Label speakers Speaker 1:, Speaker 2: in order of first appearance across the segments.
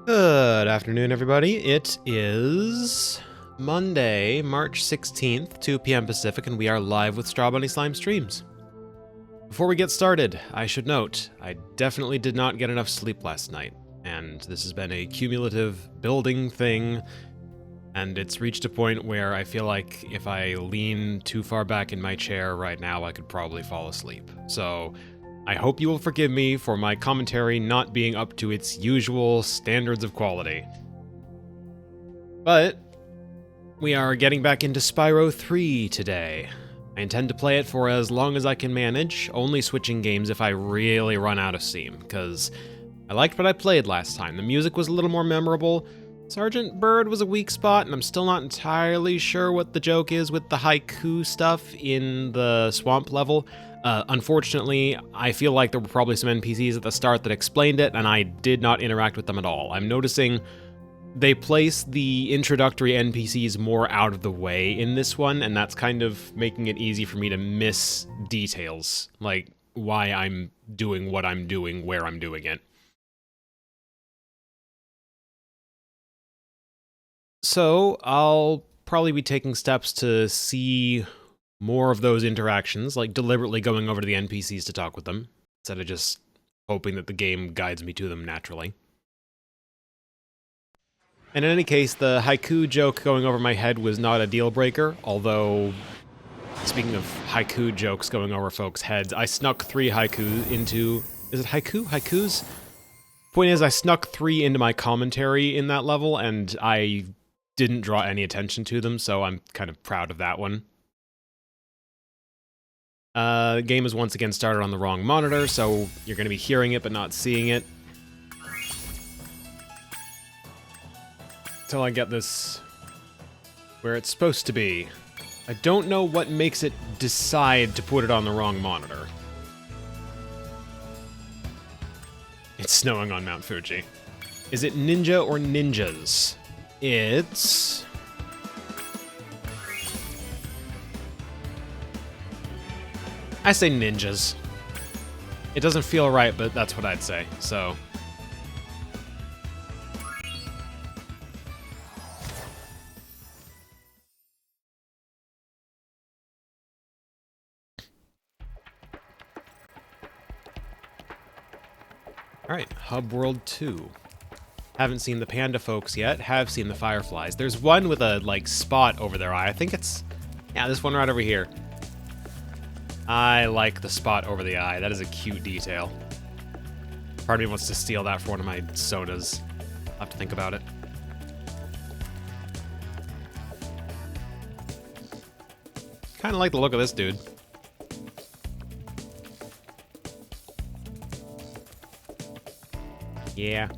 Speaker 1: Good afternoon, everybody. It is Monday, March 16th, 2 p.m. Pacific, and we are live with Strawbunny Slime Streams. Before we get started, I should note, I definitely did not get enough sleep last night, and this has been a cumulative building thing, and it's reached a point where I feel like if I lean too far back in my chair right now, I could probably fall asleep. So I hope you will forgive me for my commentary not being up to its usual standards of quality. But we are getting back into Spyro 3 today. I intend to play it for as long as I can manage, only switching games if I really run out of steam, because I liked what I played last time. The music was a little more memorable. Sergeant Bird was a weak spot, and I'm still not entirely sure what the joke is with the haiku stuff in the swamp level. Unfortunately, I feel like there were probably some NPCs at the start that explained it, and I did not interact with them at all. I'm noticing they place the introductory NPCs more out of the way in this one, and that's kind of making it easy for me to miss details, like why I'm doing what I'm doing, where I'm doing it. So I'll probably be taking steps to see more of those interactions, like deliberately going over to the NPCs to talk with them, instead of just hoping that the game guides me to them naturally. And in any case, the haiku joke going over my head was not a deal breaker, although, speaking of haiku jokes going over folks' heads, I snuck 3 haiku into... Is it haiku? Haikus? Point is, I snuck 3 into my commentary in that level, and I didn't draw any attention to them, so I'm kind of proud of that one. The game is once again started on the wrong monitor, so you're going to be hearing it but not seeing it. Till I get this where it's supposed to be. I don't know what makes it decide to put it on the wrong monitor. It's snowing on Mount Fuji. Is it ninja or ninjas? It's... I say ninjas. It doesn't feel right, but that's what I'd say, so... Alright, Hub World 2. Haven't seen the panda folks yet, have seen the fireflies. There's one with a, like, spot over their eye. I think it's... Yeah, this one right over here. I like the spot over the eye. That is a cute detail. Part of me wants to steal that for one of my sodas. I'll have to think about it. Kinda like the look of this dude. Yeah.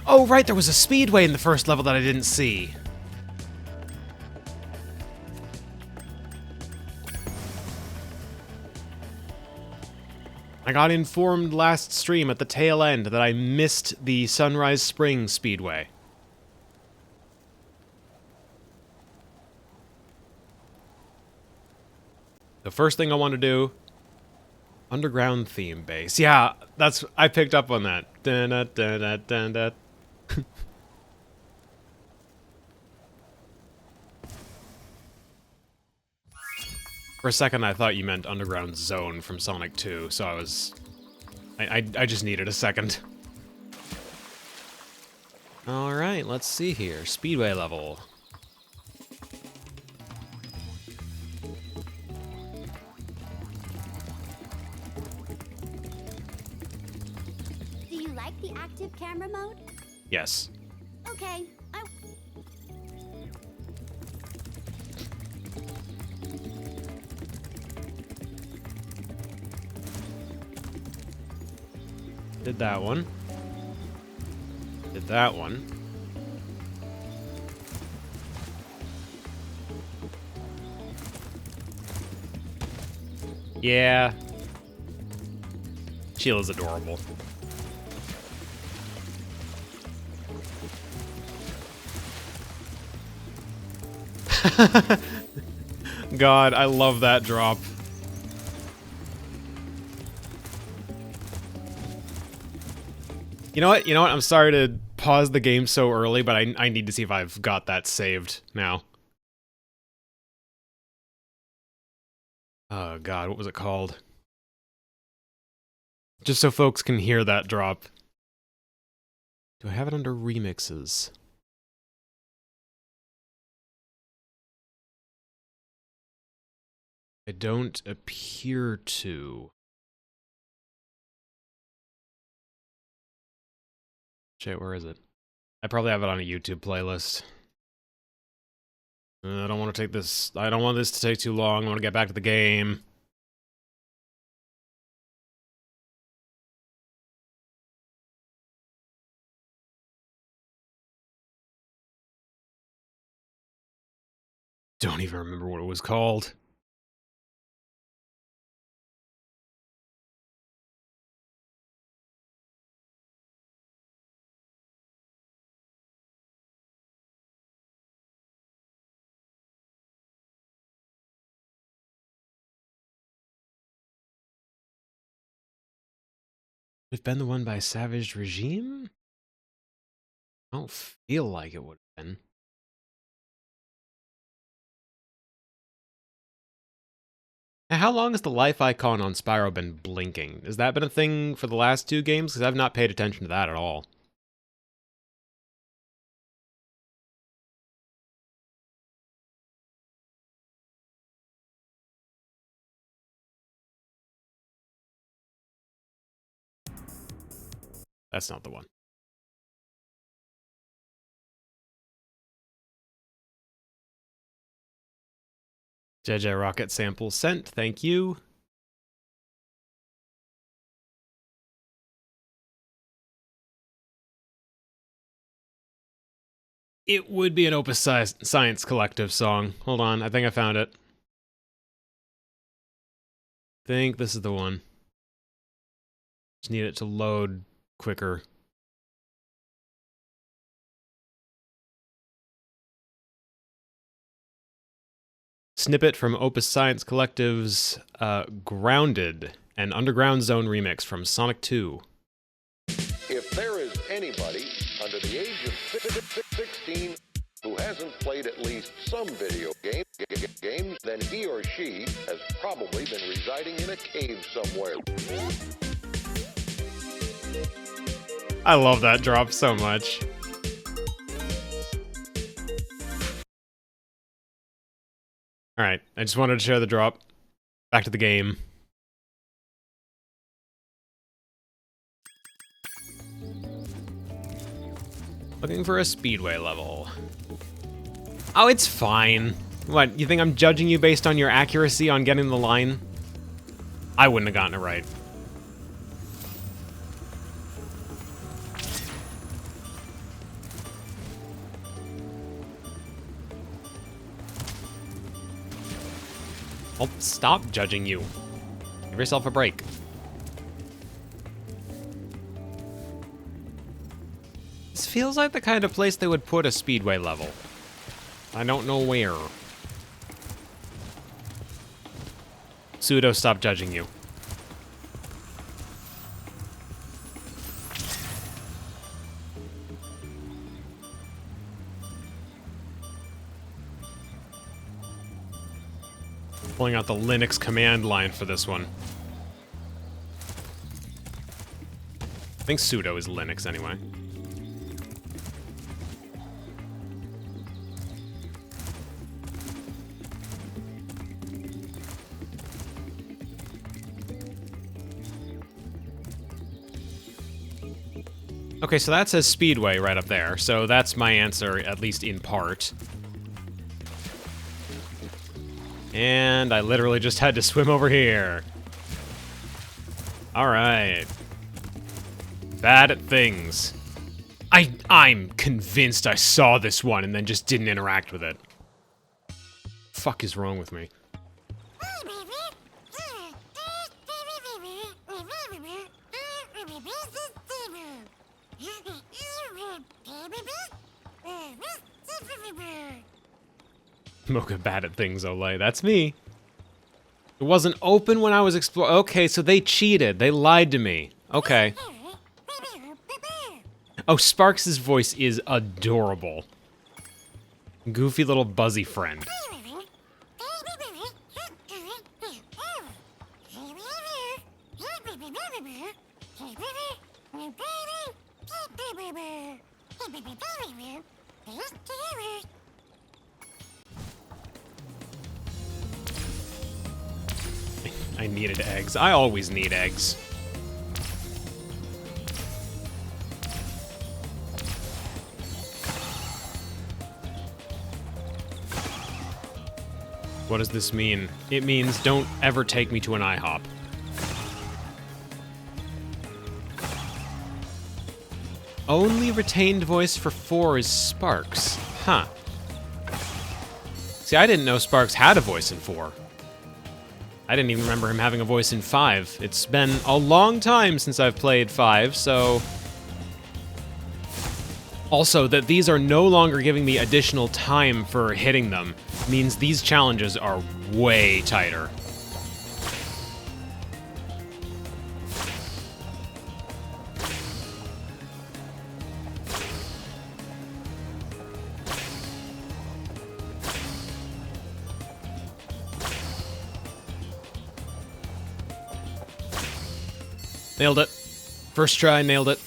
Speaker 1: Oh, right, there was a speedway in the first level that I didn't see. I got informed last stream at the tail end that I missed the Sunrise Spring Speedway. The first thing I want to do... Underground theme base. Yeah, that's... I picked up on that. Dun-dun-dun-dun-dun-dun. For a second, I thought you meant Underground Zone from Sonic 2, so I was... I just needed a second. Alright, let's see here. Speedway level.
Speaker 2: Do you like the active camera mode?
Speaker 1: Yes.
Speaker 2: Okay,
Speaker 1: Did that one. Did that one. Yeah. Sheila's adorable. God, I love that drop. You know what? You know what? I'm sorry to pause the game so early, but I need to see if I've got that saved now. Oh god, what was it called? Just so folks can hear that drop. Do I have it under remixes? I don't appear to. Shit, where is it? I probably have it on a YouTube playlist. I don't want to take this. I don't want this to take too long. I want to get back to the game. Don't even remember what it was called. Would it have been the one by Savage Regime? I don't feel like it would have been. Now, how long has the life icon on Spyro been blinking? Has that been a thing for the last two games? Because I've not paid attention to that at all. That's not the one. JJ Rocket sample sent, thank you. It would be an Opus Science Collective song. Hold on, I think I found it. Think this is the one. Just need it to load quicker. Snippet from Opus Science Collective's Grounded, an Underground Zone remix from Sonic 2.
Speaker 3: If there is anybody under the age of 16 who hasn't played at least some video game, then he or she has probably been residing in a cave somewhere.
Speaker 1: I love that drop so much. Alright, I just wanted to share the drop. Back to the game. Looking for a speedway level. Oh, it's fine. What, you think I'm judging you based on your accuracy on getting the line? I wouldn't have gotten it right. I'll stop judging you. Give yourself a break. This feels like the kind of place they would put a speedway level. I don't know where. Pseudo, stop judging you. Pulling out the Linux command line for this one. I think sudo is Linux anyway. Okay, so that says Speedway right up there, so that's my answer, at least in part. And I literally just had to swim over here. Alright. Bad at things. I'm convinced I saw this one and then just didn't interact with it. Fuck is wrong with me? Mocha bad at things, Olay. That's me. It wasn't open when I was exploring. Okay, so they cheated. They lied to me. Okay. Oh, Sparks' voice is adorable. Goofy little buzzy friend. I needed eggs. I always need eggs. What does this mean? It means don't ever take me to an IHOP. Only retained voice for 4 is Sparks. Huh. See, I didn't know Sparks had a voice in 4. I didn't even remember him having a voice in 5. It's been a long time since I've played 5, so... Also, that these are no longer giving me additional time for hitting them means these challenges are way tighter. Nailed it. First try, nailed it.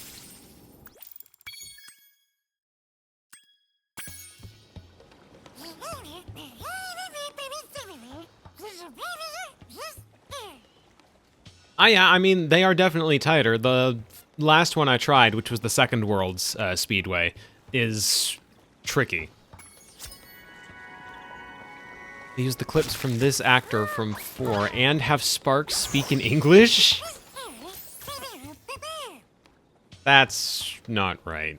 Speaker 1: Yeah, I mean, they are definitely tighter. The last one I tried, which was the Second World's Speedway, is tricky. They use the clips from this actor from 4 and have Sparks speak in English? That's not right.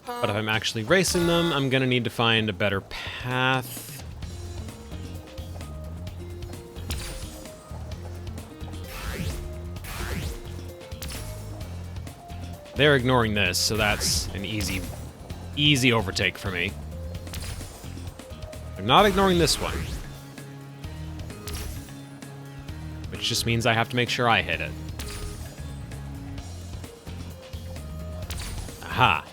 Speaker 1: But if I'm actually racing them, I'm gonna need to find a better path. They're ignoring this, so that's an easy overtake for me. They're not ignoring this one. Which just means I have to make sure I hit it. Aha.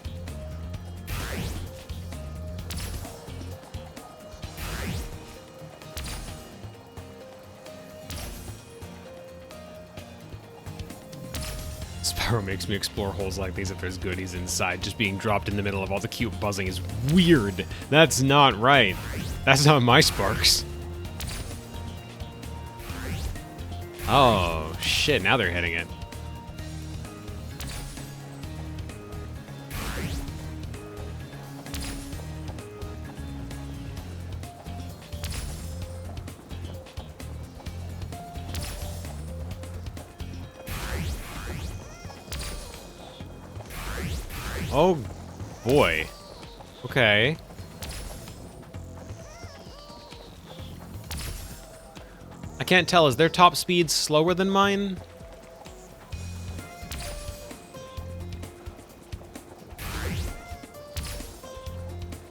Speaker 1: Spyro makes me explore holes like these if there's goodies inside. Just being dropped in the middle of all the cute buzzing is weird. That's not right. That's not my Sparks. Oh, shit, now they're hitting it. Oh, boy. Okay. I can't tell, is their top speed slower than mine?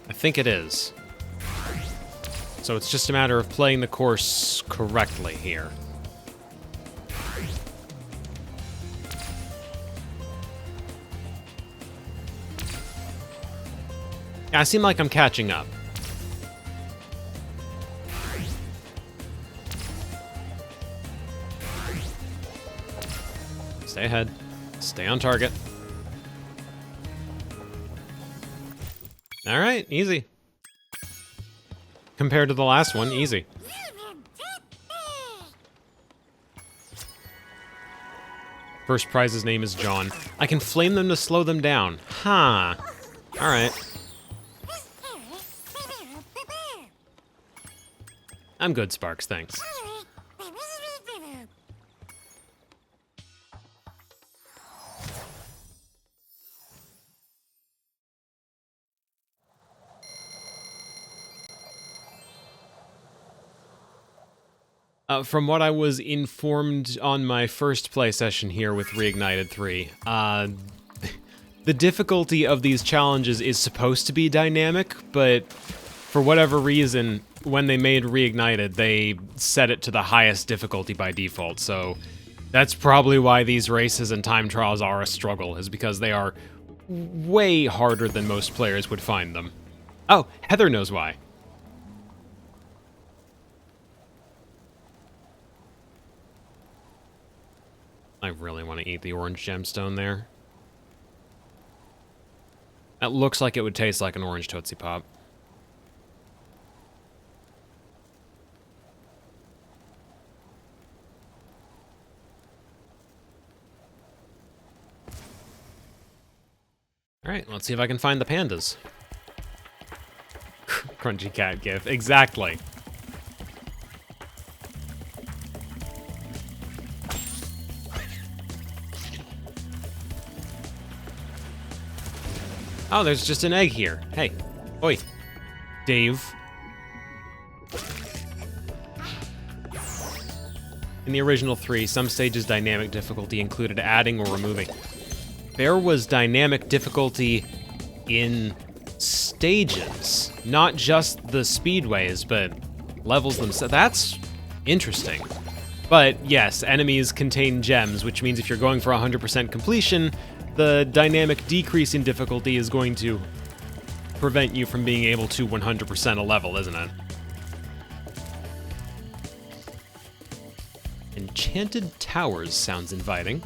Speaker 1: I think it is. So it's just a matter of playing the course correctly here. Yeah, I seem like I'm catching up. Stay ahead. Stay on target. Alright, easy. Compared to the last one, easy. First prize's name is John. I can flame them to slow them down. Huh. Alright. I'm good, Sparks, thanks. From what I was informed on my first play session here with Reignited 3, the difficulty of these challenges is supposed to be dynamic, but for whatever reason, when they made Reignited, they set it to the highest difficulty by default, so that's probably why these races and time trials are a struggle, is because they are way harder than most players would find them. Oh, Heather knows why. I really want to eat the orange gemstone there. That looks like it would taste like an orange Tootsie Pop. Alright, let's see if I can find the pandas. Crunchy cat gif, exactly. Oh, there's just an egg here. Hey. Oi. Dave. In the original 3, some stages' dynamic difficulty included adding or removing. There was dynamic difficulty in stages, not just the speedways, but levels themselves. That's interesting. But yes, enemies contain gems, which means if you're going for 100% completion, the dynamic decrease in difficulty is going to prevent you from being able to 100% a level, isn't it? Enchanted Towers sounds inviting.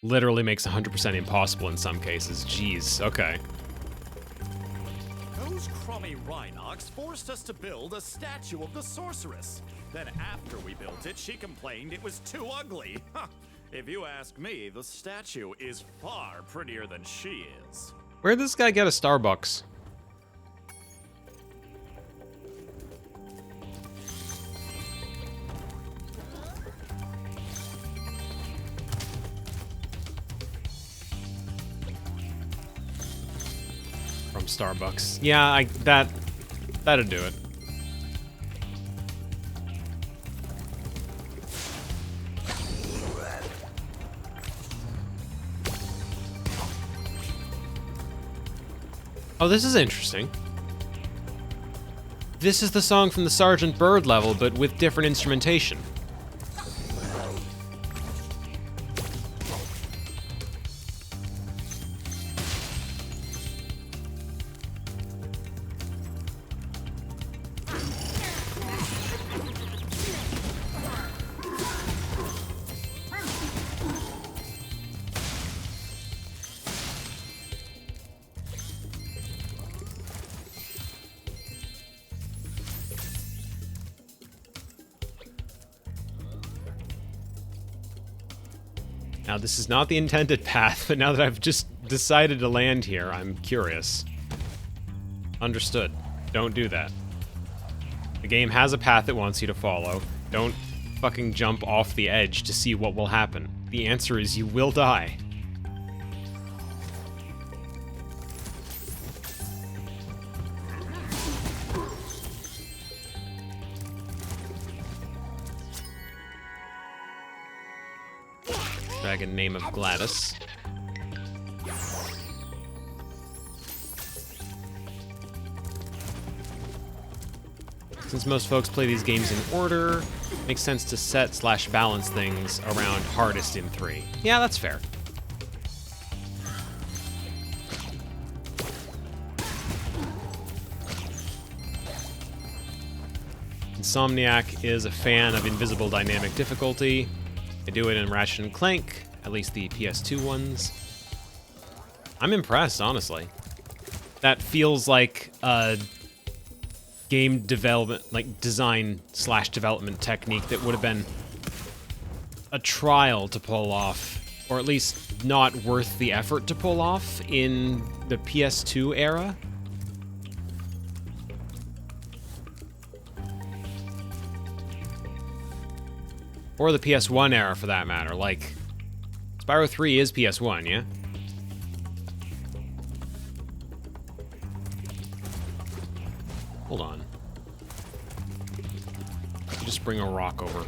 Speaker 1: Literally makes 100% impossible in some cases. Jeez, okay.
Speaker 4: Those crummy Rhinox forced us to build a statue of the sorceress. Then after we built it, she complained it was too ugly. If you ask me, the statue is far prettier than she is.
Speaker 1: Where'd this guy get a Starbucks? From Starbucks. Yeah, that'd do it. Oh, this is interesting. This is the song from the Sergeant Bird level, but with different instrumentation. Now, this is not the intended path, but now that I've just decided to land here, I'm curious. Understood. Don't do that. The game has a path it wants you to follow. Don't fucking jump off the edge to see what will happen. The answer is you will die. Dragon name of Gladys. Since most folks play these games in order, it makes sense to set/balance things around hardest in 3. Yeah, that's fair. Insomniac is a fan of invisible dynamic difficulty. I do it in Ratchet & Clank, at least the PS2 ones. I'm impressed, honestly. That feels like a game development, like design/development technique that would have been a trial to pull off, or at least not worth the effort to pull off in the PS2 era. Or the PS1 era, for that matter. Like, Spyro 3 is PS1, yeah? Hold on. Just bring a rock over.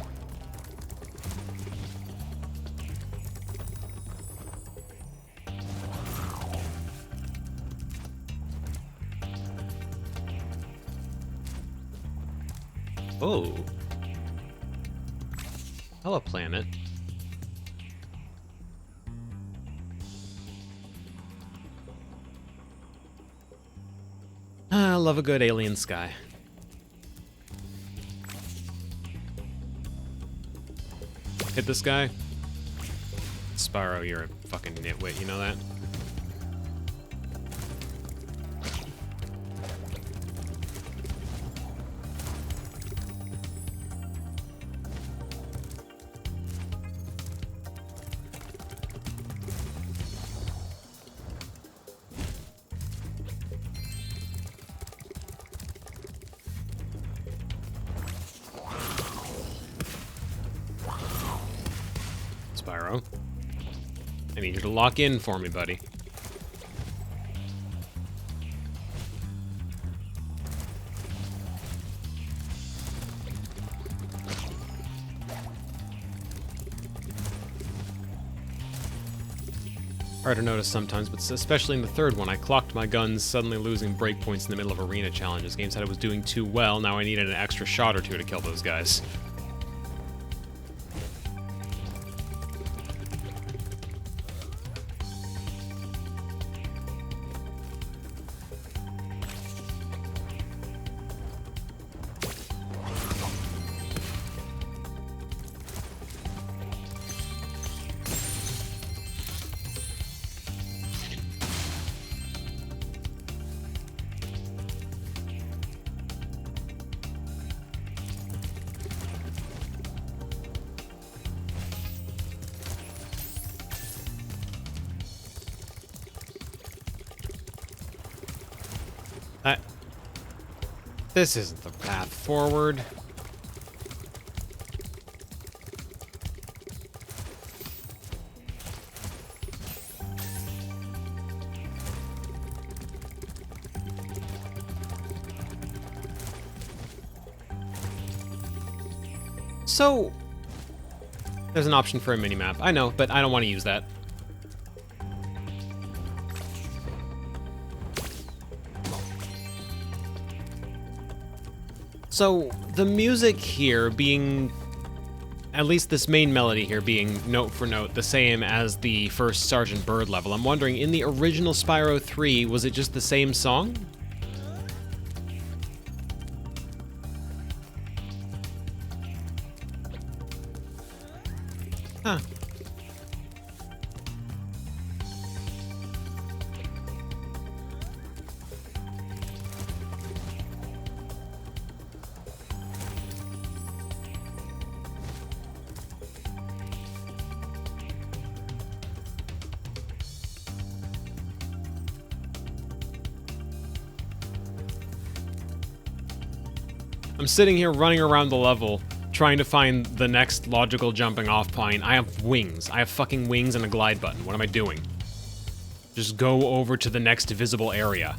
Speaker 1: Oh. Hello, planet. I love a good alien sky. Hit this guy. Spyro, you're a fucking nitwit, you know that? Spyro. I need you to lock in for me, buddy. Hard to notice sometimes, but especially in the third one, I clocked my guns, suddenly losing breakpoints in the middle of arena challenges. Game said I was doing too well, now I needed an extra shot or two to kill those guys. This isn't the path forward. So, there's an option for a minimap. I know, but I don't want to use that. So, the music here being, at least this main melody here being note for note the same as the first Sergeant Bird level, I'm wondering, in the original Spyro 3, was it just the same song? Huh. I'm sitting here running around the level, trying to find the next logical jumping off point. I have wings. I have fucking wings and a glide button. What am I doing? Just go over to the next visible area.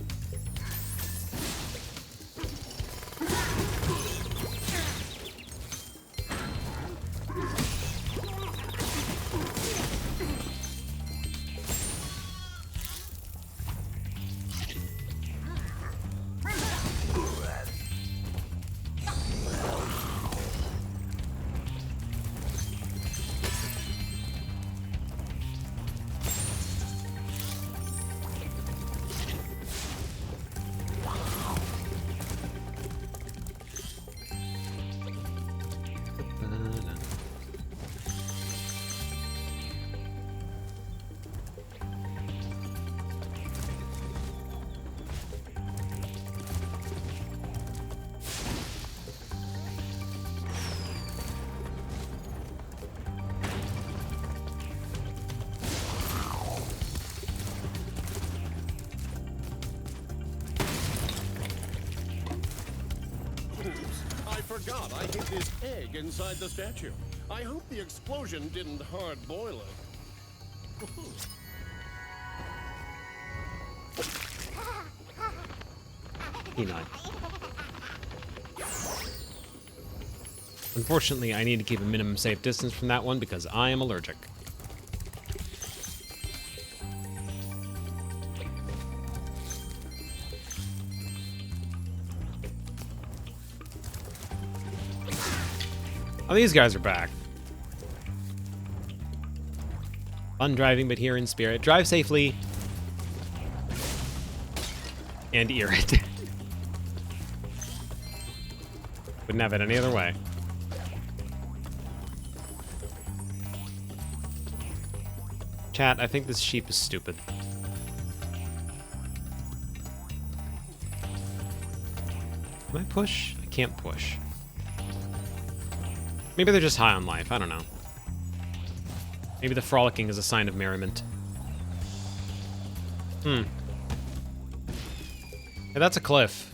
Speaker 5: I forgot I hid this egg inside the statue. I hope the explosion didn't hard boil it.
Speaker 1: P9. Unfortunately, I need to keep a minimum safe distance from that one because I am allergic. Oh, these guys are back. Fun driving, but here in spirit. Drive safely. And ear it. Wouldn't have it any other way. Chat, I think this sheep is stupid. Can I push? I can't push. Maybe they're just high on life, I don't know. Maybe the frolicking is a sign of merriment. Hey, that's a cliff.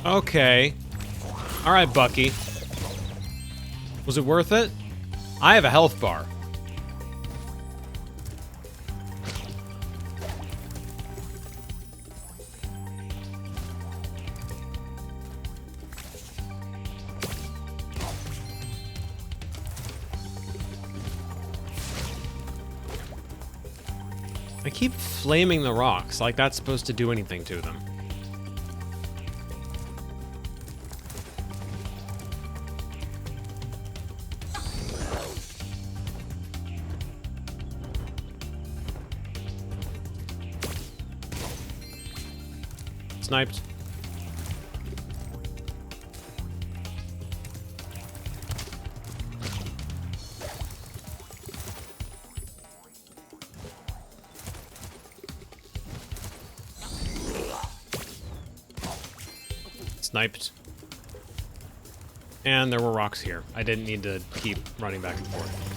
Speaker 1: Okay. Alright, Bucky. Was it worth it? I have a health bar. I keep flaming the rocks, like that's supposed to do anything to them. Sniped. Sniped. And there were rocks here. I didn't need to keep running back and forth.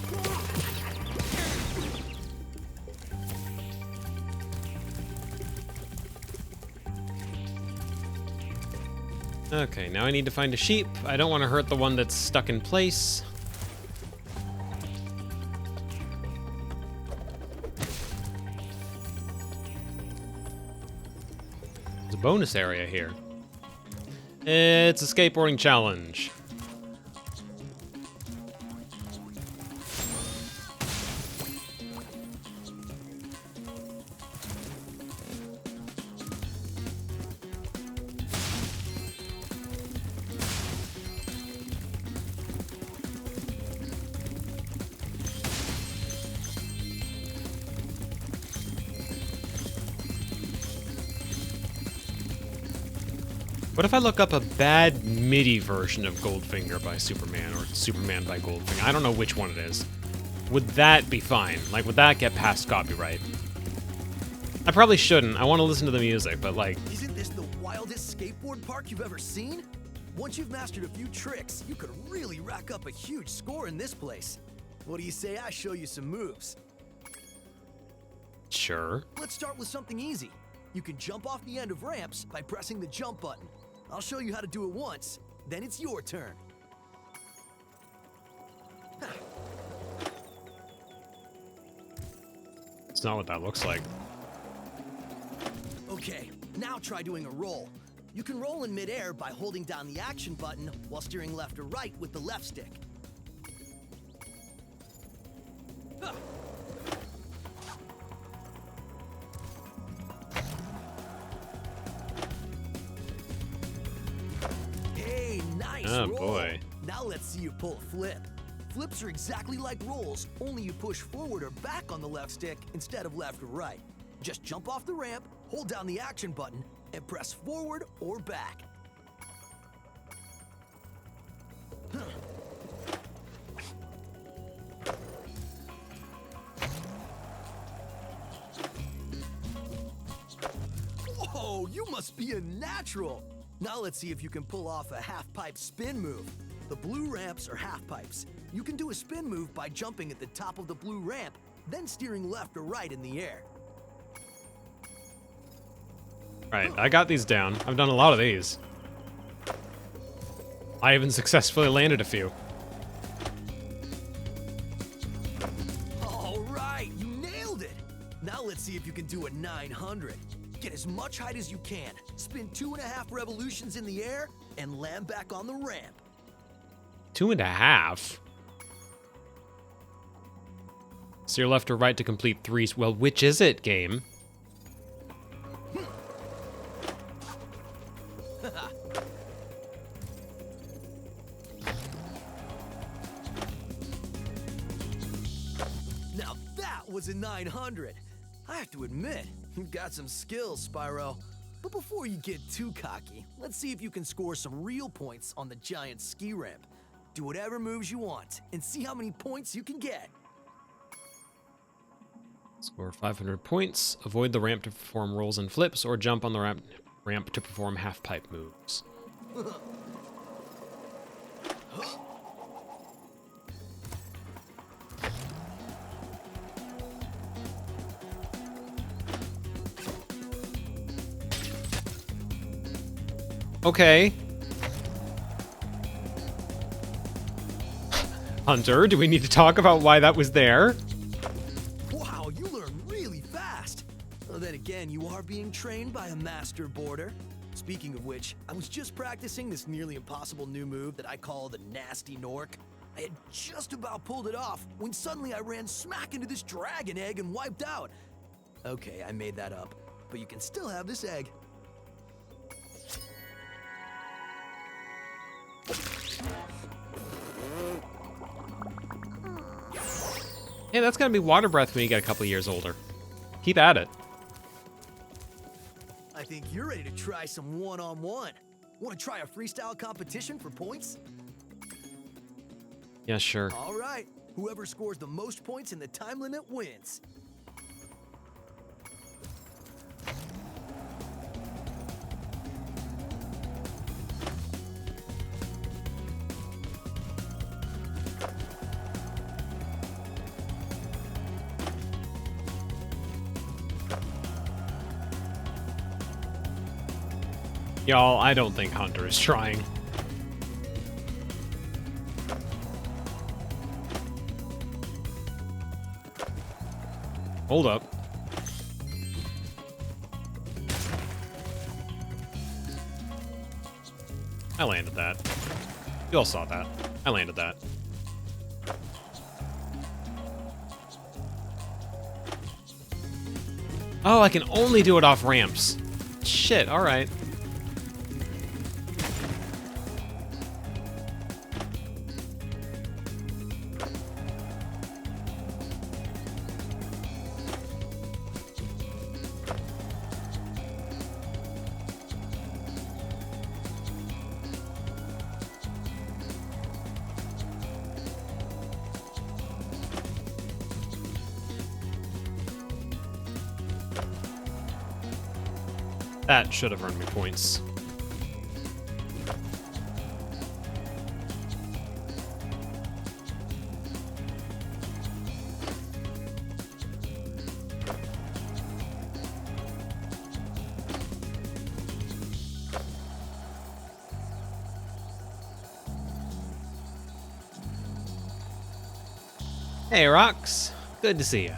Speaker 1: Okay, now I need to find a sheep. I don't want to hurt the one that's stuck in place. There's a bonus area here. It's a skateboarding challenge. What if I look up a bad MIDI version of Goldfinger by Superman, or Superman by Goldfinger? I don't know which one it is. Would that be fine? Like, would that get past copyright? I probably shouldn't. I want to listen to the music, but like...
Speaker 6: Isn't this the wildest skateboard park you've ever seen? Once you've mastered a few tricks, you could really rack up a huge score in this place. What do you say I show you some moves?
Speaker 1: Sure.
Speaker 6: Let's start with something easy. You can jump off the end of ramps by pressing the jump button. I'll show you how to do it once, then it's your turn.
Speaker 1: It's not what that looks like.
Speaker 6: Okay, now try doing a roll. You can roll in midair by holding down the action button while steering left or right with the left stick. Hey, nice
Speaker 1: Oh,
Speaker 6: roll.
Speaker 1: boy.
Speaker 6: Now let's see you pull a flip. Flips are exactly like rolls, only you push forward or back on the left stick instead of left or right. Just jump off the ramp, hold down the action button, and press forward or back. Whoa, you must be a natural. Now let's see if you can pull off a half-pipe spin move. The blue ramps are half-pipes. You can do a spin move by jumping at the top of the blue ramp, then steering left or right in the air.
Speaker 1: Right, I got these down. I've done a lot of these. I even successfully landed a few.
Speaker 6: All right, you nailed it! Now let's see if you can do a 900. Get as much height as you can, spin 2.5 revolutions in the air, and land back on the ramp.
Speaker 1: 2.5? Steer left or right to complete 3. Well, which is it, game?
Speaker 6: Now that was a 900. I have to admit, you've got some skills, Spyro. But before you get too cocky, let's see if you can score some real points on the giant ski ramp. Do whatever moves you want, and see how many points you can get.
Speaker 1: Score 500 points. Avoid the ramp to perform rolls and flips, or jump on the ramp to perform half-pipe moves. Okay. Hunter, do we need to talk about why that was there?
Speaker 6: Wow, you learn really fast. Well, then again, you are being trained by a master boarder. Speaking of which, I was just practicing this nearly impossible new move that I call the Nasty Nork. I had just about pulled it off when suddenly I ran smack into this dragon egg and wiped out. Okay, I made that up, but you can still have this egg.
Speaker 1: Hey, that's gonna be water breath when you get a couple years older. Keep at it.
Speaker 6: I think you're ready to try some one-on-one. Want to try a freestyle competition for points?
Speaker 1: Yeah, sure.
Speaker 6: All right. Whoever scores the most points in the time limit wins.
Speaker 1: Y'all, I don't think Hunter is trying. Hold up. I landed that. You all saw that. I landed that. Oh, I can only do it off ramps. Shit, alright. That should have earned me points. Hey, Rox. Good to see you.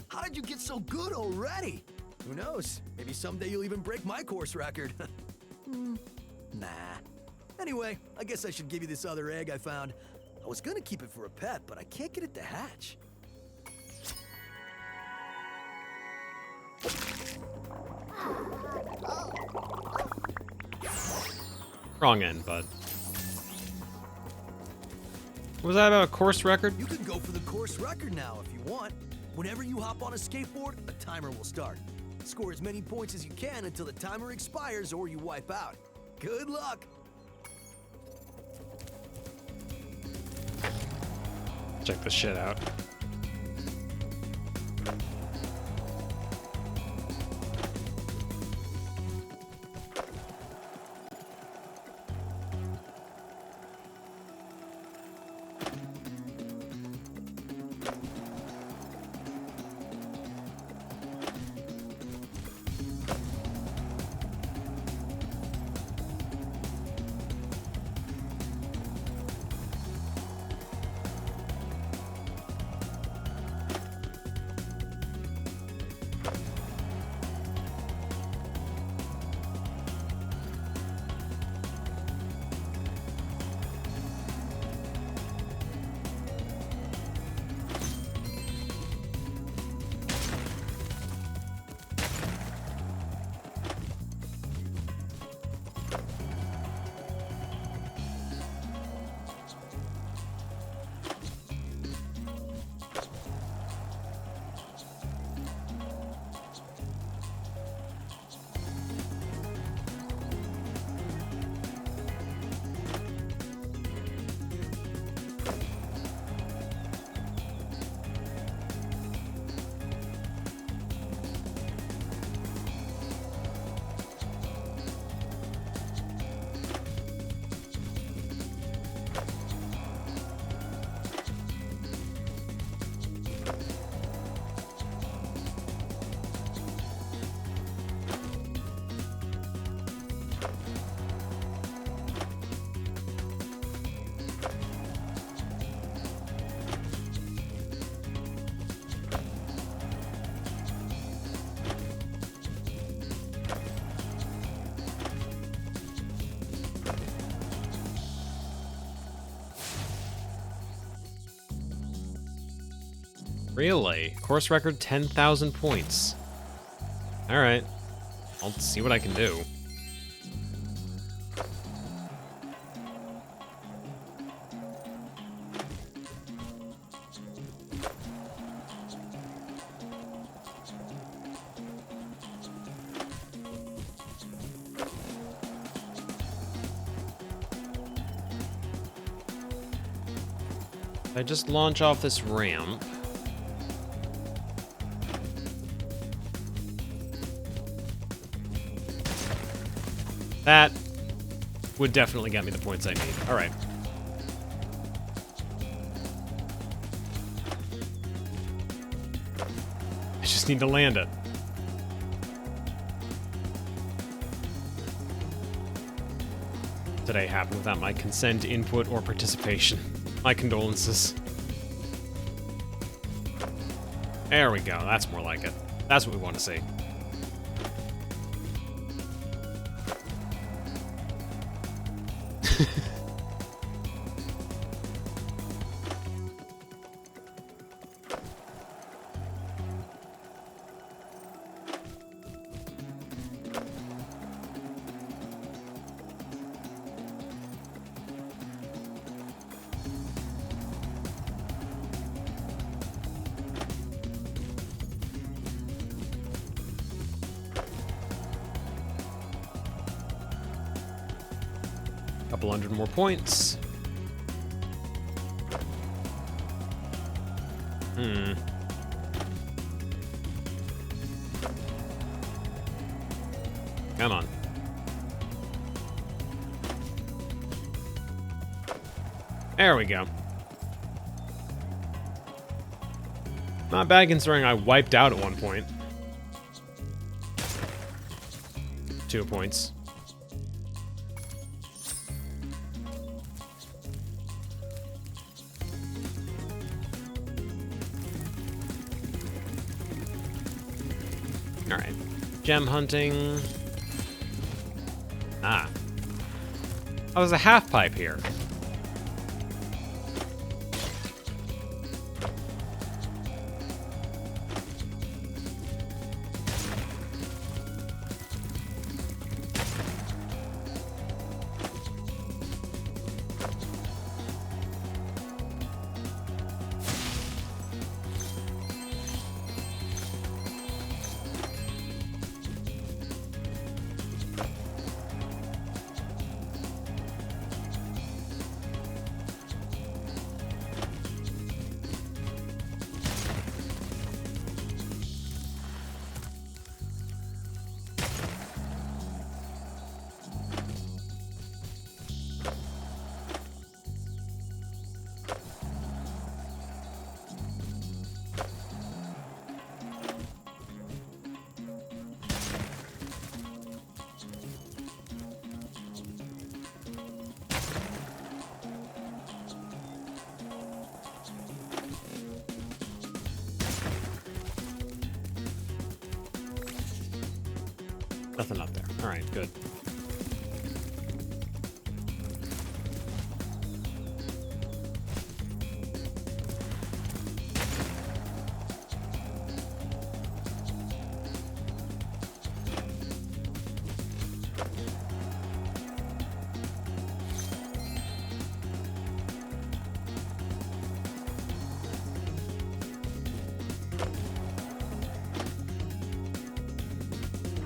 Speaker 6: How did you get so good already? Who knows? Maybe someday you'll even break my course record. Nah. Anyway, I guess I should give you this other egg I found. I was gonna keep it for a pet, but I can't get it to hatch.
Speaker 1: Wrong end, bud. Was that a course record?
Speaker 6: You can go for the course record now if you want. Whenever you hop on a skateboard, a timer will start. Score as many points as you can until the timer expires or you wipe out. Good luck!
Speaker 1: Check this shit out. Really? Course record 10,000 points. Alright. I'll see what I can do. I just launch off this ramp. That would definitely get me the points I need. All right. I just need to land it. Today happened without my consent, input, or participation. My condolences. There we go. That's more like it. That's what we want to see. Couple hundred more points. Come on. There we go. Not bad considering I wiped out at one point. 2 points. Alright. Gem hunting. Ah. Oh, there's a half pipe here. Nothing up there. Alright, good.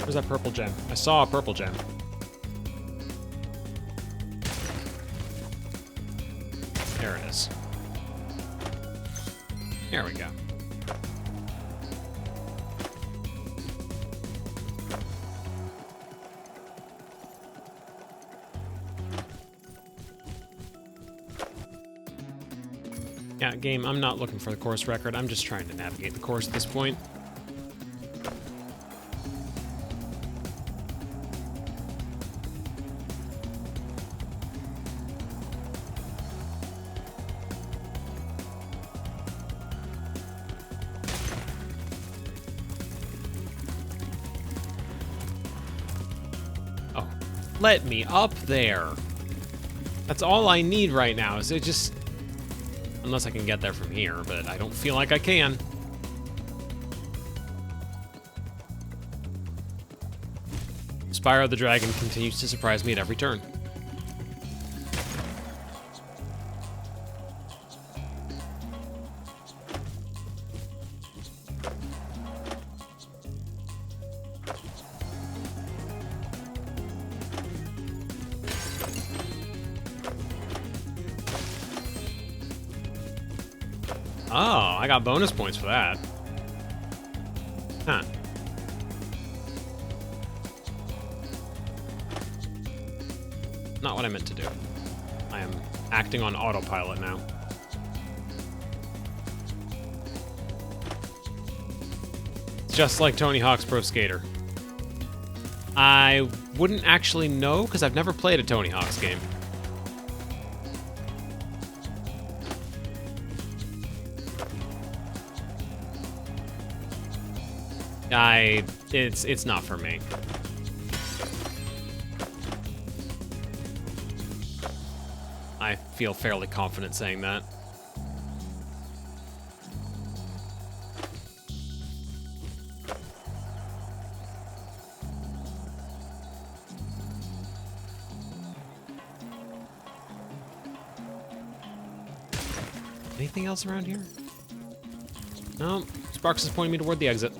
Speaker 1: Where's that purple gem? I saw a purple gem. There it is. There we go. Yeah, game, I'm not looking for the course record. I'm just trying to navigate the course at this point. Let me up there. That's all I need right now. Is it just... Unless I can get there from here, but I don't feel like I can. Spyro the Dragon continues to surprise me at every turn. Oh, I got bonus points for that. Huh. Not what I meant to do. I am acting on autopilot now. It's just like Tony Hawk's Pro Skater. I wouldn't actually know, because I've never played a Tony Hawk's game. It's not for me. I feel fairly confident saying that. Anything else around here? No, Sparks is pointing me toward the exit.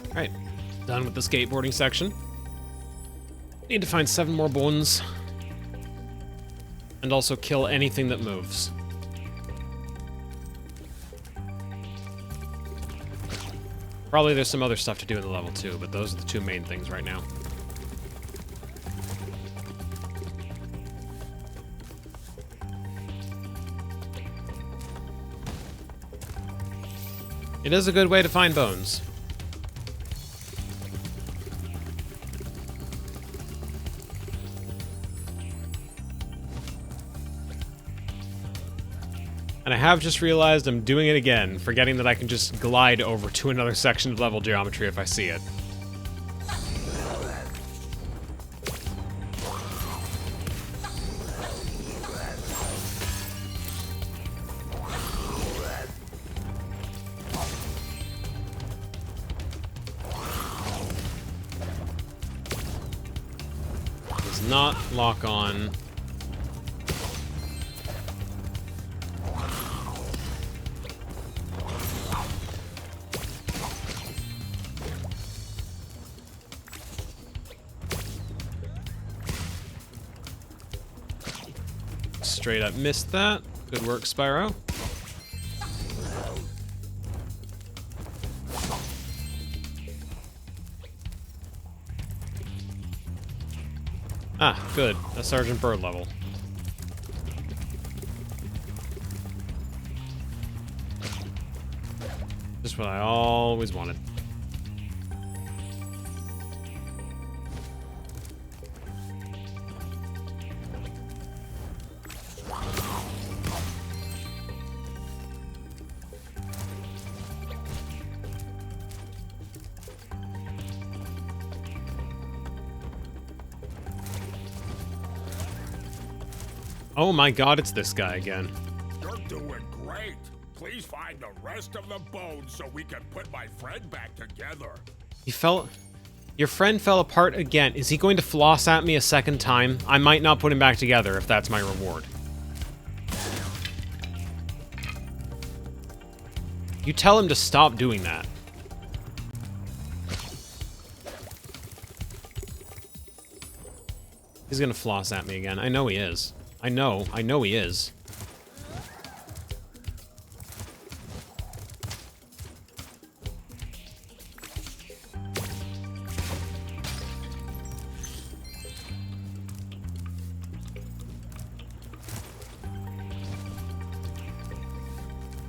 Speaker 1: Alright, done with the skateboarding section. Need to find 7 more bones. And also kill anything that moves. Probably there's some other stuff to do in the level too, but those are the 2 main things right now. It is a good way to find bones. And I have just realized I'm doing it again, forgetting that I can just glide over to another section of level geometry if I see it. Does not lock on. Straight up missed that. Good work, Spyro. Ah, good. A Sergeant Bird level. Just what I always wanted. Oh my god, it's this guy again.
Speaker 7: You're doing great. Please find the rest of the bones so we can put my friend back together.
Speaker 1: Your friend fell apart again. Is he going to floss at me a second time? I might not put him back together if that's my reward. You tell him to stop doing that. He's gonna floss at me again. I know he is. I know he is.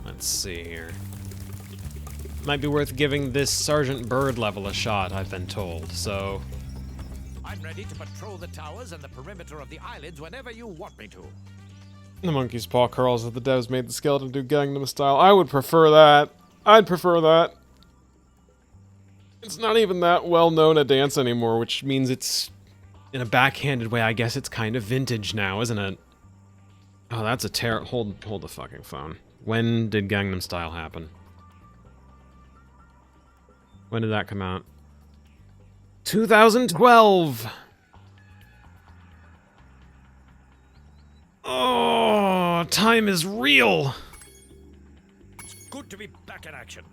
Speaker 1: Let's see here. Might be worth giving this Sergeant Bird level a shot, I've been told, so...
Speaker 8: I'm ready to patrol the towers and the perimeter of the islands whenever you want me to.
Speaker 1: The monkey's paw curls if the devs made the skeleton do Gangnam Style. I would prefer that. I'd prefer that. It's not even that well known a dance anymore, which means it's, in a backhanded way, I guess it's kind of vintage now, isn't it? Oh, that's a hold the fucking phone. When did Gangnam Style happen? When did that come out? 2012! Oh, time is real!
Speaker 8: It's good to be back in action.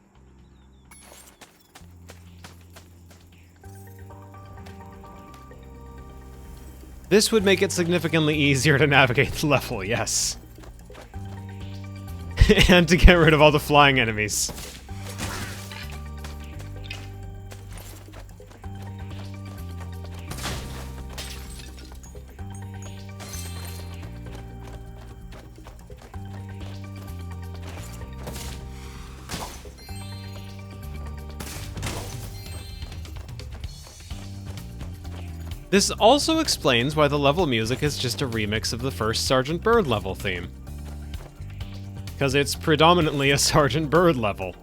Speaker 1: This would make it significantly easier to navigate the level, yes. And to get rid of all the flying enemies. This also explains why the level music is just a remix of the first Sergeant Bird level theme. Because it's predominantly a Sergeant Bird level.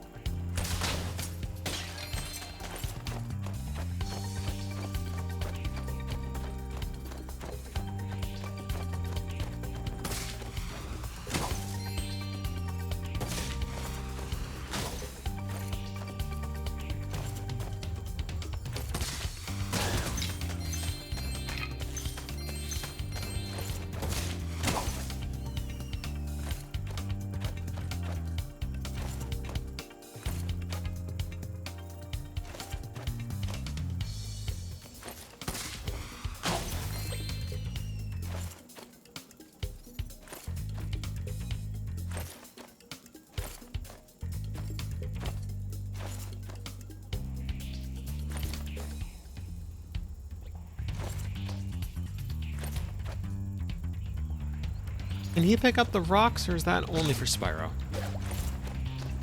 Speaker 1: Can he pick up the rocks, or is that only for Spyro?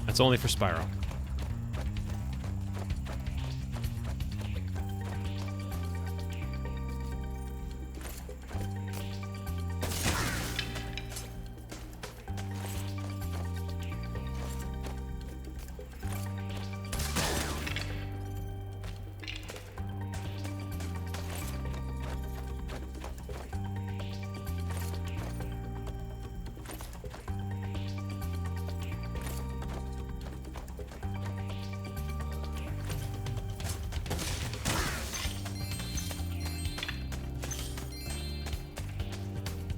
Speaker 1: That's only for Spyro.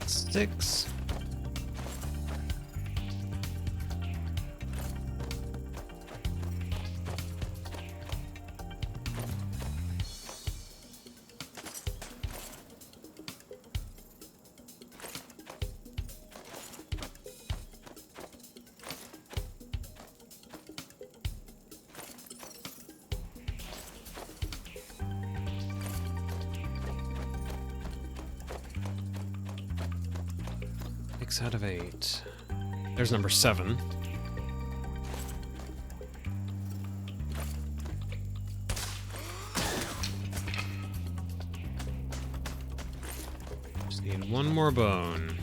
Speaker 1: Six. Out of 8. There's number 7. Just need one more bone.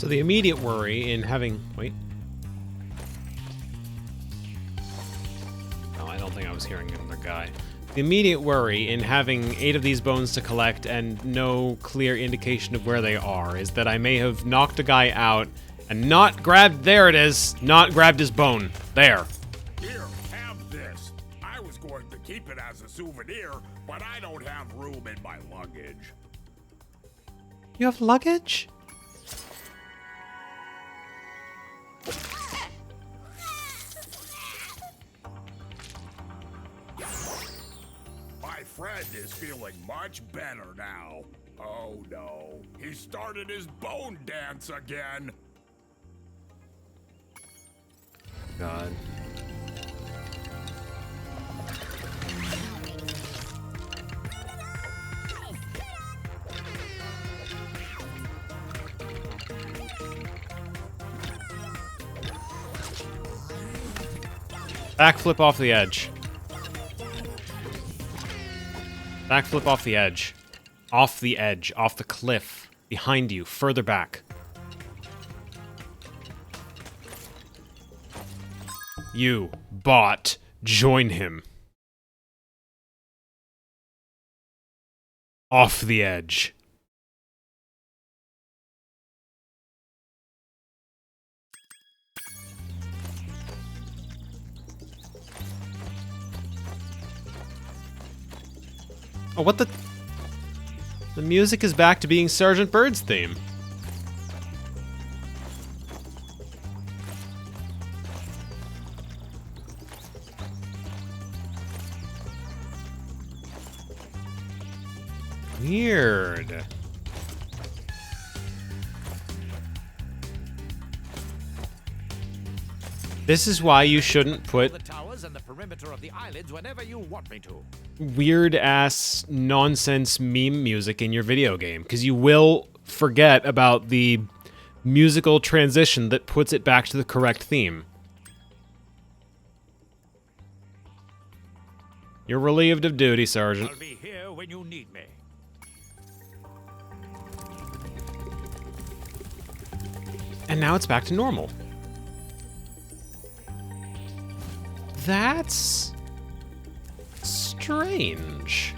Speaker 1: So the immediate worry in having... Wait. Oh, I don't think I was hearing another guy. The immediate worry in having 8 of these bones to collect and no clear indication of where they are is that I may have knocked a guy out and not grabbed... There it is! Not grabbed his bone. There.
Speaker 7: Here, have this. I was going to keep it as a souvenir, but I don't have room in my luggage.
Speaker 1: You have luggage?
Speaker 7: My friend is feeling much better now. Oh no, he started his bone dance again.
Speaker 1: God. Backflip off the edge. Backflip off the edge. Off the edge. Off the cliff. Behind you. Further back. You, bot, join him. Off the edge. Oh, what the... The music is back to being Sergeant Bird's theme. Weird. This is why you shouldn't put
Speaker 8: The towers and the perimeter of the islands whenever you want me to.
Speaker 1: weird-ass nonsense meme music in your video game, because you will forget about the musical transition that puts it back to the correct theme. You're relieved of duty, Sergeant.
Speaker 8: I'll be here when you need me.
Speaker 1: And now it's back to normal. That's strange.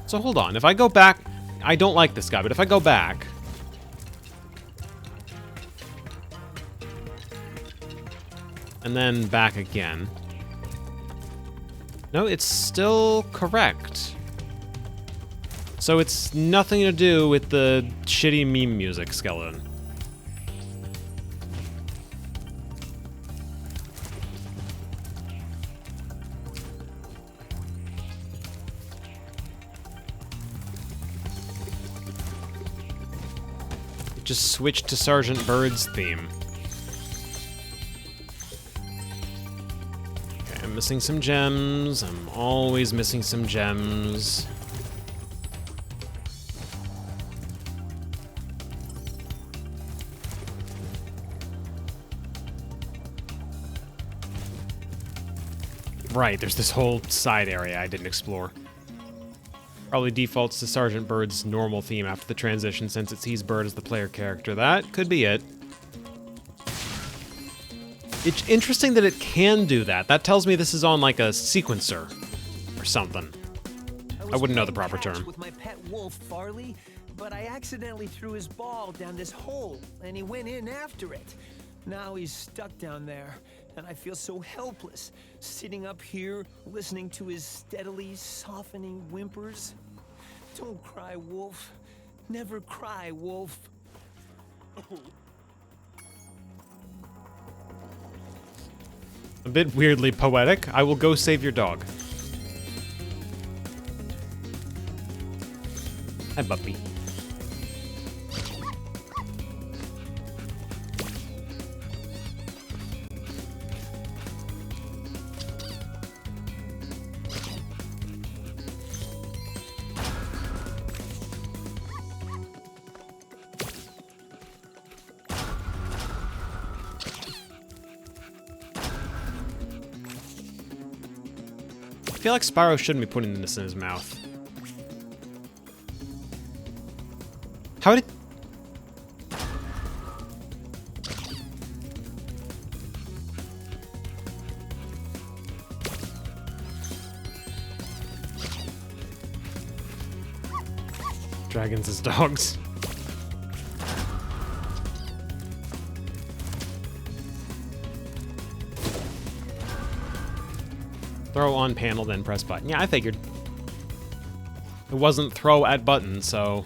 Speaker 1: So hold on, if I go back... I don't like this guy, but if I go back... and then back again... No, it's still correct. So it's nothing to do with the shitty meme music skeleton. It just switched to Sergeant Bird's theme. I'm missing some gems. I'm always missing some gems. Right, there's this whole side area I didn't explore. Probably defaults to Sergeant Bird's normal theme after the transition since it sees Bird as the player character. That could be it. It's interesting that it can do that. That tells me this is on like a sequencer or something. I wouldn't know the proper term.
Speaker 6: With my pet wolf Farley, but I accidentally threw his ball down this hole, and he went in after it. Now he's stuck down there, and I feel so helpless, sitting up here, listening to his steadily softening whimpers. Don't cry, Wolf. Never cry, Wolf.
Speaker 1: A bit weirdly poetic. I will go save your dog. Hi, puppy. I feel like Spyro shouldn't be putting this in his mouth. How did... Dragons as dogs. Throw on panel, then press button. Yeah, I figured. It wasn't throw at button, so...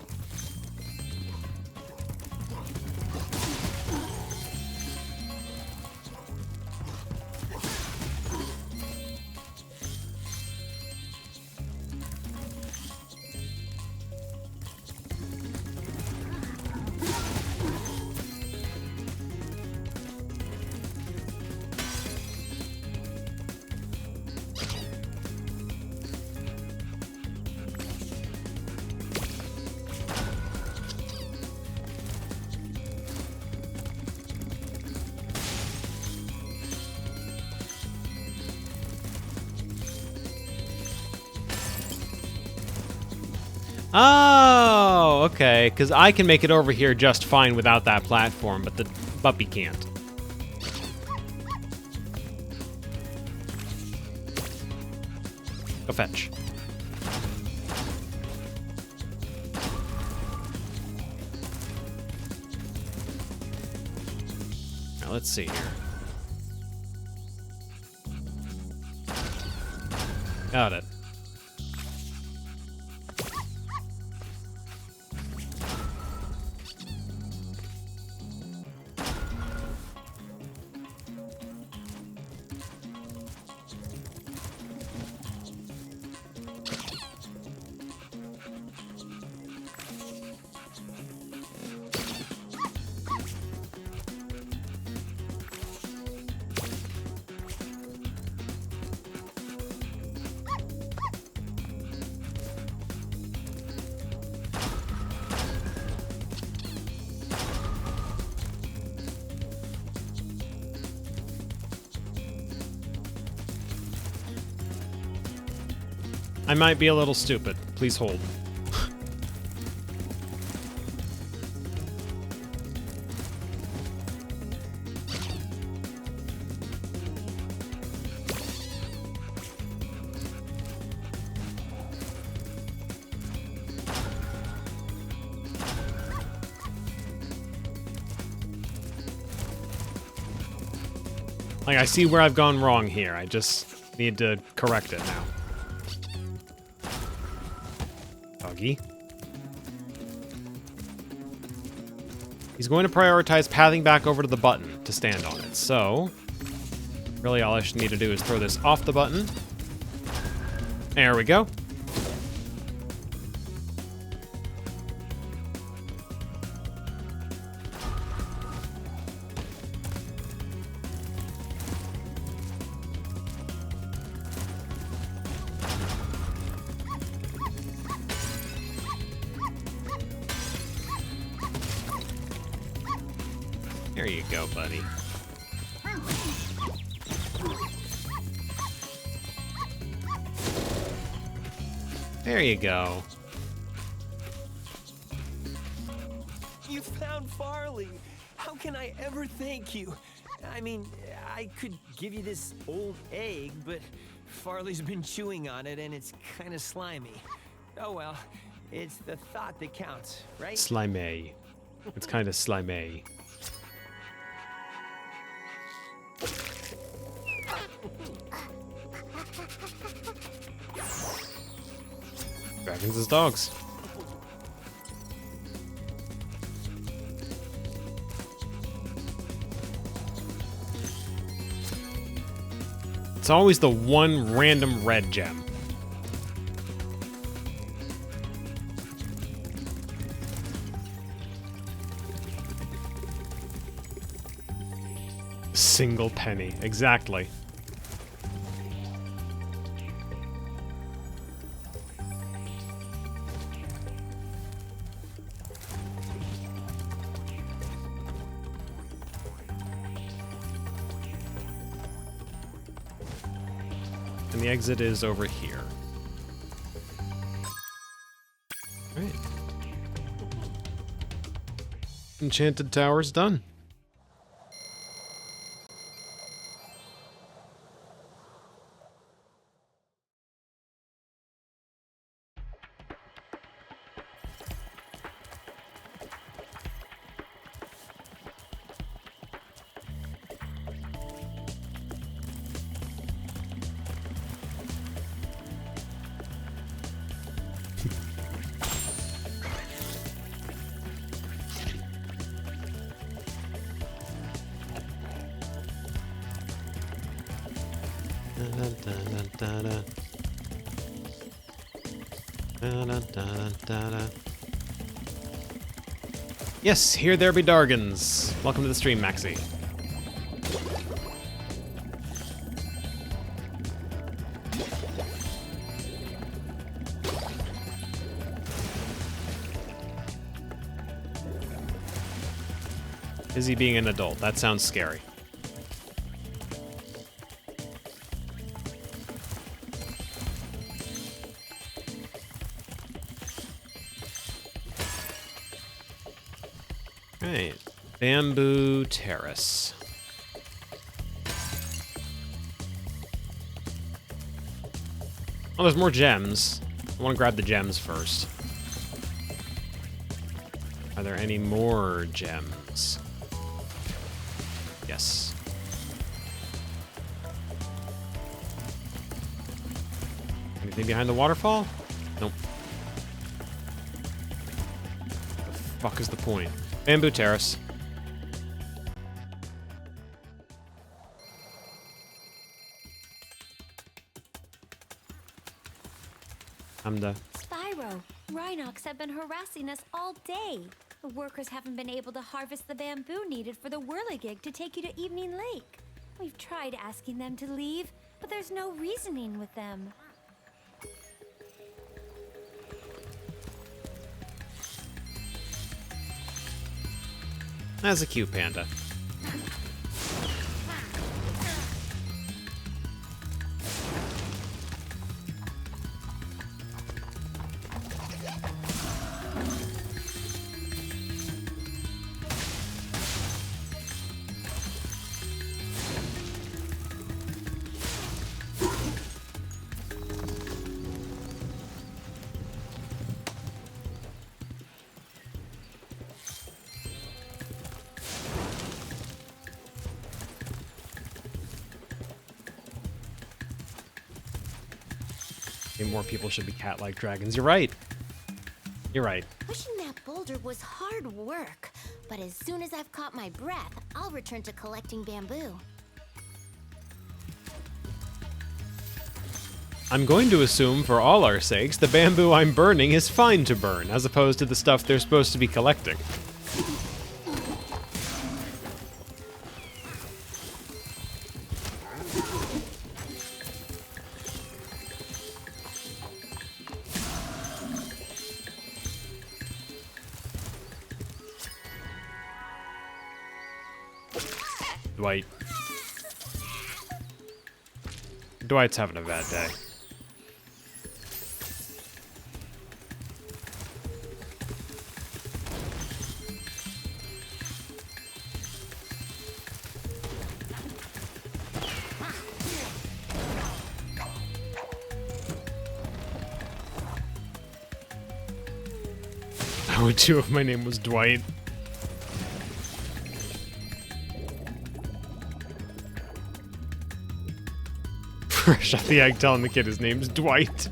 Speaker 1: Oh, okay, because I can make it over here just fine without that platform, but the puppy can't. Go fetch. Now let's see here. Got it. I might be a little stupid. Please hold. Like, I see where I've gone wrong here. I just need to correct it now. Doggy. He's going to prioritize pathing back over to the button to stand on it, so... really all I should need to do is throw this off the button. There we go. There you go, buddy. There you go.
Speaker 9: You found Farley. How can I ever thank you? I mean, I could give you this old egg, but Farley's been chewing on it and it's kind of slimy. Oh well, it's the thought that counts, right?
Speaker 1: Slimy. It's kind of slimy. Dragons as dogs. It's always the one random red gem. Single penny, exactly. And the exit is over here. All right. Enchanted Tower's done. Yes, here there be Dargans. Welcome to the stream, Maxi. Is he being an adult? That sounds scary. Right. Bamboo Terrace. Oh, there's more gems. I want to grab the gems first. Are there any more gems? Yes. Anything behind the waterfall? Nope. The fuck is the point? Bamboo Terrace. I'm the...
Speaker 2: Spyro, Rhinox have been harassing us all day. The workers haven't been able to harvest the bamboo needed for the whirligig to take you to Evening Lake. We've tried asking them to leave, but there's no reasoning with them.
Speaker 1: That's a cute panda. More people should be cat-like dragons. You're right. You're right.
Speaker 2: Pushing that boulder was hard work, but as soon as I've caught my breath, I'll return to collecting bamboo.
Speaker 1: I'm going to assume, for all our sakes, the bamboo I'm burning is fine to burn, as opposed to the stuff they're supposed to be collecting. Dwight. Dwight's having a bad day. I would too if my name was Dwight. Fresh out the egg telling the kid his name's Dwight.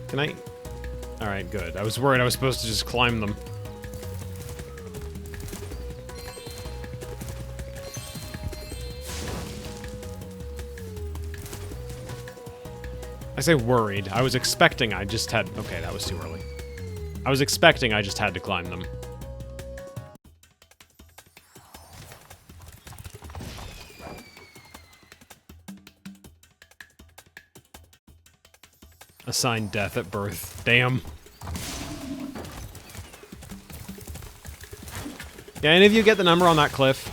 Speaker 1: Can I? Alright, good. I was worried I was supposed to just climb them. I say worried. I was expecting I just had... Okay, that was too early. I was expecting I just had to climb them. Assigned death at birth. Damn. Yeah, any of you get the number on that cliff?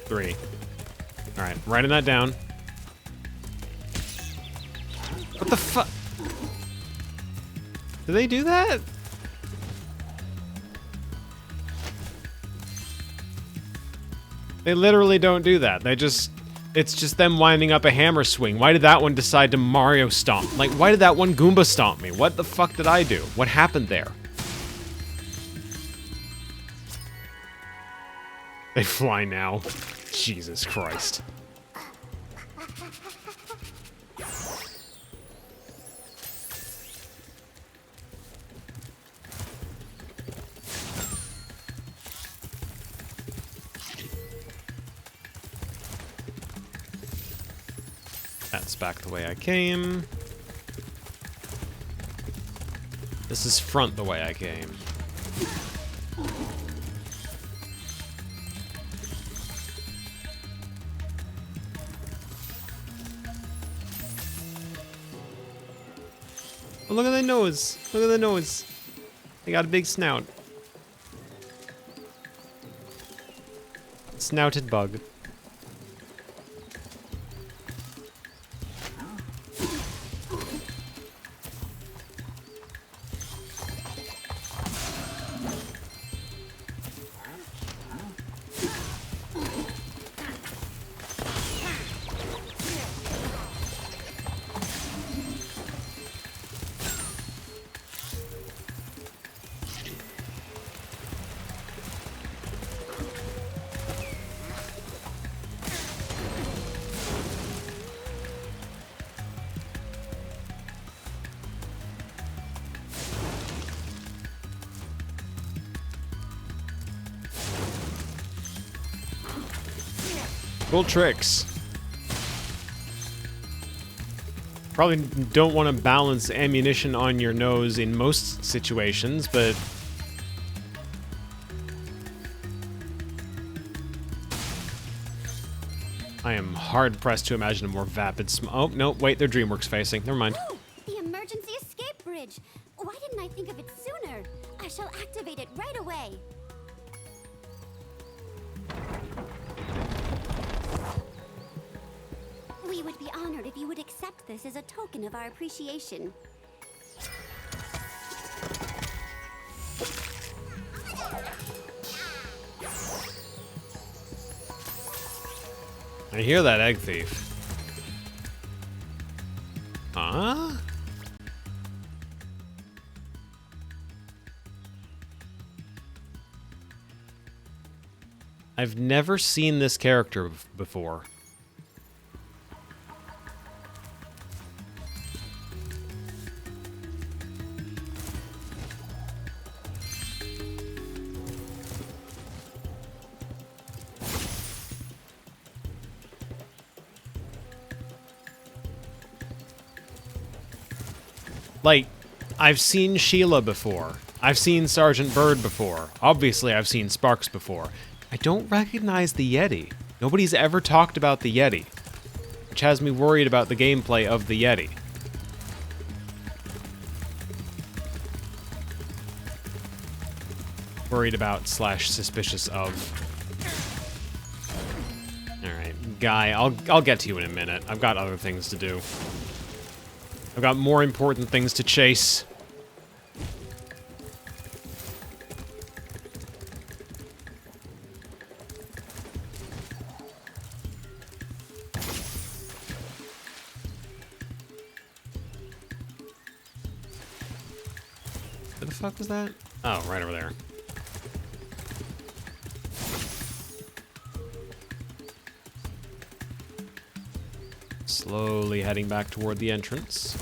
Speaker 1: Three. Alright, writing that down. What the fuck? Do they do that? They literally don't do that. It's just them winding up a hammer swing. Why did that one decide to Mario stomp? Like, why did that one Goomba stomp me? What the fuck did I do? What happened there? They fly now. Jesus Christ. That's back the way I came. This is front the way I came. Oh, look at the nose. Look at the nose. They got a big snout. Snouted bug. Cool tricks. Probably don't want to balance ammunition on your nose in most situations, but I am hard pressed to imagine a more vapid oh, no, wait, they're DreamWorks facing. Never mind.
Speaker 2: Oh, the emergency escape bridge. Why didn't I think of it sooner? I shall activate it right away. We would be honored if you would accept this as a token of our appreciation.
Speaker 1: I hear that egg thief. Huh? I've never seen this character before. Like, I've seen Sheila before. I've seen Sergeant Bird before. Obviously, I've seen Sparks before. I don't recognize the Yeti. Nobody's ever talked about the Yeti, which has me worried about the gameplay of the Yeti. Worried about / suspicious of. Alright, guy, I'll get to you in a minute. I've got other things to do. I've got more important things to chase. Where the fuck was that? Oh, right over there. Slowly heading back toward the entrance.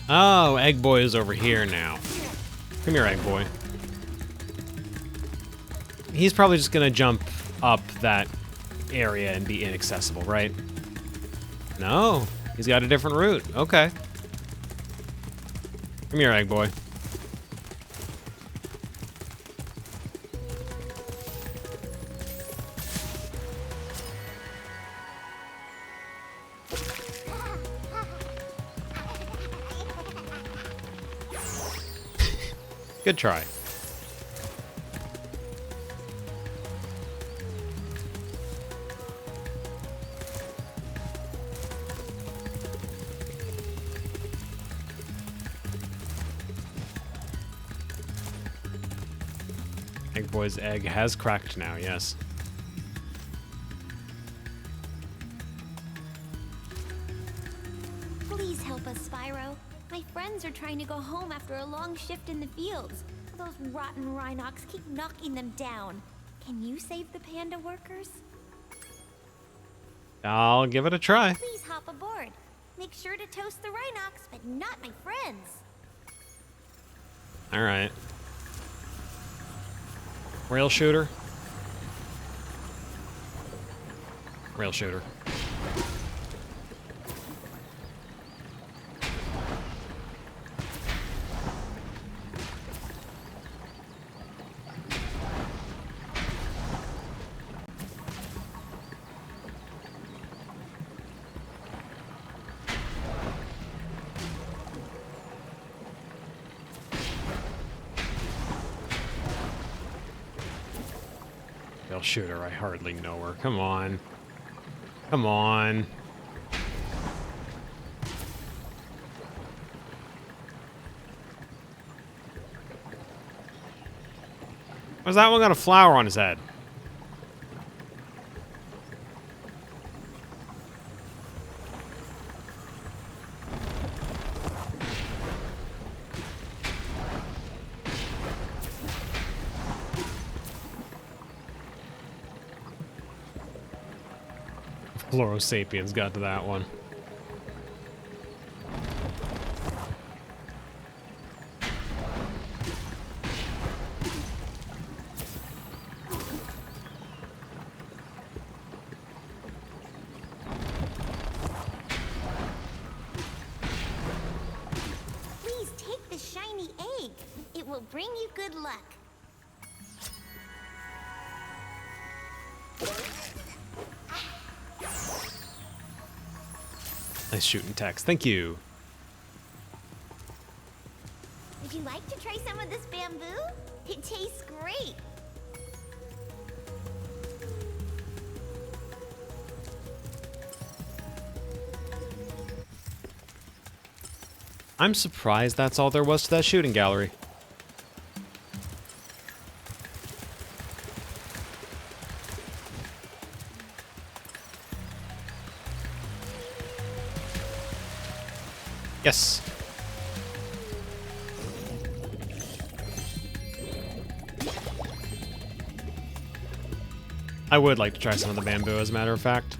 Speaker 1: Oh, Egg Boy is over here now. Come here, Egg Boy. He's probably just gonna jump up that area and be inaccessible, right? No, he's got a different route. Okay. Come here, Egg Boy. Good try. Egg Boy's egg has cracked now, yes.
Speaker 2: Please help us, Spyro. My friends are trying to go home after a long shift in the fields. Those rotten Rhinox keep knocking them down. Can you save the panda workers?
Speaker 1: I'll give it a try.
Speaker 2: Please hop aboard. Make sure to toast the Rhinox, but not my friends.
Speaker 1: All right. Rail shooter. Rail shooter. Rail shooter, I hardly know her. Come on. Come on. Why's that one got a flower on his head? Sapiens got to that one.
Speaker 2: Please take the shiny egg. It will bring you good luck.
Speaker 1: Nice shooting text. Thank you.
Speaker 2: Would you like to try some of this bamboo? It tastes great.
Speaker 1: I'm surprised that's all there was to that shooting gallery. Yes. I would like to try some of the bamboo, as a matter of fact.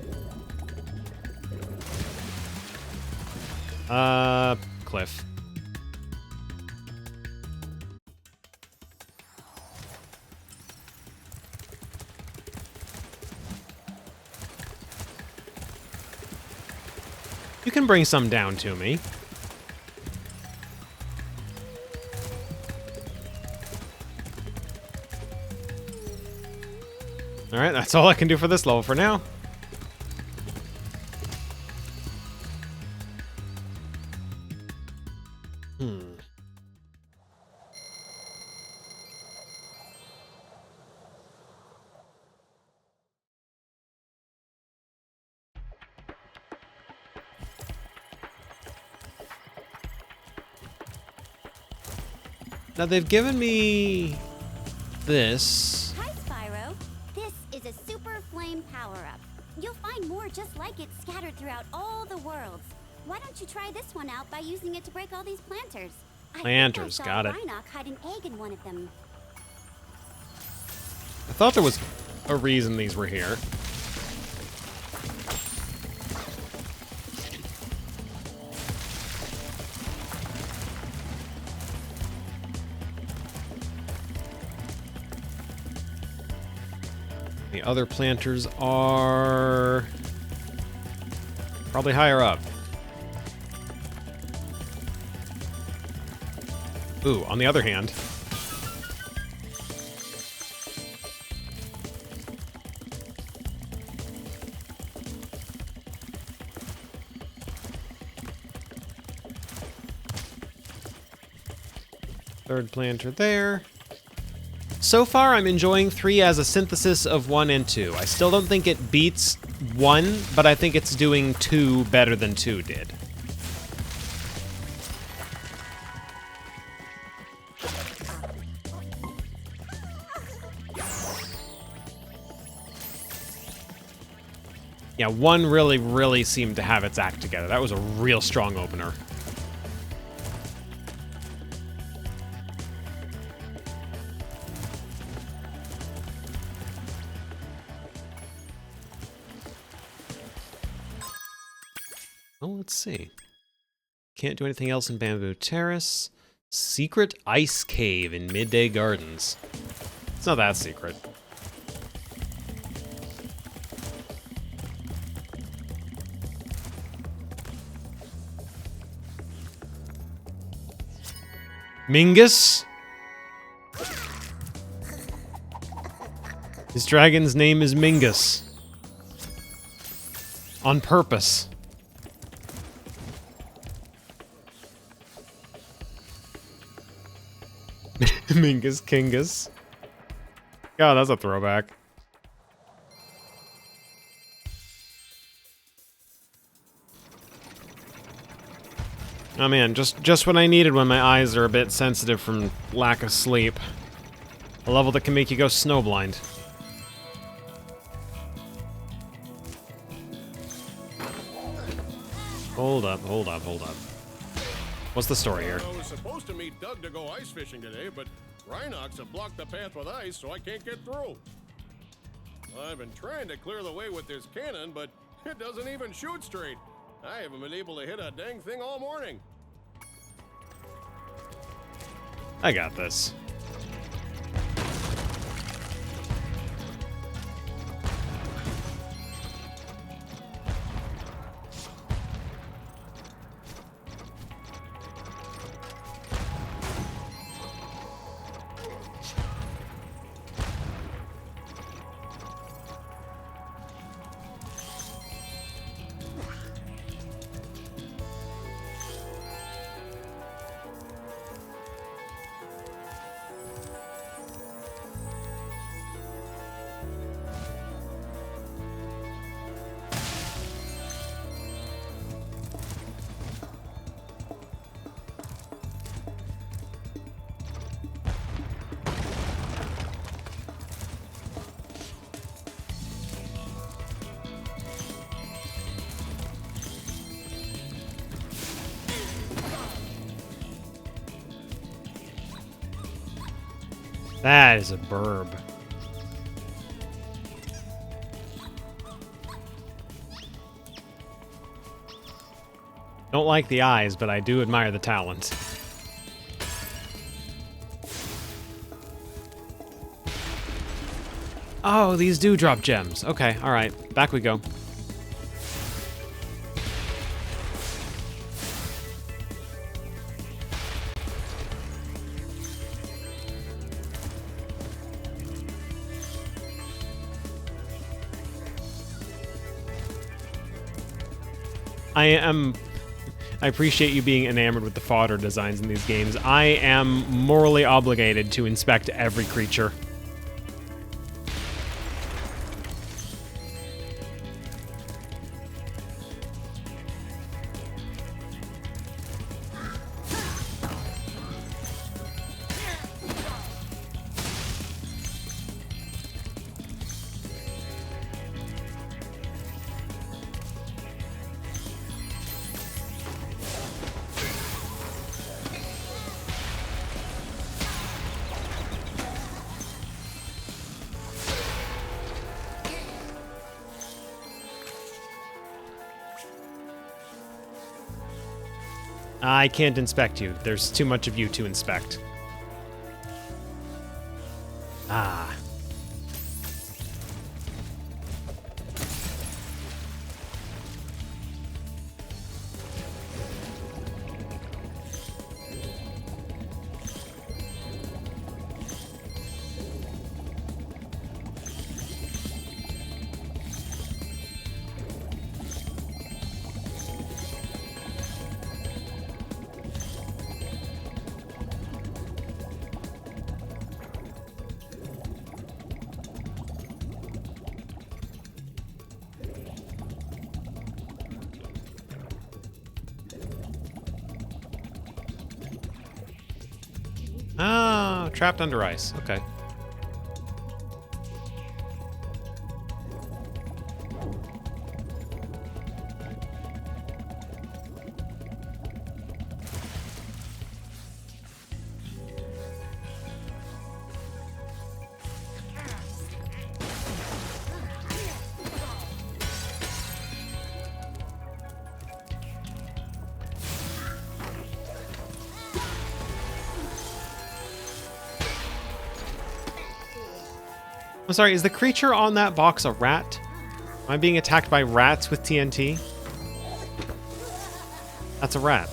Speaker 1: Cliff. You can bring some down to me. Alright, that's all I can do for this level for now. Now they've given me this.
Speaker 2: Hi, Spyro. This is a super flame power-up. You'll find more just like it scattered throughout all the worlds. Why don't you try this one out by using it to break all these planters?
Speaker 1: Planters, got it.
Speaker 2: Rhinoc hide an egg in one of them.
Speaker 1: I thought there was a reason these were here. The other planters are probably higher up. Ooh, on the other hand, Third planter there. So far, I'm enjoying 3 as a synthesis of 1 and 2. I still don't think it beats 1, but I think it's doing 2 better than 2 did. Yeah, 1 really seemed to have its act together. That was a real strong opener. Well, let's see. Can't do anything else in Bamboo Terrace. Secret ice cave in Midday Gardens. It's not that secret. Mingus? His dragon's name is Mingus. On purpose. Mingus Kingus. God, that's a throwback. Oh man, just what I needed when my eyes are a bit sensitive from lack of sleep. A level that can make you go snowblind. Hold up. What's the story here?
Speaker 5: I was supposed to meet Doug to go ice fishing today, but Rhinox have blocked the path with ice, so I can't get through. I've been trying to clear the way with this cannon, but it doesn't even shoot straight. I haven't been able to hit a dang thing all morning.
Speaker 1: I got this. That is a burb. Don't like the eyes, but I do admire the talent. Oh, these do drop gems. Okay, alright. Back we go. I appreciate you being enamored with the fodder designs in these games. I am morally obligated to inspect every creature. I can't inspect you. There's too much of you to inspect. Ah. trapped under ice. Okay. I'm sorry, is the creature on that box a rat? Am I being attacked by rats with TNT? That's a rat.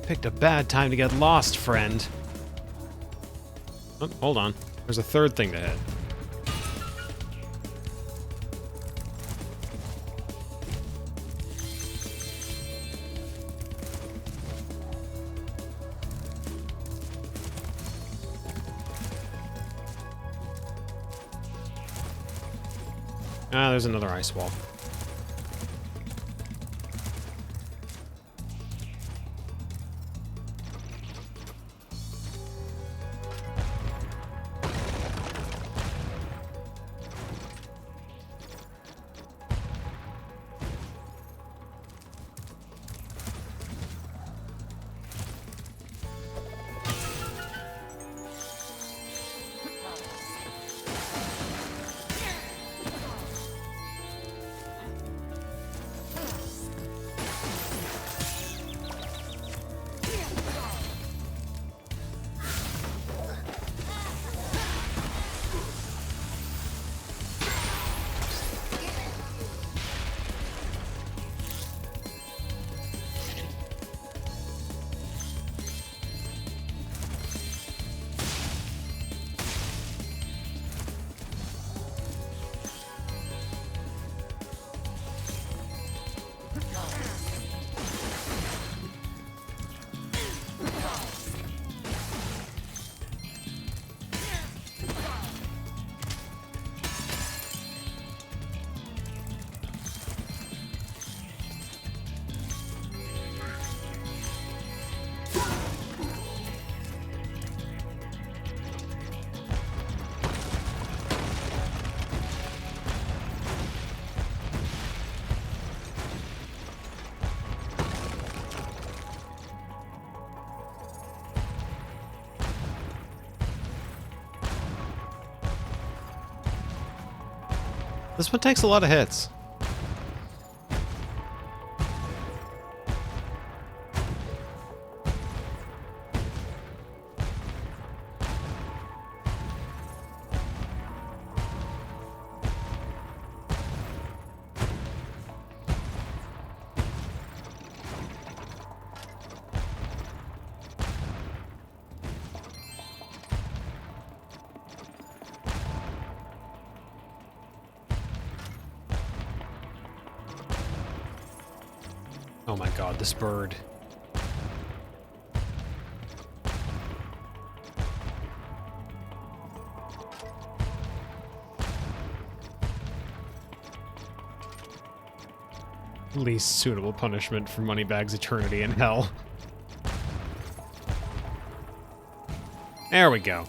Speaker 1: Picked a bad time to get lost, friend. Oh, hold on. There's a third thing to hit. Ah, there's another ice wall. This one takes a lot of hits. Oh my god, this bird. Least suitable punishment for Moneybags Eternity in Hell. There we go.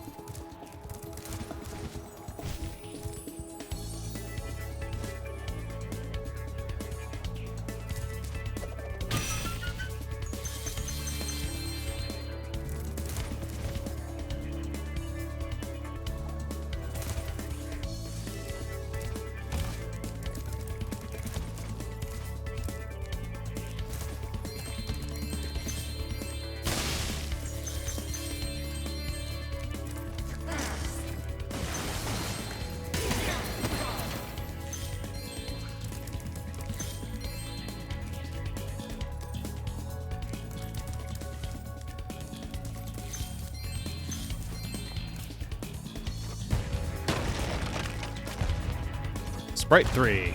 Speaker 1: Sprite 3.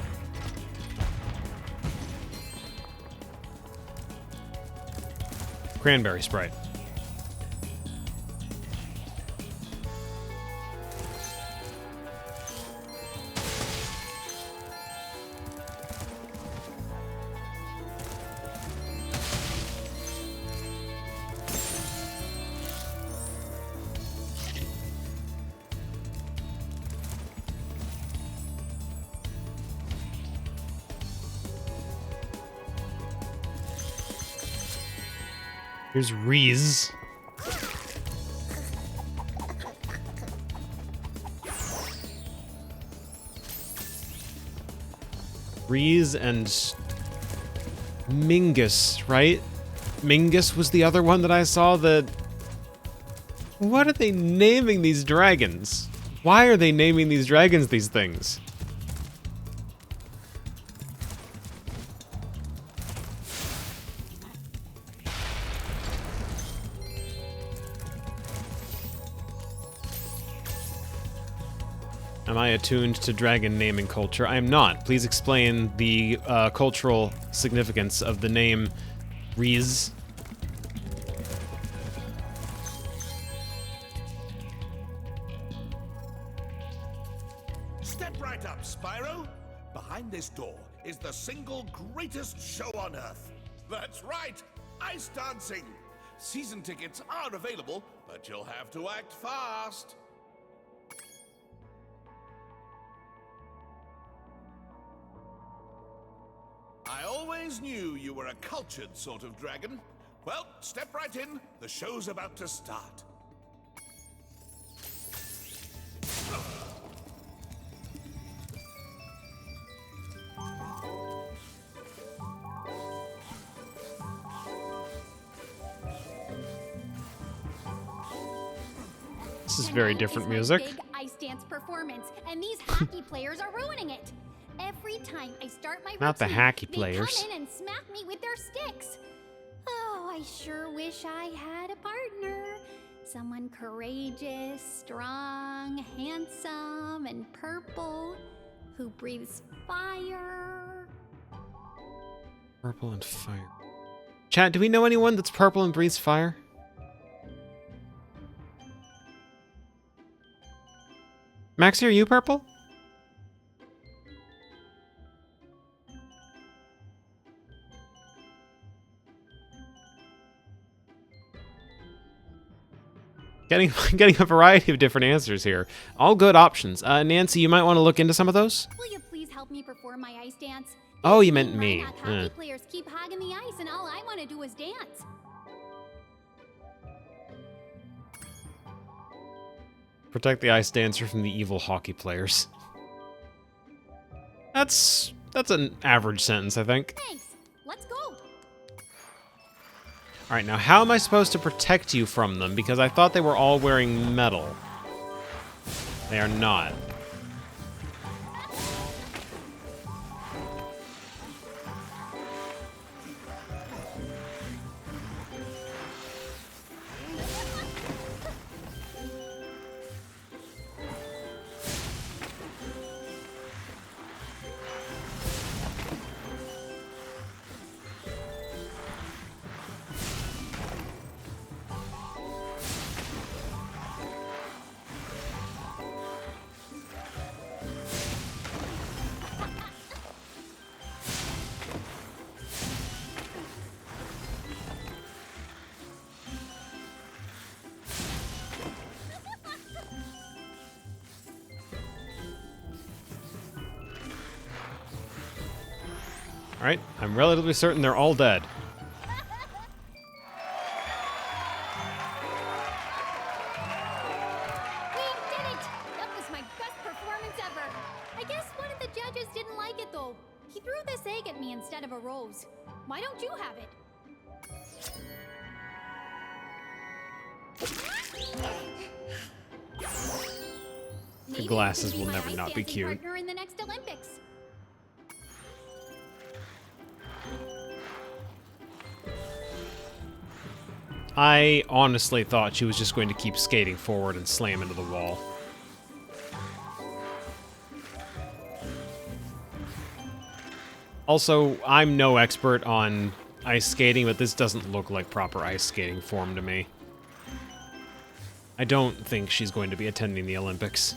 Speaker 1: Cranberry Sprite. Here's Reese. Reese and Mingus, right? Mingus was the other one that I saw that... What are they naming these dragons? Why are they naming these dragons these things? Am I attuned to dragon naming culture? I am not. Please explain the cultural significance of the name Reese.
Speaker 7: Step right up, Spyro. Behind this door is the single greatest show on Earth. That's right, ice dancing. Season tickets are available, but you'll have to act fast. I always knew you were a cultured sort of dragon. Well, step right in. The show's about to start.
Speaker 1: This is very different music.
Speaker 2: Big ice dance performance, and these hockey players are ruining it. Every time I start my
Speaker 1: Not the
Speaker 2: routine,
Speaker 1: hacky
Speaker 2: they
Speaker 1: players.
Speaker 2: come in and smack me with their sticks. Oh, I sure wish I had a partner. Someone courageous, strong, handsome, and purple, who breathes fire.
Speaker 1: Purple and fire. Chat, do we know anyone that's purple and breathes fire? Maxie, are you purple? Getting a variety of different answers here. All good options. Nancy, you might want to look into some of those.
Speaker 2: Will you please help me perform my ice dance?
Speaker 1: Oh, you
Speaker 2: These
Speaker 1: meant
Speaker 2: mean
Speaker 1: me.
Speaker 2: Rhinoc hockey players keep hogging the ice, and all I want to do is dance.
Speaker 1: Protect the ice dancer from the evil hockey players. That's an average sentence, I think.
Speaker 2: Thanks. Let's go.
Speaker 1: Alright, now how am I supposed to protect you from them? Because I thought they were all wearing metal. They are not. Alright, I'm relatively certain they're all dead.
Speaker 2: We did it! That was my best performance ever. I guess one of the judges didn't like it though. He threw this egg at me instead of a rose. Why don't you have it?
Speaker 1: The glasses
Speaker 2: Maybe you
Speaker 1: will
Speaker 2: could
Speaker 1: never
Speaker 2: my
Speaker 1: not
Speaker 2: ice
Speaker 1: be
Speaker 2: dancing
Speaker 1: cute.
Speaker 2: Partner in the next Olympics.
Speaker 1: I honestly thought she was just going to keep skating forward and slam into the wall. Also, I'm no expert on ice skating, but this doesn't look like proper ice skating form to me. I don't think she's going to be attending the Olympics.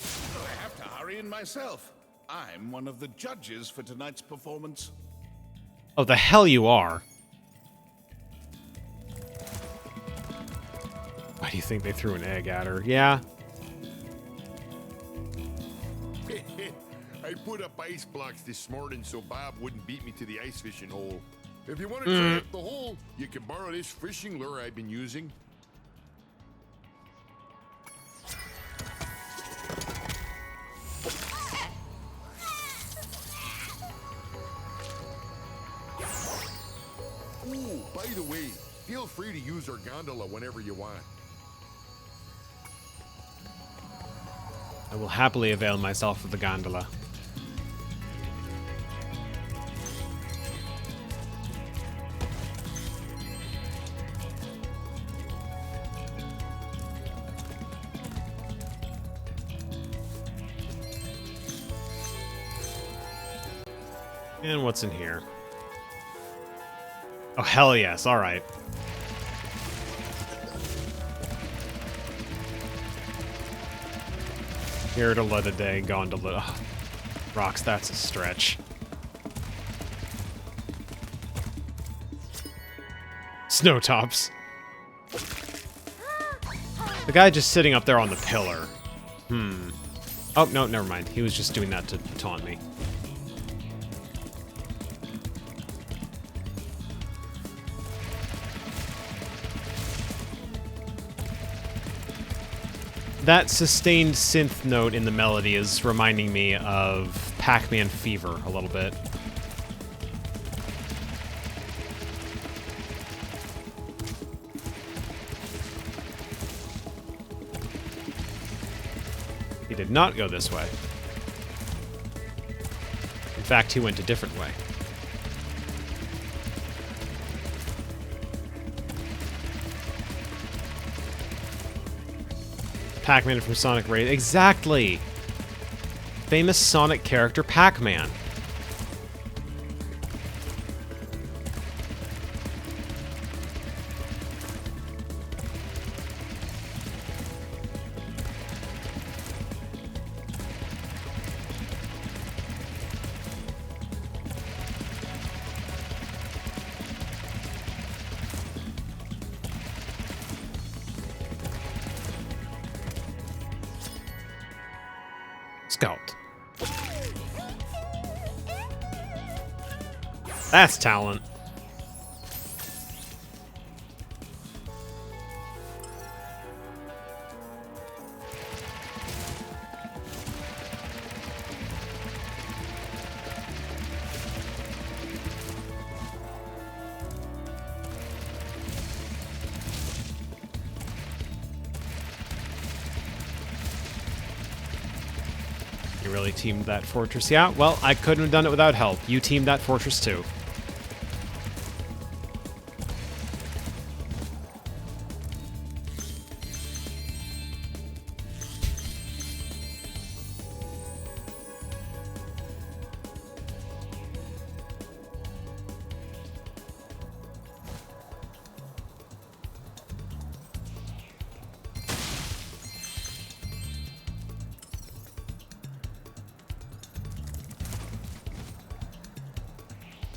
Speaker 7: I have to hurry in myself. I'm one of the judges for tonight's performance.
Speaker 1: Oh, the hell you are. Why do you think they threw an egg at her? Yeah.
Speaker 10: I put up ice blocks this morning so Bob wouldn't beat me to the ice fishing hole. If you want to try out the hole, you can borrow this fishing lure I've been using. Ooh, by the way, feel free to use our gondola whenever you want.
Speaker 1: I will happily avail myself of the gondola. And what's in here? Oh, hell yes. All right. Here to let a day gondola. Oh, rocks, that's a stretch. Snowtops. The guy just sitting up there on the pillar. Oh, no, never mind. He was just doing that to taunt me. That sustained synth note in the melody is reminding me of Pac-Man Fever a little bit. He did not go this way. In fact, he went a different way. Pac-Man from Sonic Race. Exactly! Famous Sonic character Pac-Man. Scout. That's talent. You really teamed that fortress. Yeah, well, I couldn't have done it without help. You teamed that fortress too.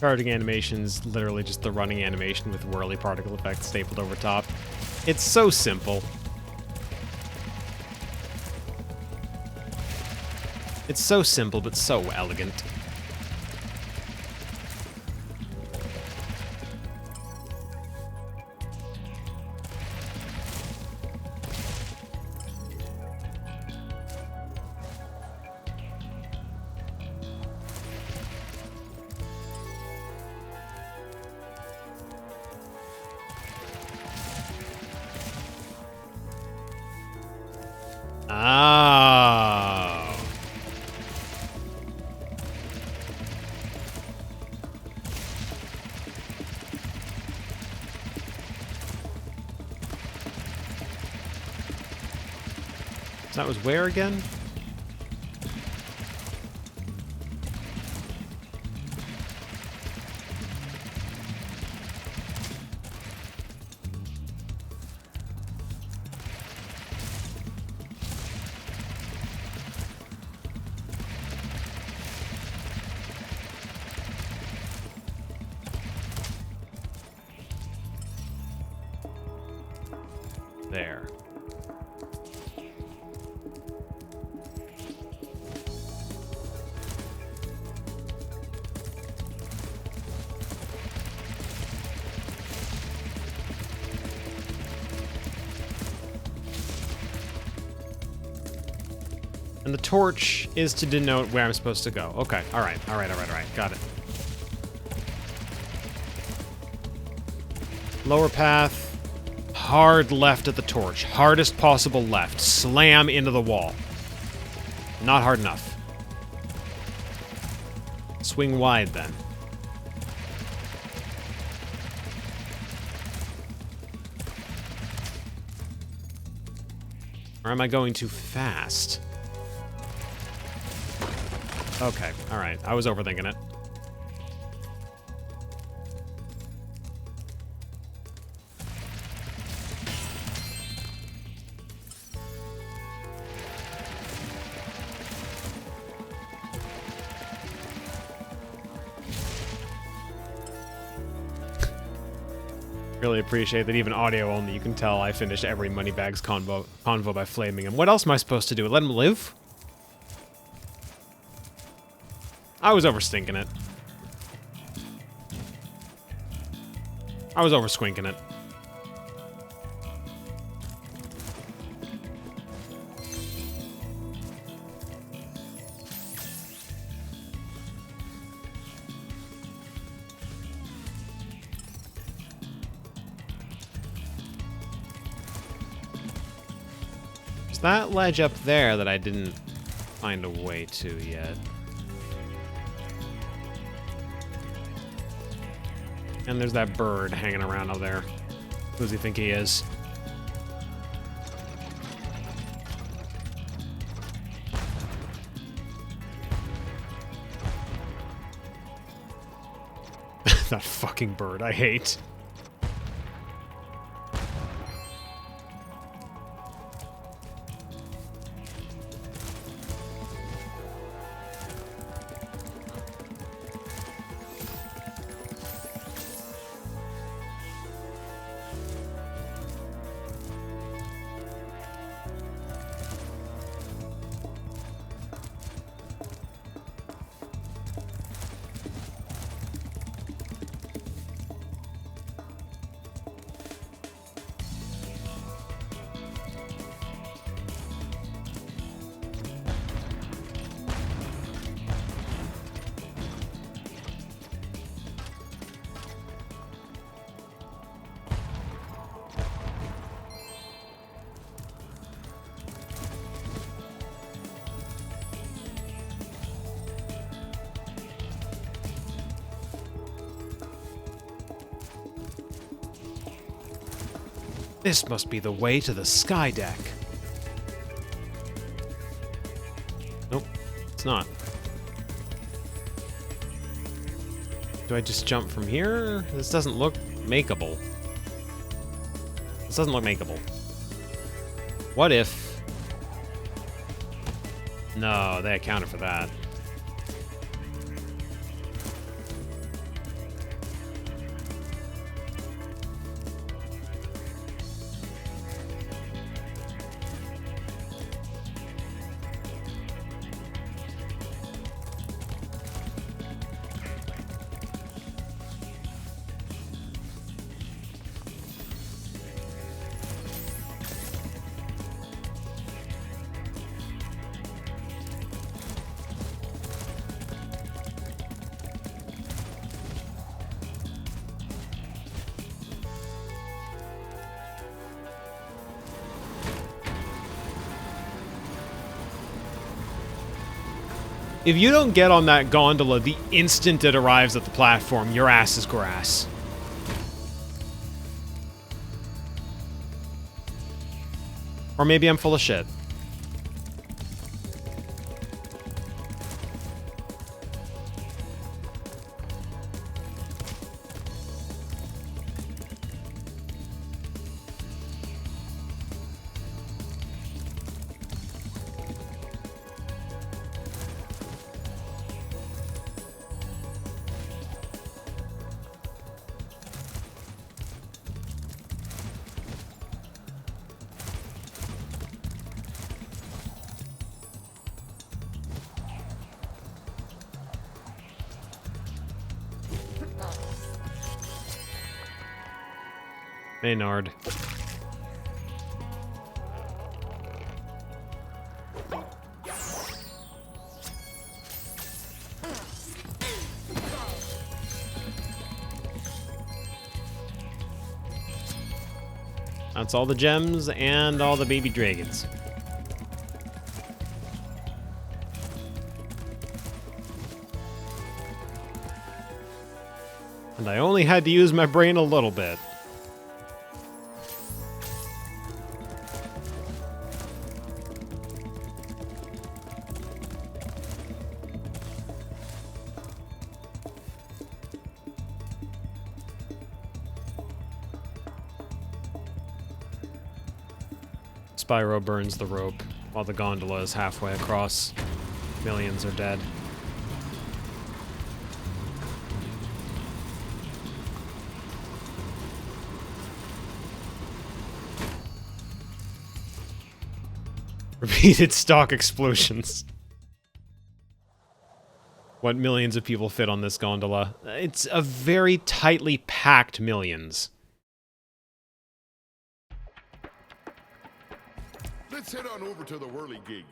Speaker 1: Charging animation's literally just the running animation with whirly particle effects stapled over top. It's so simple. It's so simple, but so elegant. Oh. That was where again? There. And the torch is to denote where I'm supposed to go. Okay, all right. Got it. Lower path, hard left at the torch. Hardest possible left. Slam into the wall. Not hard enough. Swing wide then. Or am I going too fast? Okay, alright. I was overthinking it. Really appreciate that even audio only, you can tell I finished every Moneybags convo by flaming him. What else am I supposed to do? Let him live? I was overstinking it. I was oversquinking it. There's that ledge up there that I didn't find a way to yet. And there's that bird hanging around out there. Who does he think he is? That fucking bird, I hate. This must be the way to the sky deck. Nope, it's not. Do I just jump from here? This doesn't look makeable. This doesn't look makeable. What if... No, they accounted for that. If you don't get on that gondola the instant it arrives at the platform, your ass is grass. Or maybe I'm full of shit. Maynard. That's all the gems and all the baby dragons. And I only had to use my brain a little bit. Spyro burns the rope while the gondola is halfway across. Millions are dead. Repeated stock explosions. What millions of people fit on this gondola? It's a very tightly packed millions.
Speaker 10: Let's head on over to the whirligig.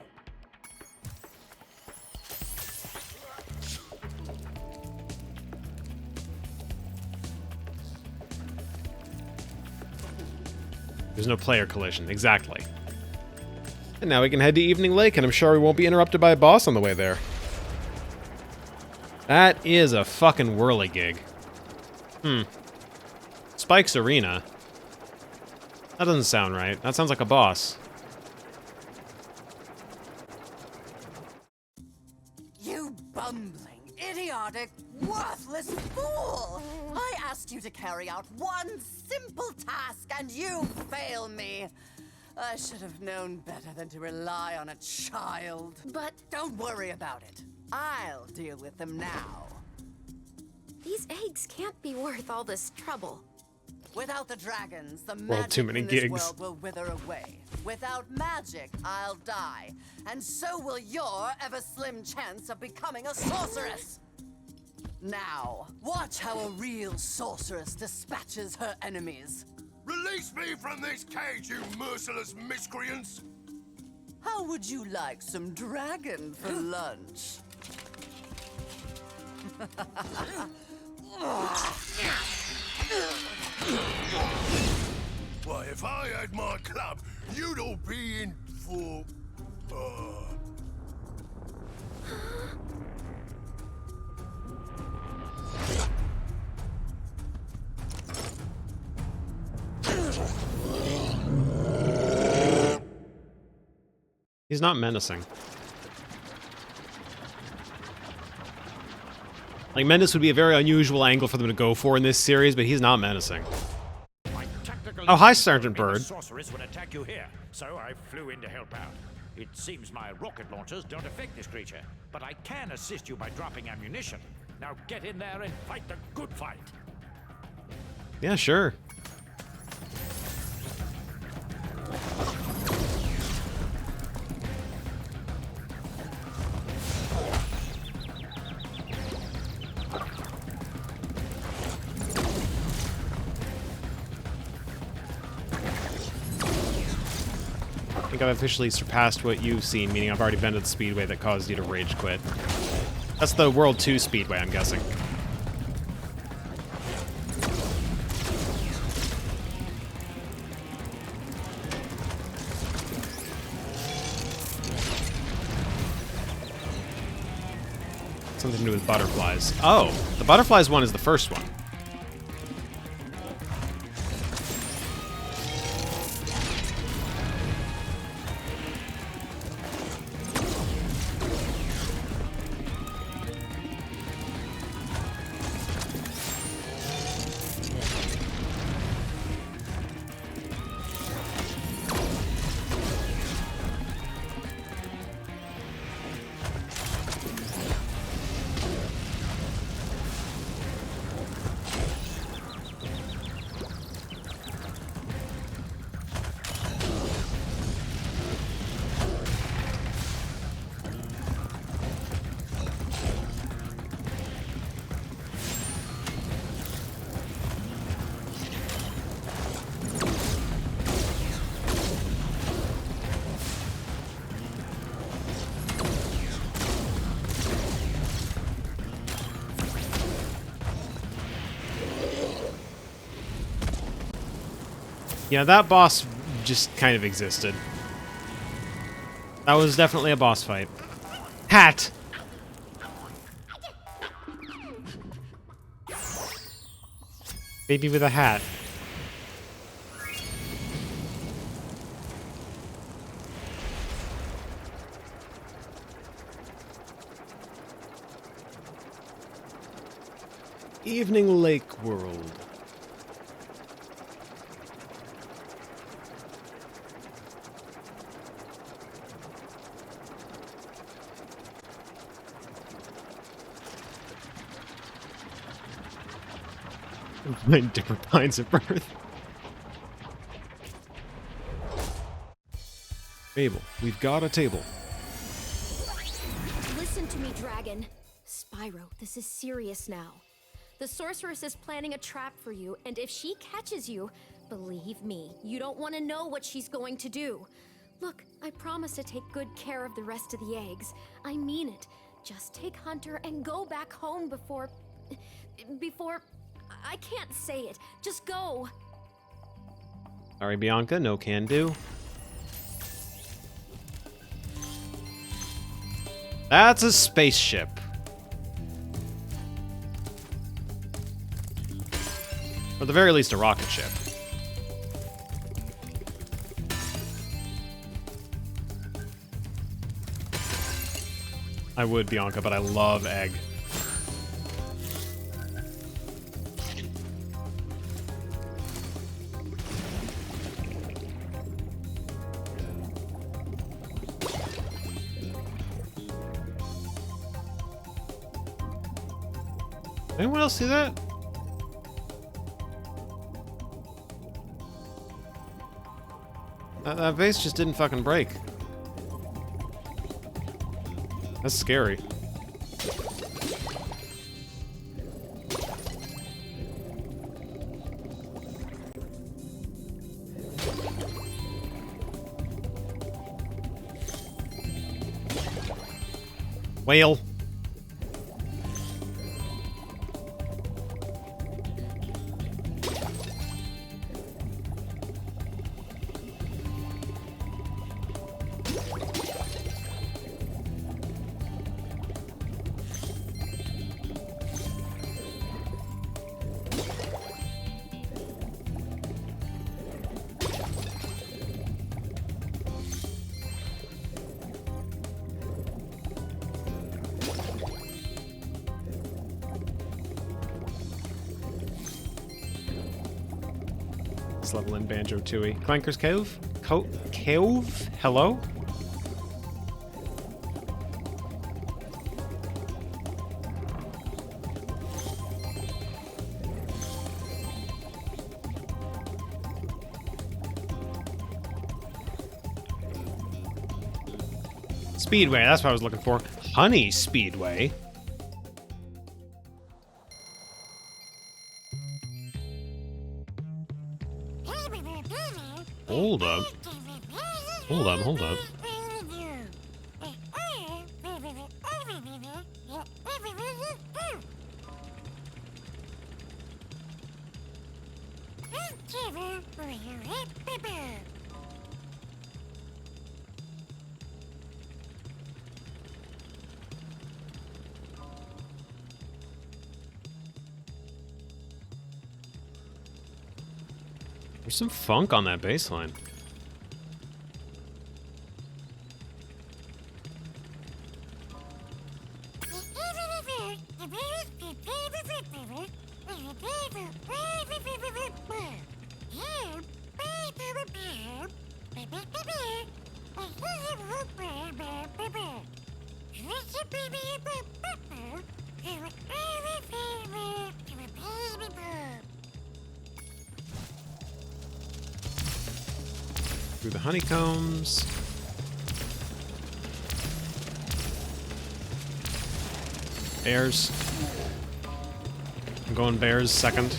Speaker 1: There's no player collision, exactly. And now we can head to Evening Lake, and I'm sure we won't be interrupted by a boss on the way there. That is a fucking whirligig. Spike's Arena. That doesn't sound right. That sounds like a boss.
Speaker 11: You bumbling, idiotic, worthless fool! I asked you to carry out one simple task, and you fail me. I should have known better than to rely on a child. But don't worry about it. I'll deal with them now.
Speaker 2: These eggs can't be worth all this trouble.
Speaker 11: Without the dragons, the
Speaker 1: Well,
Speaker 11: magic
Speaker 1: too many
Speaker 11: in this
Speaker 1: gigs.
Speaker 11: world will wither away. Without magic, I'll die. And so will your ever-slim chance of becoming a sorceress. Now, watch how a real sorceress dispatches her enemies.
Speaker 7: Release me from this cage, you merciless miscreants!
Speaker 11: How would you like some dragon for lunch?
Speaker 7: Why, if I had my club, you'd all be in for...
Speaker 1: He's not menacing. Like, Mendes would be a very unusual angle for them to go for in this series, but he's not menacing. Oh, hi, Sergeant Bird.
Speaker 8: Sorceress would attack you here, so I flew in to help out. It seems my rocket launchers don't affect this creature, but I can assist you by dropping ammunition. Now get in there and fight the good fight.
Speaker 1: Yeah, sure. I think I've officially surpassed what you've seen, meaning I've already been to the speedway that caused you to rage quit. That's the World 2 speedway, I'm guessing. Something to do with butterflies. Oh, the butterflies one is the first one. Yeah, that boss just kind of existed. That was definitely a boss fight. Hat! Baby with a hat. Evening Lake World. Different kinds of birth. Fable, we've got a table.
Speaker 12: Listen to me, Dragon. Spyro, this is serious now. The sorceress is planning a trap for you, and if she catches you, believe me, you don't want to know what she's going to do. Look, I promise to take good care of the rest of the eggs. I mean it. Just take Hunter and go back home before... I can't say it. Just go.
Speaker 1: Sorry, Bianca, no can do. That's a spaceship. Or at the very least, a rocket ship. I would, Bianca, but I love egg. Anyone else see that? That vase just didn't fucking break. That's scary. Whale. This level in Banjo-Tooie. Clanker's Cove? Cove? Hello? Speedway, that's what I was looking for. Honey Speedway. Hold up. Hold up, hold up. There's some funk on that bass line. Through the honeycombs. Bears. I'm going bears second.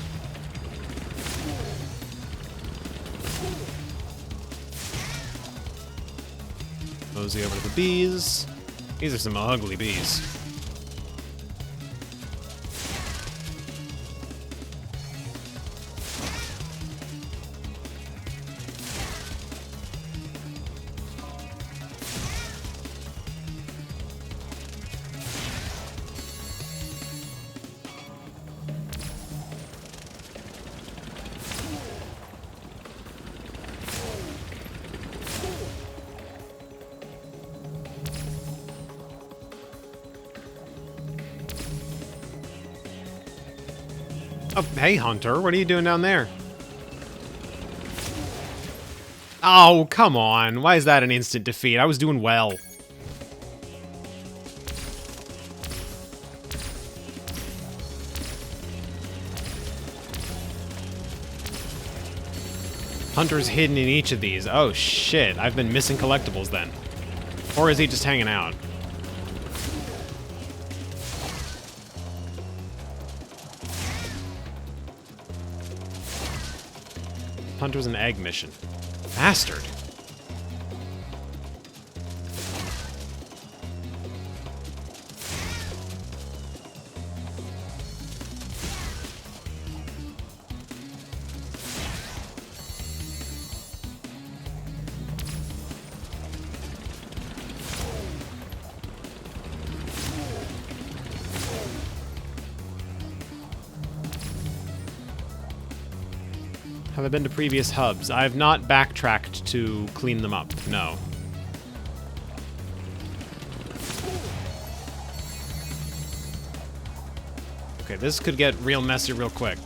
Speaker 1: Mosey over to the bees. These are some ugly bees. Oh, hey, Hunter, what are you doing down there? Oh, come on. Why is that an instant defeat? I was doing well. Hunter's hidden in each of these. Oh, shit. I've been missing collectibles then. Or is he just hanging out? Hunter's an egg mission. Bastard. Have I been to previous hubs? I have not backtracked to clean them up, no. Okay, this could get real messy real quick.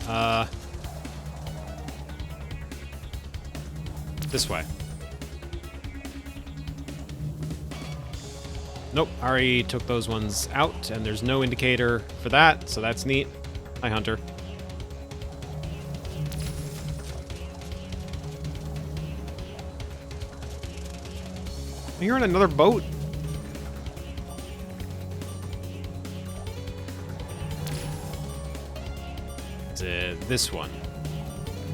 Speaker 1: This way. Nope, I already took those ones out, and there's no indicator for that, so that's neat. Hi, Hunter. You're in another boat? Is it this one?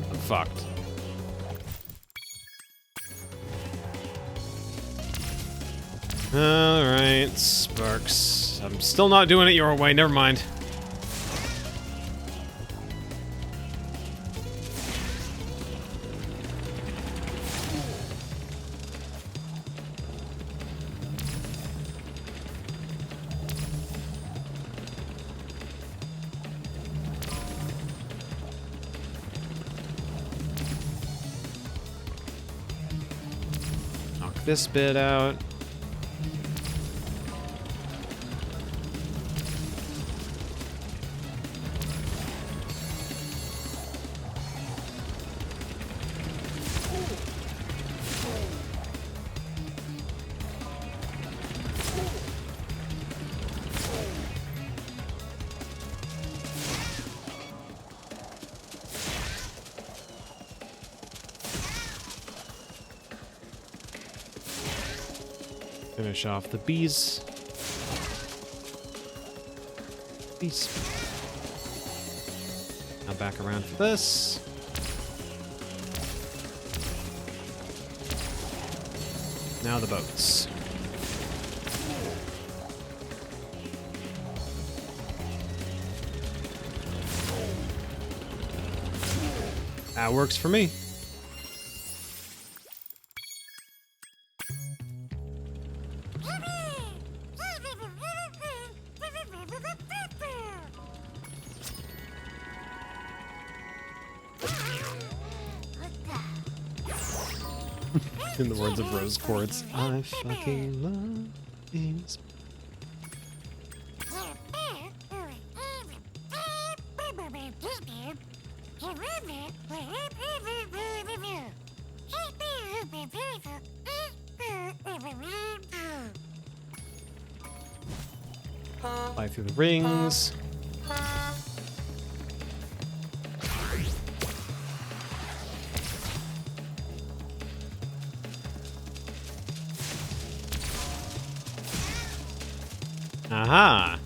Speaker 1: I'm fucked. Alright, Sparks. I'm still not doing it your way, never mind. This bit out. Finish off the bees. Bees. Now back around for this. Now the boats. That works for me. In the words of Rose Quartz, I fucking love these. Fly through the rings. Aha!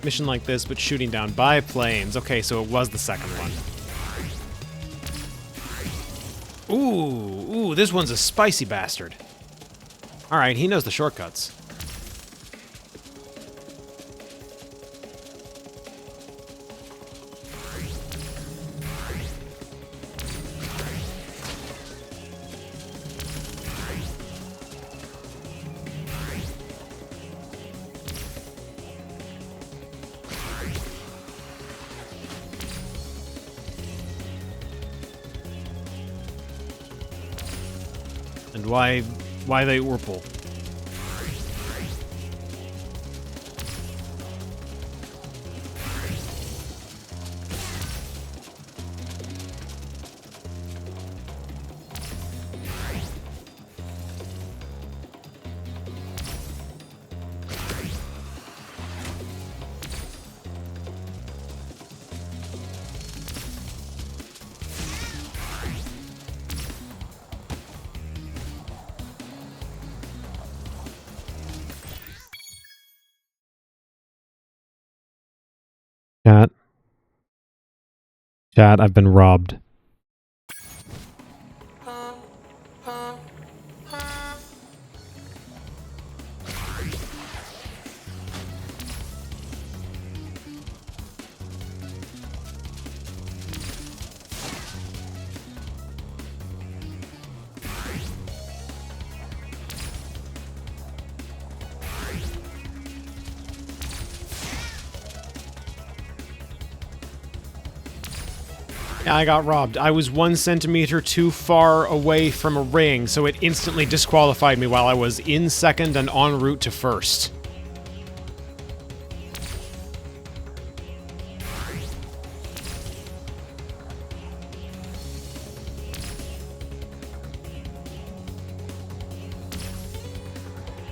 Speaker 1: Mission like this, but shooting down biplanes. Okay, so it was the second one. Ooh, this one's a spicy bastard. Alright, he knows the shortcuts. And why they Orple? Chat, I've been robbed. I got robbed. I was 1 centimeter too far away from a ring, so it instantly disqualified me while I was in second and en route to first.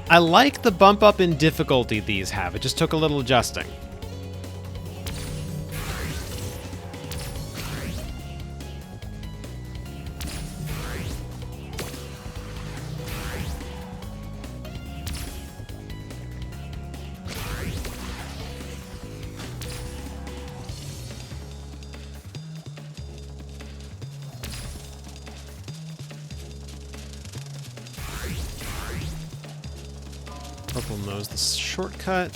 Speaker 1: I like the bump up in difficulty these have. It just took a little adjusting. Purple knows the shortcut.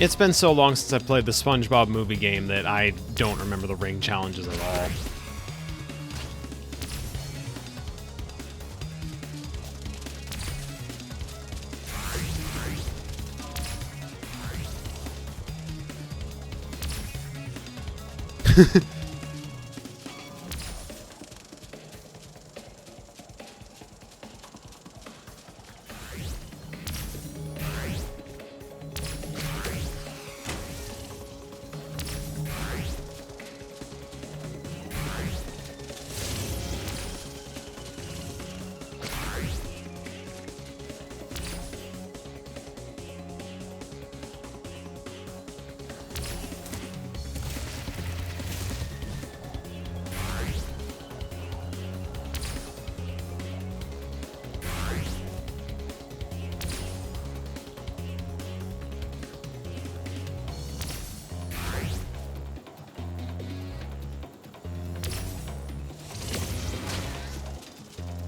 Speaker 1: It's been so long since I played the SpongeBob movie game that I don't remember the ring challenges at all.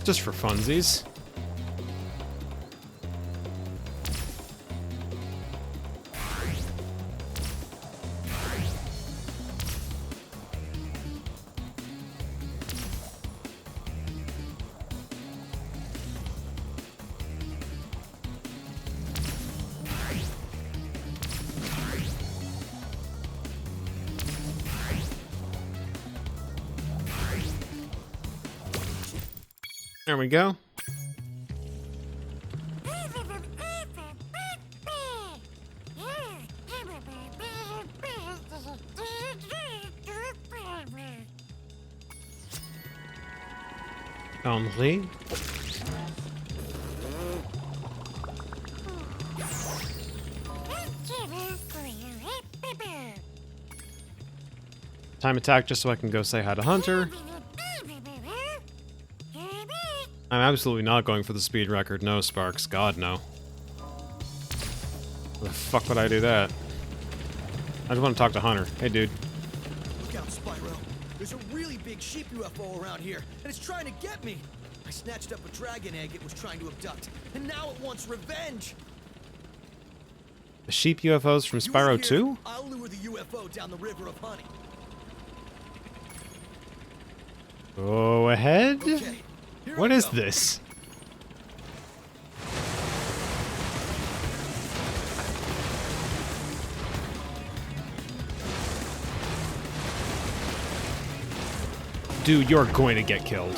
Speaker 1: Just for funsies. There we go. Only. Time attack just so I can go say hi to Hunter. I'm absolutely not going for the speed record. No, Sparks. God, no. Why the fuck would I do that? I just want to talk to Hunter. Hey, dude.
Speaker 6: Look out, Spyro. There's a really big sheep UFO around here, and it's trying to get me. I snatched up a dragon egg it was trying to abduct, and now it wants revenge.
Speaker 1: The sheep UFOs from Spyro 2?
Speaker 6: I'll lure the UFO down the river of honey.
Speaker 1: Go ahead.
Speaker 6: Okay.
Speaker 1: What is this? dude, you're going to get killed.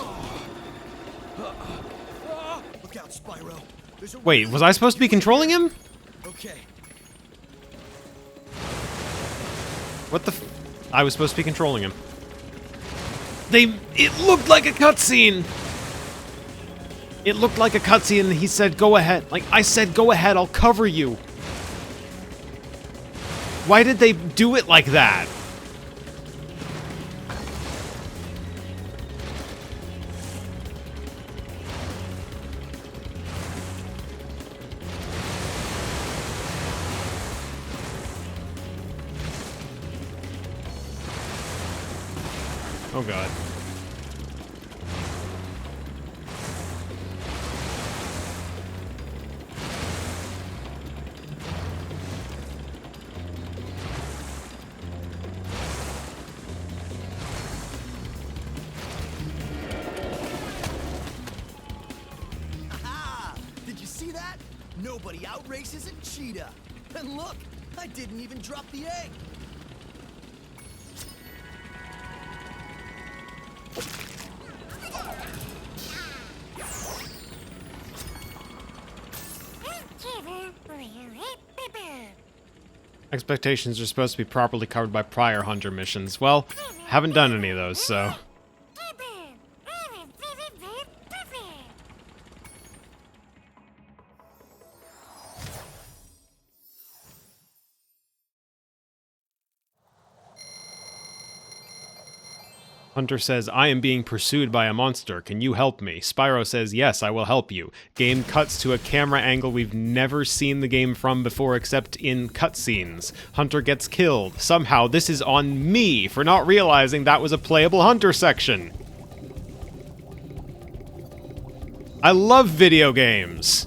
Speaker 6: Look out, Spyro. There's a
Speaker 1: Wait, was I supposed to be controlling him?
Speaker 6: Okay.
Speaker 1: What the I was supposed to be controlling him. It looked like a cutscene! It looked like a cutscene and he said, go ahead. Like, I said, go ahead, I'll cover you. Why did they do it like that? Oh god.
Speaker 6: Aha! Did you see that? Nobody outraces a cheetah. And look, I didn't even drop the egg.
Speaker 1: Expectations are supposed to be properly covered by prior Hunter missions. Well, haven't done any of those, so... Hunter says, I am being pursued by a monster. Can you help me? Spyro says, yes, I will help you. Game cuts to a camera angle we've never seen the game from before except in cutscenes. Hunter gets killed. Somehow this is on me for not realizing that was a playable Hunter section. I love video games.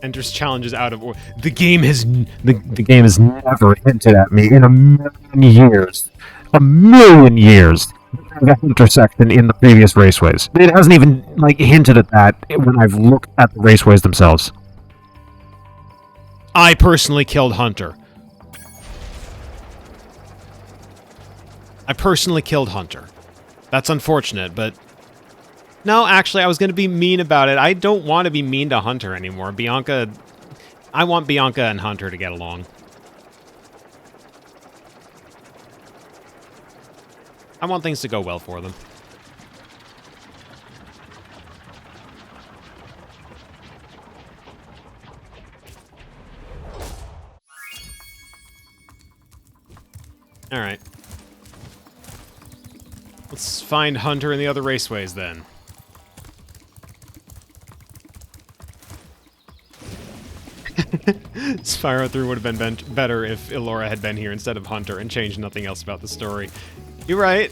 Speaker 1: Enters challenges out of order. The game has never hinted at me in a million years. The Hunter section in the previous raceways. It hasn't even hinted at that when I've looked at the raceways themselves. I personally killed Hunter. That's unfortunate, but... No, actually, I was going to be mean about it. I don't want to be mean to Hunter anymore. I want Bianca and Hunter to get along. I want things to go well for them. Alright. Let's find Hunter in the other raceways, then. Spyro 3 would have been better if Elora had been here instead of Hunter and changed nothing else about the story. You're right.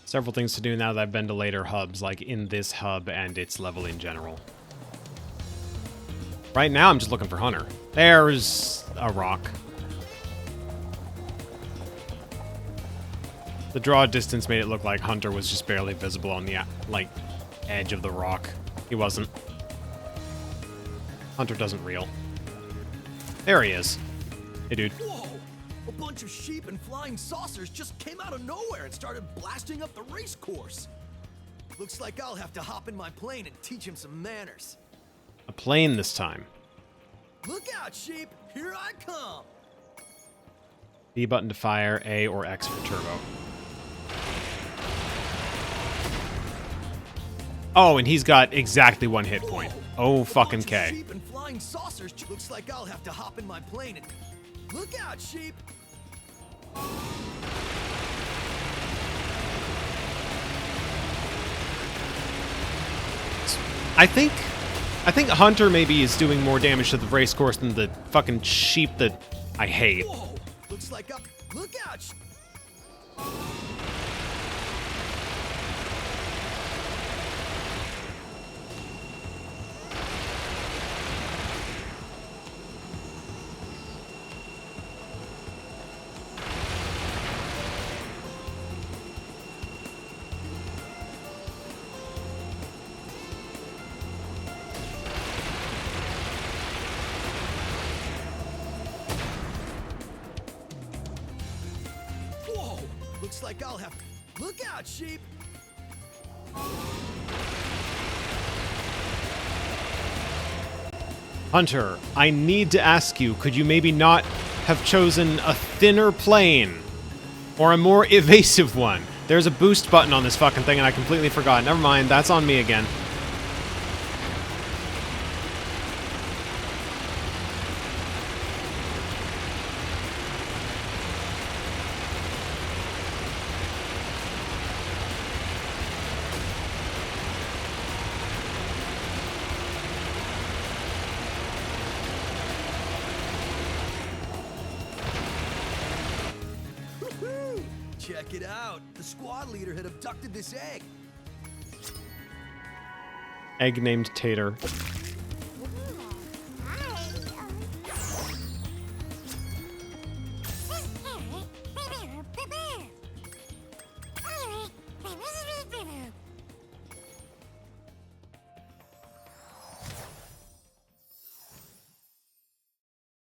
Speaker 1: Several things to do now that I've been to later hubs, like in this hub and its level in general. Right now, I'm just looking for Hunter. There's a rock. The draw distance made it look like Hunter was just barely visible on the, edge of the rock. He wasn't. Hunter doesn't reel. There he is. Hey, dude.
Speaker 6: Whoa! A bunch of sheep and flying saucers just came out of nowhere and started blasting up the race course. Looks like I'll have to hop in my plane and teach him some manners.
Speaker 1: A plane this time.
Speaker 6: Look out, sheep! Here I come!
Speaker 1: B button to fire, A or X for turbo. Oh, and he's got exactly one hit point. Oh, fucking K.
Speaker 6: Sheep and flying saucers. Looks like I'll have to hop in my plane and... Look out, sheep!
Speaker 1: I think Hunter maybe is doing more damage to the race course than the fucking sheep that I hate.
Speaker 6: Whoa! Looks like up. Look out! Whoa! Looks like I'll have. Look out, sheep!
Speaker 1: Hunter, I need to ask you, could you maybe not have chosen a thinner plane? Or a more evasive one? There's a boost button on this fucking thing and I completely forgot. Never mind, that's on me again.
Speaker 6: Check it out. The squad leader had abducted this egg.
Speaker 1: Egg named Tater.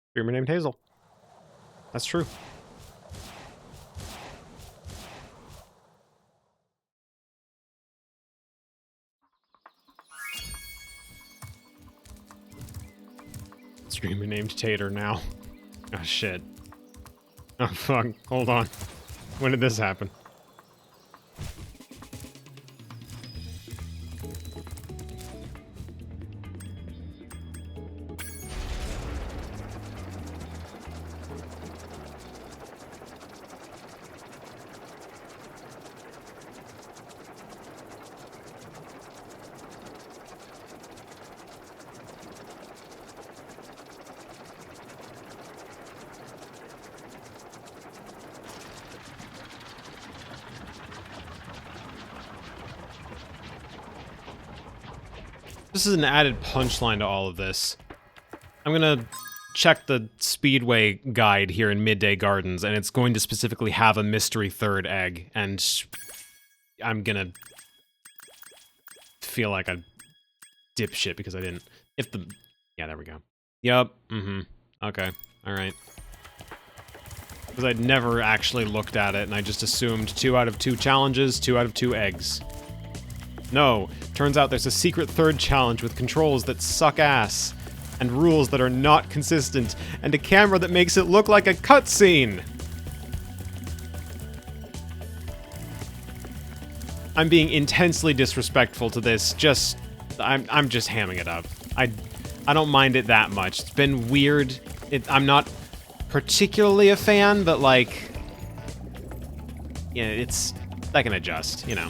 Speaker 1: Streamer named Hazel. That's true. Streamer named Tater now. Oh shit. Oh fuck. Hold on. When did this happen? This is an added punchline to all of this. I'm gonna check the Speedway guide here in Midday Gardens, and it's going to specifically have a mystery third egg, and I'm gonna feel like a dipshit because I didn't. If the... Yeah, there we go. Yup, okay, alright. Because I'd never actually looked at it, and I just assumed 2 out of 2 challenges, 2 out of 2 eggs. No, turns out there's a secret third challenge with controls that suck ass, and rules that are not consistent, and a camera that makes it look like a cutscene! I'm being intensely disrespectful to this, I'm just hamming it up. I don't mind it that much. It's been weird. I'm not particularly a fan, but like... Yeah, I can adjust, you know.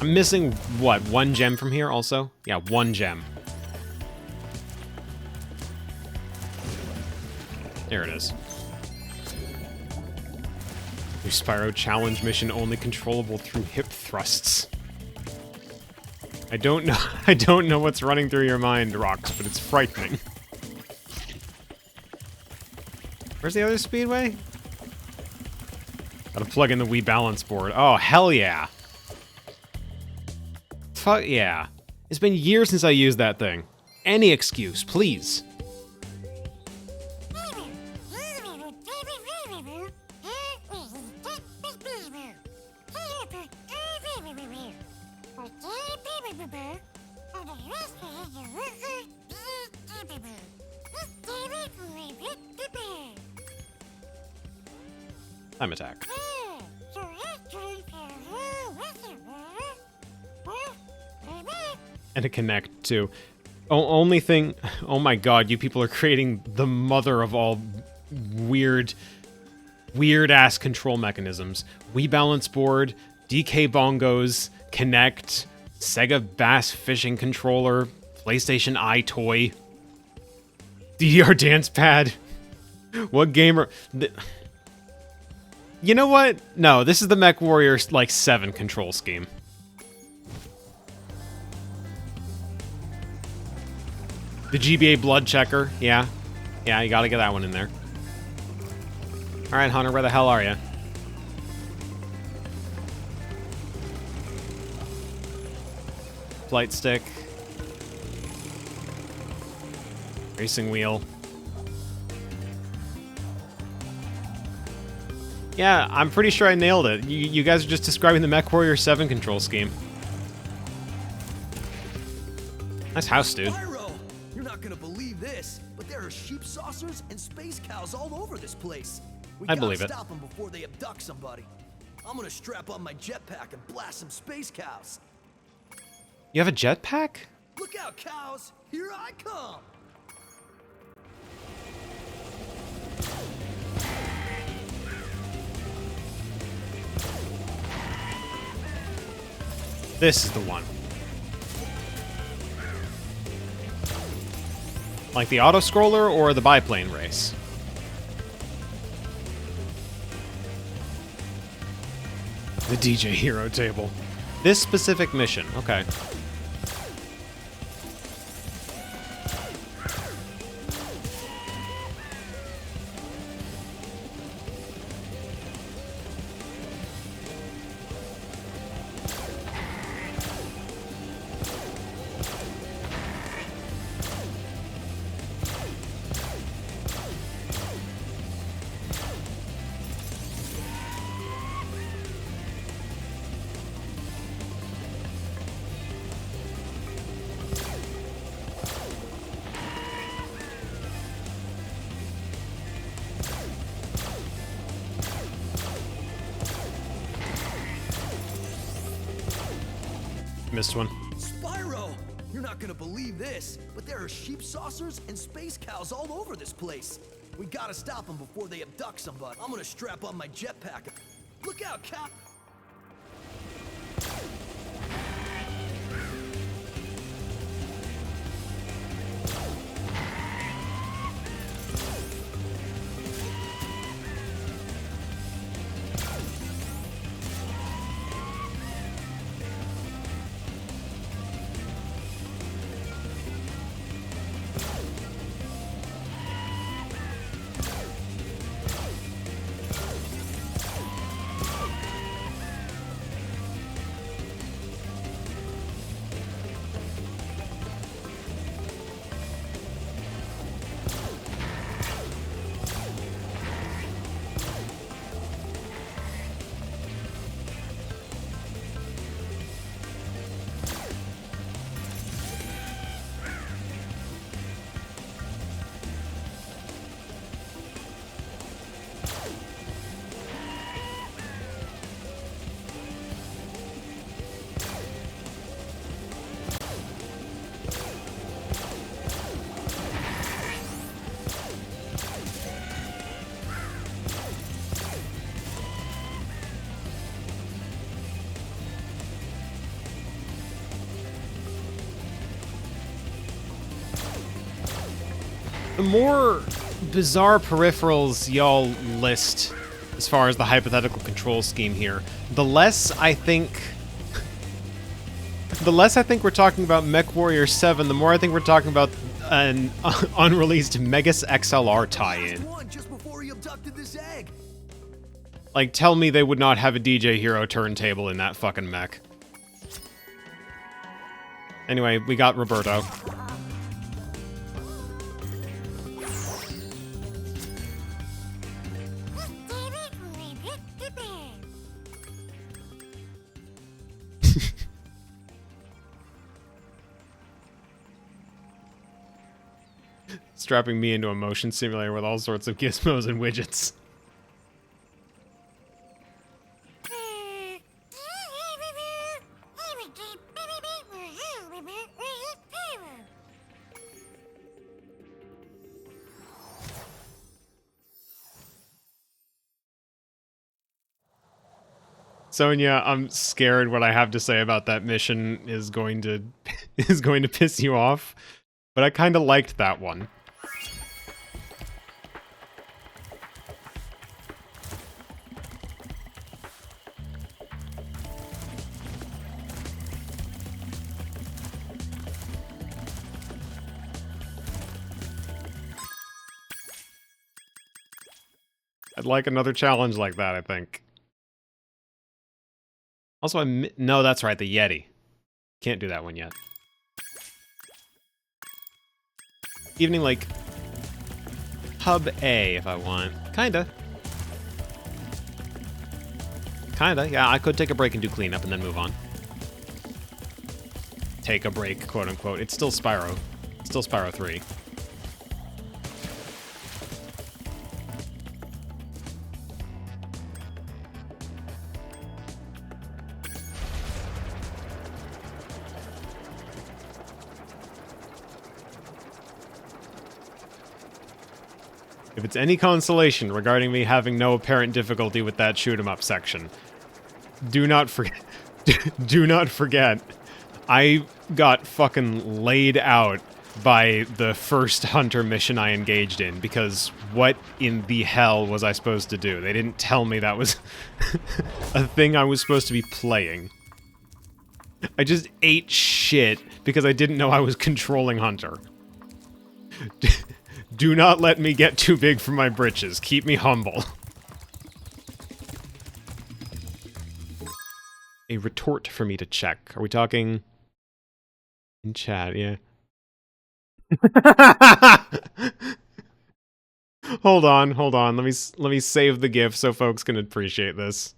Speaker 1: I'm missing, what, 1 gem from here also? Yeah, 1 gem. There it is. New Spyro challenge mission only controllable through hip thrusts. I don't know what's running through your mind, Rox, but it's frightening. Where's the other speedway? Gotta plug in the Wii balance board. Oh, hell yeah. Fuck yeah. It's been years since I used that thing. Any excuse, please. Time attack. And a connect too. Only thing... Oh my god, you people are creating the mother of all weird-ass control mechanisms. Wii Balance Board, DK Bongos, Kinect, Sega Bass Fishing Controller, PlayStation iToy, DDR Dance Pad. What gamer... You know what? No, this is the MechWarrior, like, 7 control scheme. The GBA Blood Checker, yeah. Yeah, you gotta get that one in there. Alright, Hunter, where the hell are you? Flight stick. Racing wheel. Yeah, I'm pretty sure I nailed it. You guys are just describing the MechWarrior 7 control scheme. Nice house, dude.
Speaker 6: Spyro! You're not gonna believe this, but there are sheep saucers and space cows all over this place. We
Speaker 1: I
Speaker 6: gotta
Speaker 1: believe it.
Speaker 6: stop them before they abduct somebody. I'm gonna strap on my jetpack and blast some space cows.
Speaker 1: You have a jetpack?
Speaker 6: Look out, cows! Here I come!
Speaker 1: This is the one. Like the auto-scroller or the biplane race? The DJ Hero table. This specific mission, okay. Missed one.
Speaker 6: Spyro! You're not gonna believe this, but there are sheep saucers and space cows all over this place. We gotta stop them before they abduct somebody. I'm gonna strap on my jetpack. Look out, cow!
Speaker 1: The more bizarre peripherals y'all list as far as the hypothetical control scheme here, the less I think we're talking about MechWarrior 7, the more I think we're talking about an unreleased Megas XLR tie-in.
Speaker 6: Just before he abducted this egg.
Speaker 1: Like, tell me they would not have a DJ Hero turntable in that fucking mech. Anyway, we got Roberto. Strapping me into a motion simulator with all sorts of gizmos and widgets. Sonia, I'm scared what I have to say about that mission is going to is going to piss you off, but I kind of liked that one. I'd like another challenge like that, I think. Also, no, that's right, the Yeti. Can't do that one yet. Evening, like, Hub A, if I want. Kinda. Kinda, yeah, I could take a break and do cleanup and then move on. Take a break, quote-unquote. It's still Spyro. It's still Spyro 3. If it's any consolation regarding me having no apparent difficulty with that shoot-'em-up section, do not forget, do not forget, I got fucking laid out by the first hunter mission I engaged in, because what in the hell was I supposed to do? They didn't tell me that was a thing I was supposed to be playing. I just ate shit because I didn't know I was controlling Hunter. Do not let me get too big for my britches. Keep me humble. A retort for me to check. Are we talking in chat? Yeah. Hold on. Let me save the GIF so folks can appreciate this.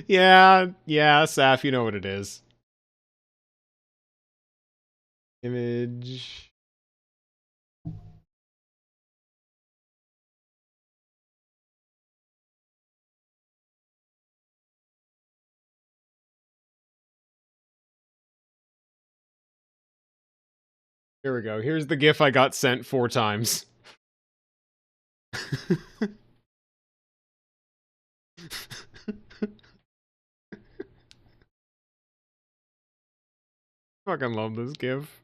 Speaker 1: yeah, Saf, you know what it is. Image. Here we go. Here's the GIF I got sent 4 times. Fucking love this GIF.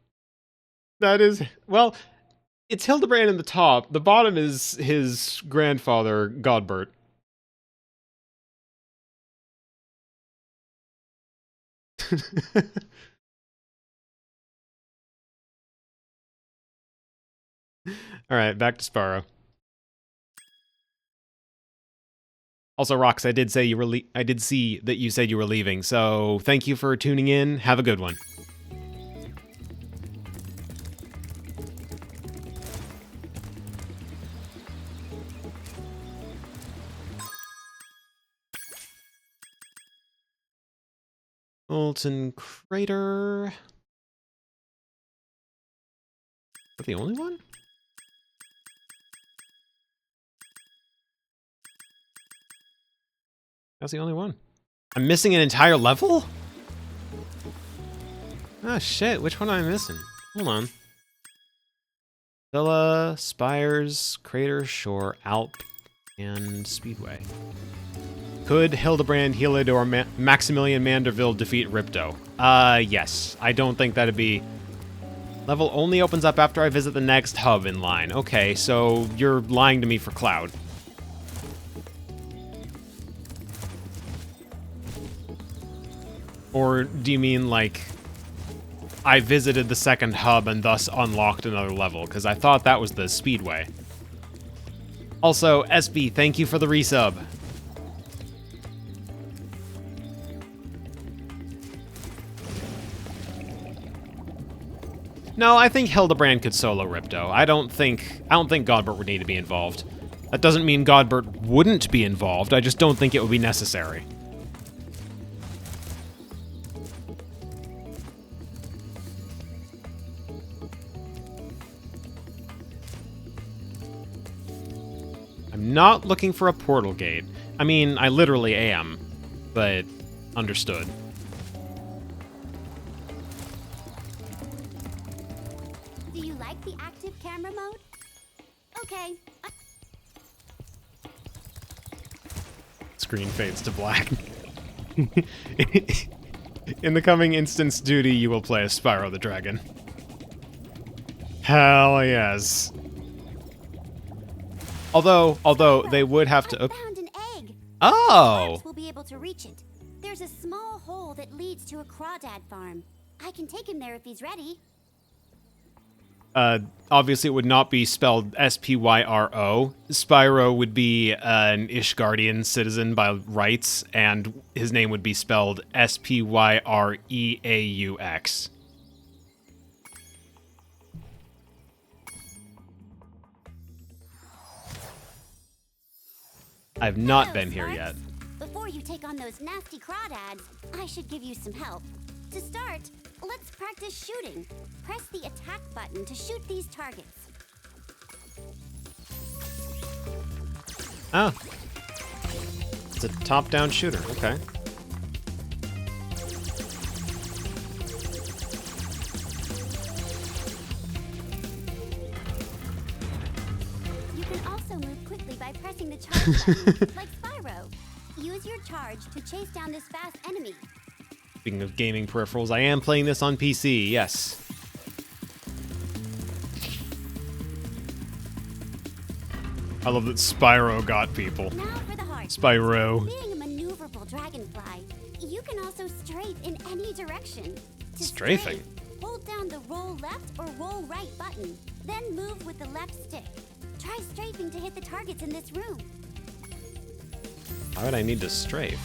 Speaker 1: That is, well, it's Hildebrand in the top. The bottom is his grandfather, Godbert. Alright, back to Spyro. Also, Rox, I did say you were I did see that you said you were leaving, so thank you for tuning in. Have a good one. Molten Crater. Is that the only one? That's the only one. I'm missing an entire level? Ah, shit. Which one am I missing? Hold on. Villa, Spires, Crater, Shore, Alp, and Speedway. Could Hildebrand, Helid, or Maximilian Manderville defeat Ripto? Yes. I don't think that'd be... Level only opens up after I visit the next hub in line. Okay, so you're lying to me for Cloud. Or do you mean, like, I visited the second hub and thus unlocked another level? Because I thought that was the Speedway. Also, SB, thank you for the resub. No, I think Hildebrand could solo Ripto. I don't think Godbert would need to be involved. That doesn't mean Godbert wouldn't be involved, I just don't think it would be necessary. I'm not looking for a portal gate. I mean, I literally am, but understood.
Speaker 2: Do you like the active camera mode? Okay.
Speaker 1: Screen fades to black. In the coming instance duty, you will play as Spyro the Dragon. Hell yes. Although they would have to.
Speaker 2: I found an egg.
Speaker 1: Oh.
Speaker 2: Sparks will be able to reach it. There's a small hole that leads to a crawdad farm. I can take him there if he's ready.
Speaker 1: Obviously it would not be spelled S-P-Y-R-O. Spyro would be an Ishgardian citizen by rights, and his name would be spelled S-P-Y-R-E-A-U-X. I've not
Speaker 2: Hello,
Speaker 1: been here
Speaker 2: Sparks.
Speaker 1: yet.
Speaker 2: Before you take on those nasty crawdads, I should give you some help. To start, let's practice shooting. Press the attack button to shoot these targets.
Speaker 1: Oh. It's a top-down shooter, okay.
Speaker 2: You can also move quickly by pressing the charge button, like Spyro. Use your charge to chase down this fast enemy.
Speaker 1: Speaking of gaming peripherals, I am playing this on PC, yes. I love that Spyro got people.
Speaker 2: Now for the hard
Speaker 1: Spyro.
Speaker 2: Being a maneuverable dragonfly, you can also strafe in any direction. To
Speaker 1: Strafing?
Speaker 2: strafe, hold down the roll left or roll right button, then move with the left stick. Try strafing to hit the targets in this room.
Speaker 1: Why would I need to strafe?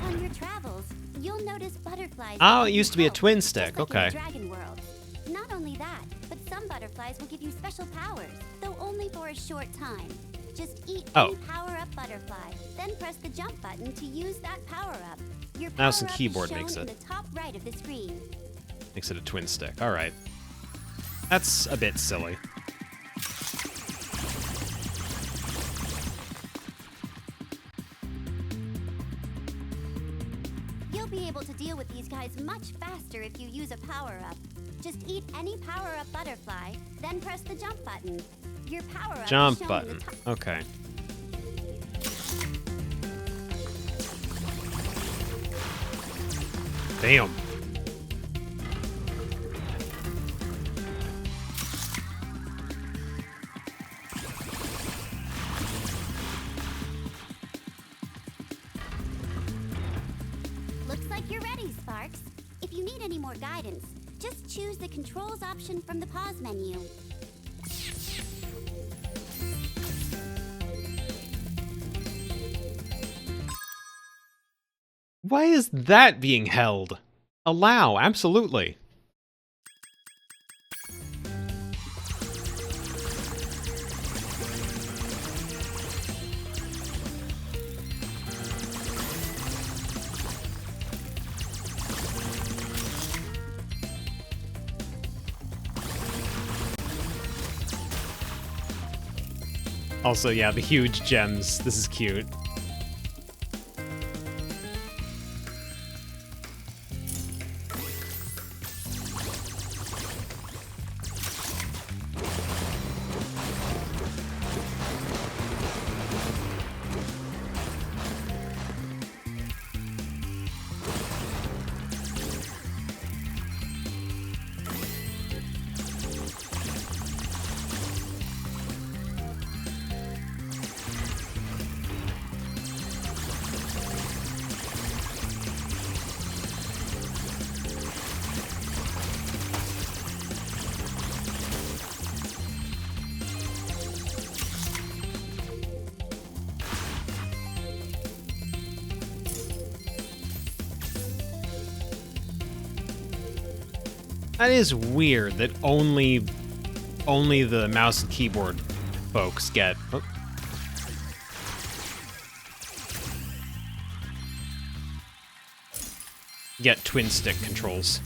Speaker 2: On your travels, you'll notice butterflies.
Speaker 1: Oh,
Speaker 2: that
Speaker 1: it
Speaker 2: give
Speaker 1: used
Speaker 2: you
Speaker 1: to be a
Speaker 2: help,
Speaker 1: twin
Speaker 2: just
Speaker 1: stick,
Speaker 2: like in the
Speaker 1: okay.
Speaker 2: Dragon World. Not only that, but some butterflies will give you special powers, though only for a short time. Just eat any power-up butterfly, then press the jump button to use that power-up. Your
Speaker 1: Mouse and
Speaker 2: power-up
Speaker 1: keyboard
Speaker 2: is shown
Speaker 1: makes
Speaker 2: in
Speaker 1: it.
Speaker 2: the top right of the screen.
Speaker 1: Makes it a twin stick, alright. That's a bit silly.
Speaker 2: You'll be able to deal with these guys much faster if you use a power-up. Just eat any power-up butterfly, then press the jump button. Your power-up is
Speaker 1: Jump
Speaker 2: shown in
Speaker 1: button.
Speaker 2: the top.
Speaker 1: Okay. Damn.
Speaker 2: Looks like you're ready, Sparks. If you need any more guidance, just choose the controls option from the pause menu.
Speaker 1: Why is that being held? Allow, absolutely. Also, yeah, the huge gems. This is cute. That is weird that only the mouse and keyboard folks get. Oh. Get twin stick controls.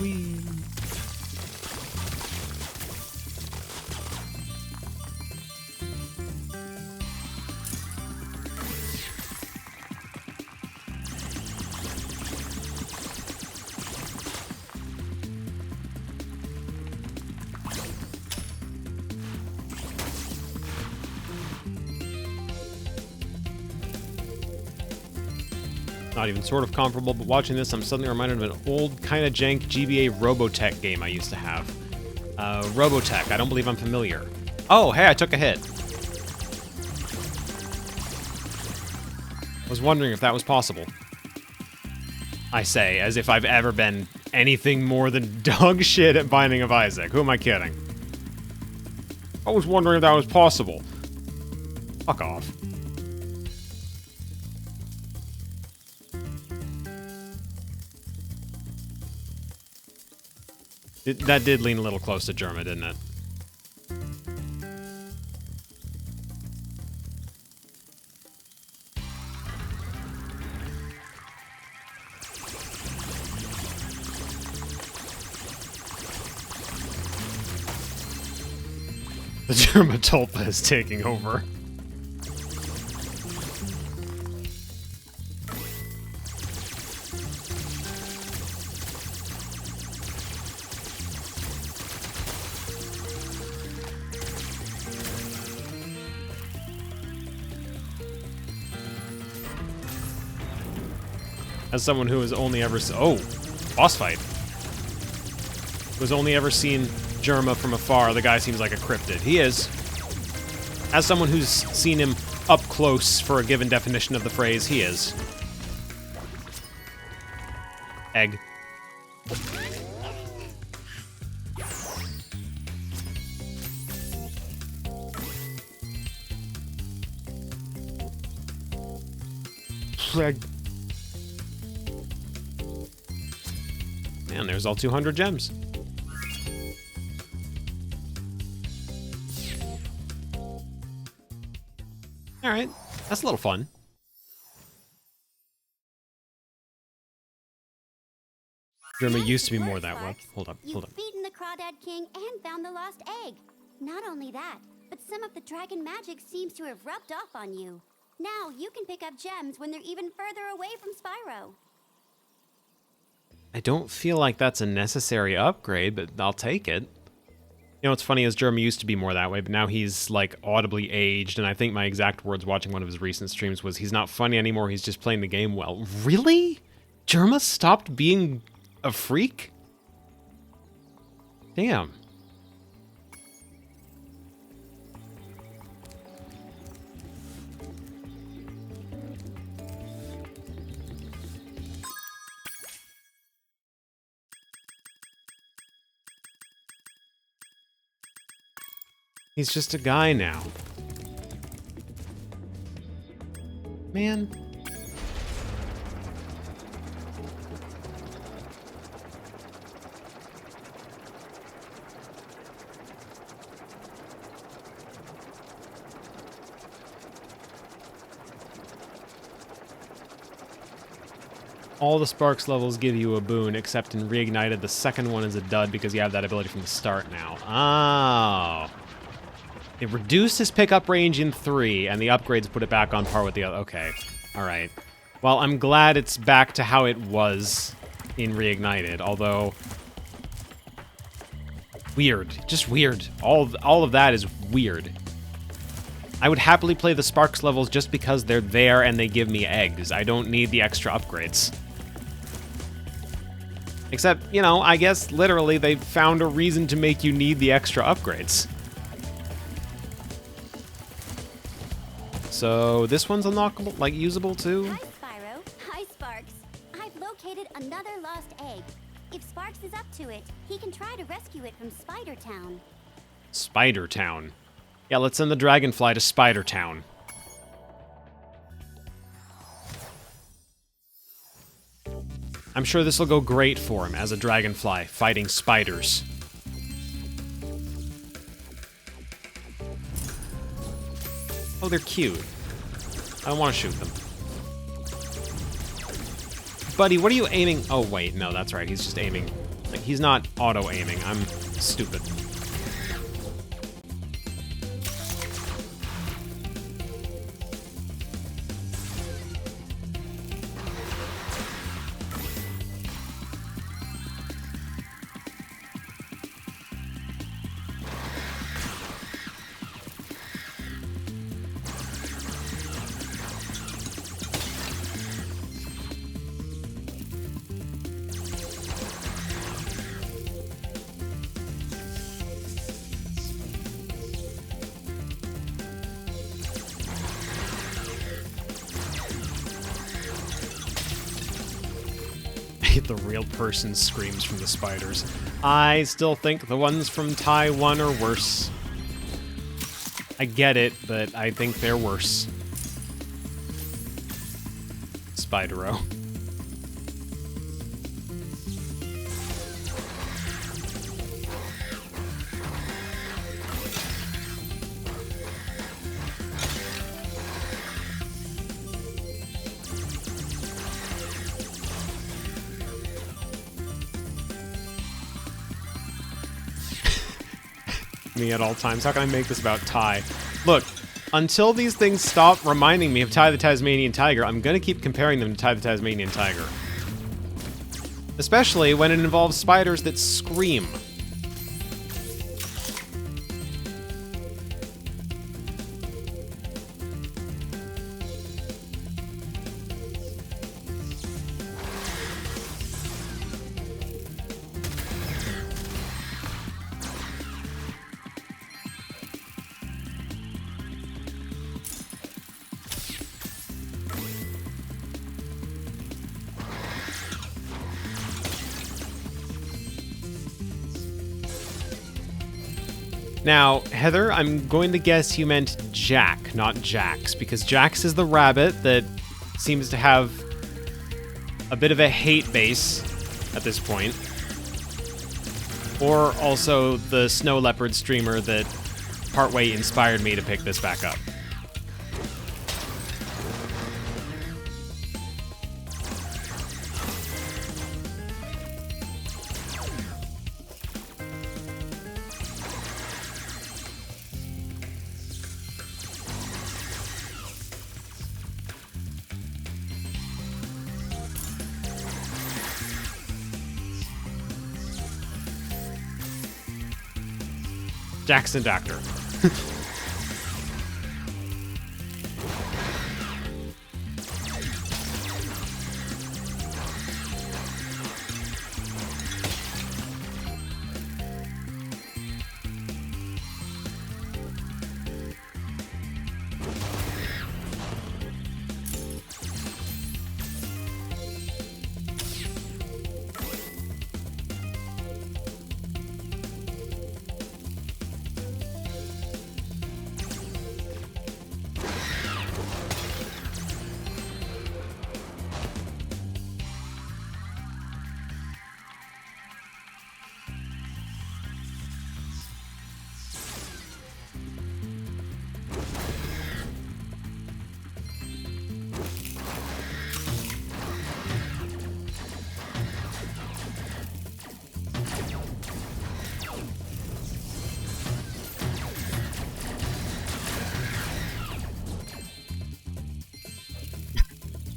Speaker 1: Whee! Not even sort of comparable, but watching this, I'm suddenly reminded of an old, kind of jank GBA Robotech game I used to have. Robotech, I don't believe I'm familiar. Oh, hey, I took a hit. I was wondering if that was possible. I say, as if I've ever been anything more than dog shit at Binding of Isaac. Who am I kidding? I was wondering if that was possible. Fuck off. That did lean a little close to Germa, didn't it? The Germa Tulpa is taking over. As someone who has only ever boss fight. Who has only ever seen Germa from afar, the guy seems like a cryptid. He is. As someone who's seen him up close for a given definition of the phrase, he is. Egg. Egg. And there's all 200 gems. Alright, that's a little fun. Germa used to be more that way. Hold up.
Speaker 13: You've beaten the Crawdad King and found the lost egg. Not only that, but some of the dragon magic seems to have rubbed off on you. Now you can pick up gems when they're even further away from Spyro.
Speaker 1: I don't feel like that's a necessary upgrade, but I'll take it. You know what's funny is Germa used to be more that way, but now he's like audibly aged, and I think my exact words watching one of his recent streams was, he's not funny anymore, he's just playing the game well. Really? Germa stopped being a freak? Damn. He's just a guy now. Man. All the Sparks levels give you a boon, except in Reignited, the second one is a dud because you have that ability from the start now. Oh. It reduced his pickup range in 3, and the upgrades put it back on par with the other. Okay. Alright. Well, I'm glad it's back to how it was in Reignited, although... Weird. Just weird. All of that is weird. I would happily play the Sparks levels just because they're there and they give me eggs. I don't need the extra upgrades. Except, you know, I guess literally they found a reason to make you need the extra upgrades. So this one's unlockable, like usable too?
Speaker 13: Hi, Spyro. Hi, Sparks. I've located another lost egg. If Sparks is up to it, he can try to rescue it from Spider Town.
Speaker 1: Spider Town. Yeah, let's send the Dragonfly to Spider Town. I'm sure this will go great for him as a Dragonfly fighting spiders. Oh, they're cute. I don't want to shoot them. Buddy, what are you aiming? Oh, wait, no, that's right. He's just aiming Like, he's not auto-aiming. I'm stupid. The real person screams from the spiders. I still think the ones from Taiwan are worse. I get it, but I think they're worse. Spyro. Me at all times. How can I make this about Ty? Look, until these things stop reminding me of Ty the Tasmanian Tiger, I'm gonna keep comparing them to Ty the Tasmanian Tiger. Especially when it involves spiders that scream. Now, Heather, I'm going to guess you meant Jack, not Jax, because Jax is the rabbit that seems to have a bit of a hate base at this point. Or also the Snow Leopard streamer that partway inspired me to pick this back up. Jackson Doctor.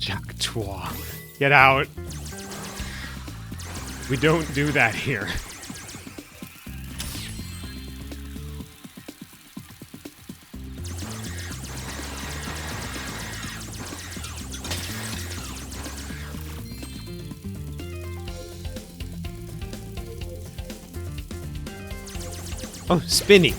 Speaker 1: Jactoire. Get out. We don't do that here. Oh, Spinny.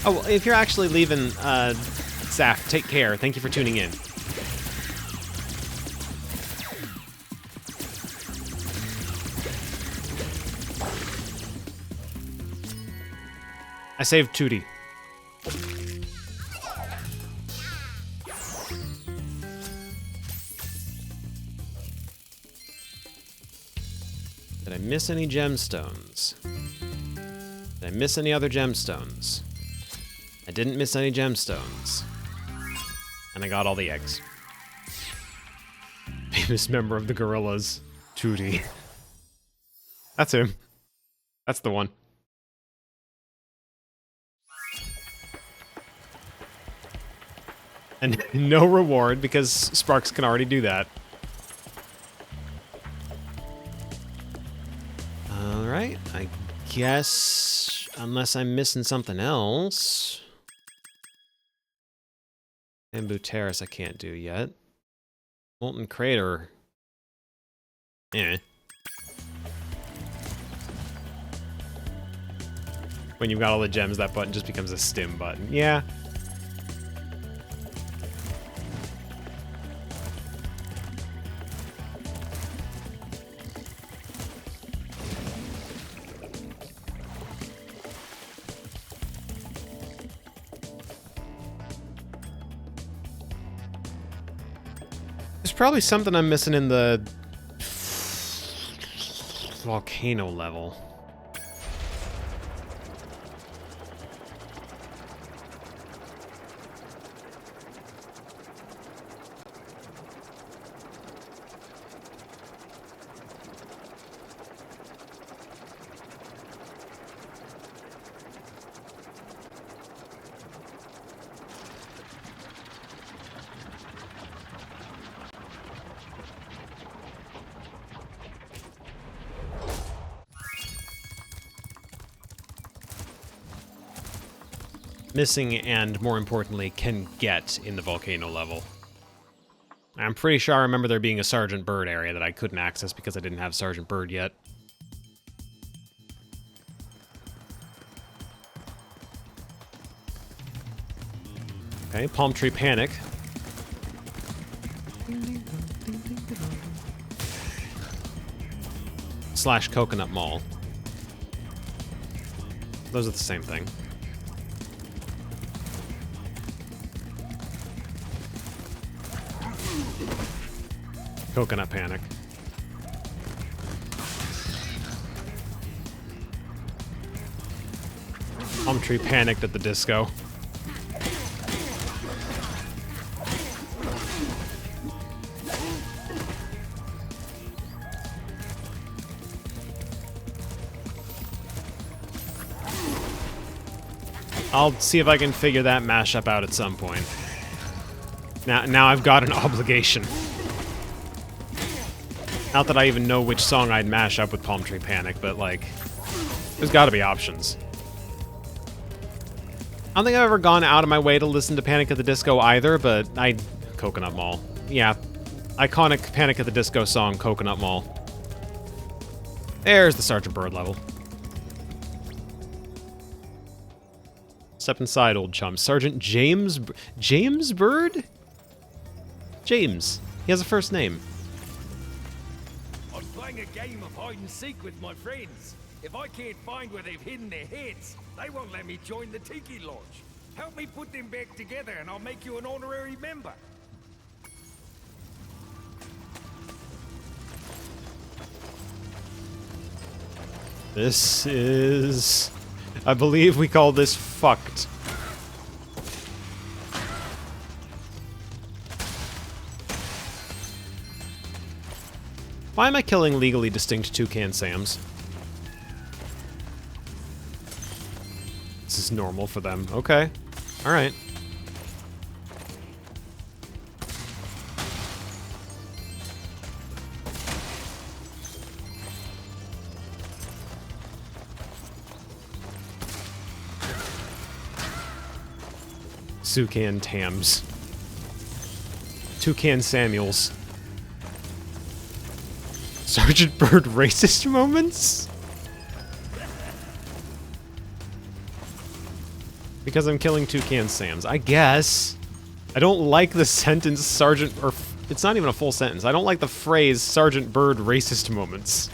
Speaker 1: Oh, well, if you're actually leaving, Saf, take care. Thank you for tuning in. I saved Tootie. Did I miss any gemstones? Did I miss any other gemstones? I didn't miss any gemstones. And I got all the eggs. Famous member of the gorillas, Judy. That's him. That's the one. And no reward, because Sparks can already do that. Alright, I guess... unless I'm missing something else... Bamboo Terrace I can't do yet. Molten Crater... eh. When you've got all the gems, that button just becomes a stim button. Yeah. There's probably something I'm missing in the volcano level. Missing and, more importantly, can get in the volcano level. I'm pretty sure I remember there being a Sergeant Bird area that I couldn't access because I didn't have Sergeant Bird yet. Okay, Palm Tree Panic. / Coconut Mall. Those are the same thing. Coconut Panic. Palm Tree Panicked at the disco. I'll see if I can figure that mashup out at some point. Now I've got an obligation. Not that I even know which song I'd mash up with Palm Tree Panic, but, like, there's gotta be options. I don't think I've ever gone out of my way to listen to Panic at the Disco either, but Coconut Mall. Yeah. Iconic Panic at the Disco song, Coconut Mall. There's the Sergeant Bird level. Step inside, old chum. Sergeant James... James Bird? James. He has a first name.
Speaker 14: I'm playing a game of hide and seek with my friends. If I can't find where they've hidden their heads, they won't let me join the Tiki Lodge. Help me put them back together and I'll make you an honorary member.
Speaker 1: This is... I believe we call this fucked. Why am I killing legally distinct Toucan Sams? This is normal for them. Okay. Alright. Toucan Tams. Toucan Samuels. Sergeant Bird racist moments? Because I'm killing Toucan Sams. I guess. I don't like the sentence Sergeant... or it's not even a full sentence. I don't like the phrase Sergeant Bird racist moments.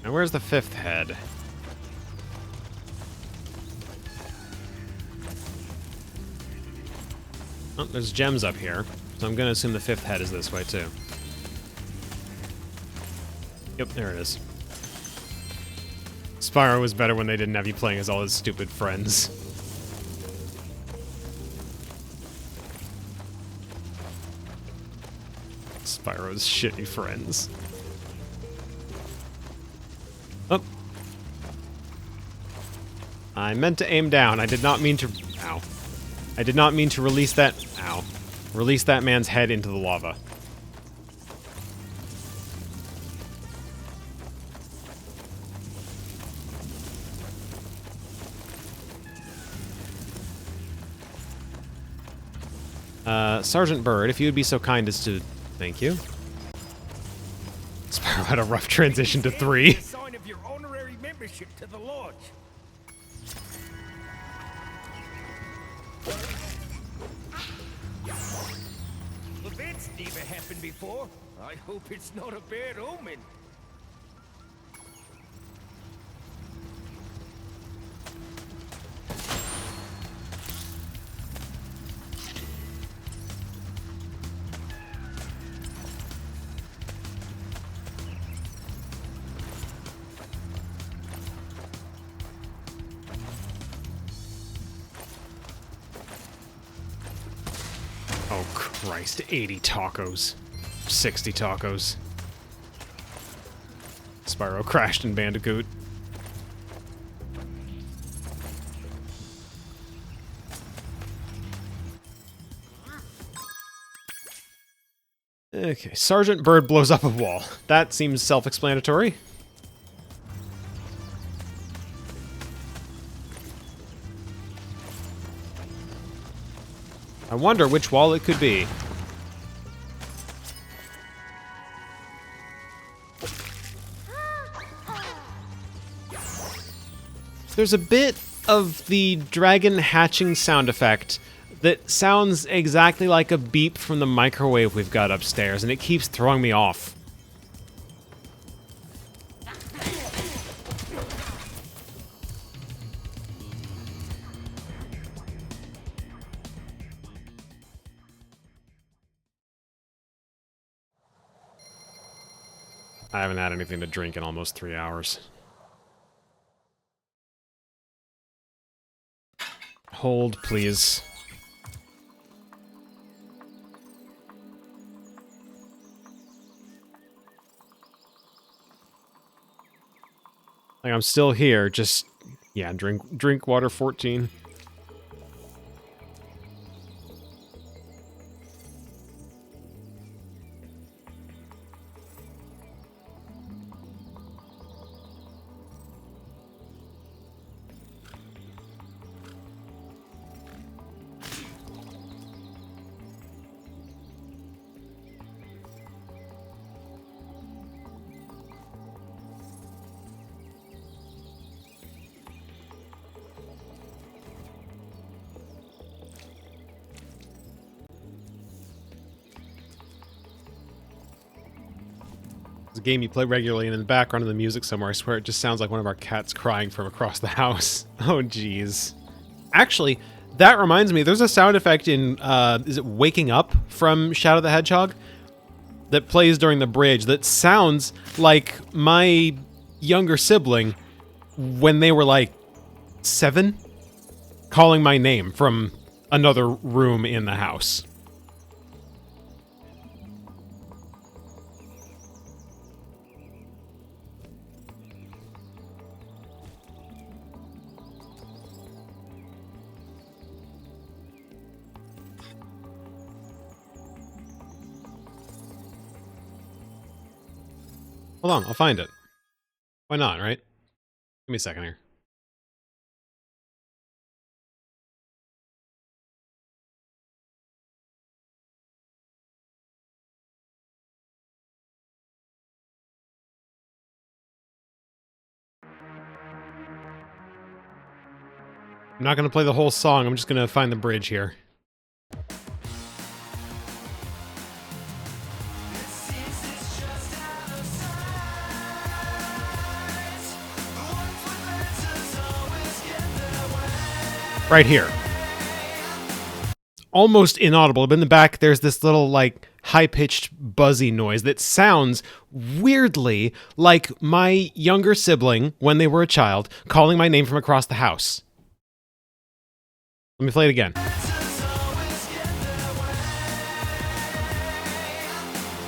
Speaker 1: Now where's the 5th head? Oh, there's gems up here, so I'm gonna assume the 5th head is this way too. Yep, there it is. Spyro was better when they didn't have you playing as all his stupid friends. Spyro's shitty friends. Oh. I meant to aim down. I did not mean to... Ow. I did not mean to release that... Ow. Release that man's head into the lava. Sergeant Bird, if you would be so kind as to... Thank you. Spyro had a rough transition to 3.
Speaker 14: Sign of your honorary membership to the lodge. Well, that's never happened before. I hope it's not a bad omen.
Speaker 1: Oh Christ, 80 tacos. 60 tacos. Spyro crashed in Bandicoot. Okay, Sergeant Bird blows up a wall. That seems self-explanatory. I wonder which wall it could be. There's a bit of the dragon hatching sound effect that sounds exactly like a beep from the microwave we've got upstairs, and it keeps throwing me off. I haven't had anything to drink in almost 3 hours. Hold, please. Like, I'm still here, just... Yeah, drink water 14. It's a game you play regularly, and in the background of the music somewhere, I swear it just sounds like one of our cats crying from across the house. Oh, jeez. Actually, that reminds me, there's a sound effect in, is it Waking Up from Shadow the Hedgehog? That plays during the bridge that sounds like my younger sibling when they were like 7, calling my name from another room in the house. Hold on, I'll find it. Why not, right? Give me a second here. I'm not going to play the whole song, I'm just going to find the bridge here. Right here. Almost inaudible, but in the back there's this little, like, high-pitched buzzy noise that sounds weirdly like my younger sibling, when they were a child, calling my name from across the house. Let me play it again.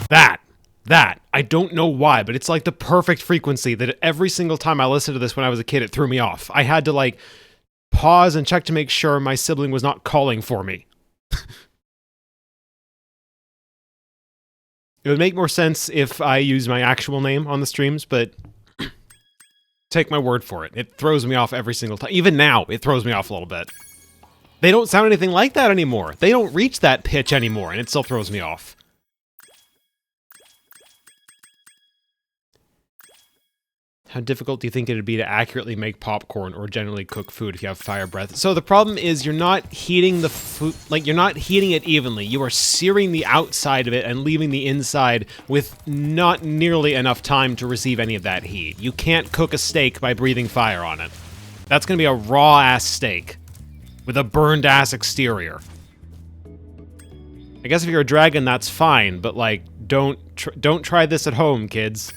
Speaker 1: That. I don't know why, but it's like the perfect frequency that every single time I listened to this when I was a kid, it threw me off. I had to, like, pause and check to make sure my sibling was not calling for me. It would make more sense if I use my actual name on the streams, but take my word for it. It throws me off every single time. Even now, it throws me off a little bit. They don't sound anything like that anymore. They don't reach that pitch anymore, and it still throws me off. How difficult do you think it would be to accurately make popcorn or generally cook food if you have fire breath? So the problem is you're not heating the food, like you're not heating it evenly. You are searing the outside of it and leaving the inside with not nearly enough time to receive any of that heat. You can't cook a steak by breathing fire on it. That's gonna be a raw-ass steak with a burned-ass exterior. I guess if you're a dragon, that's fine, but like, don't try this at home, kids.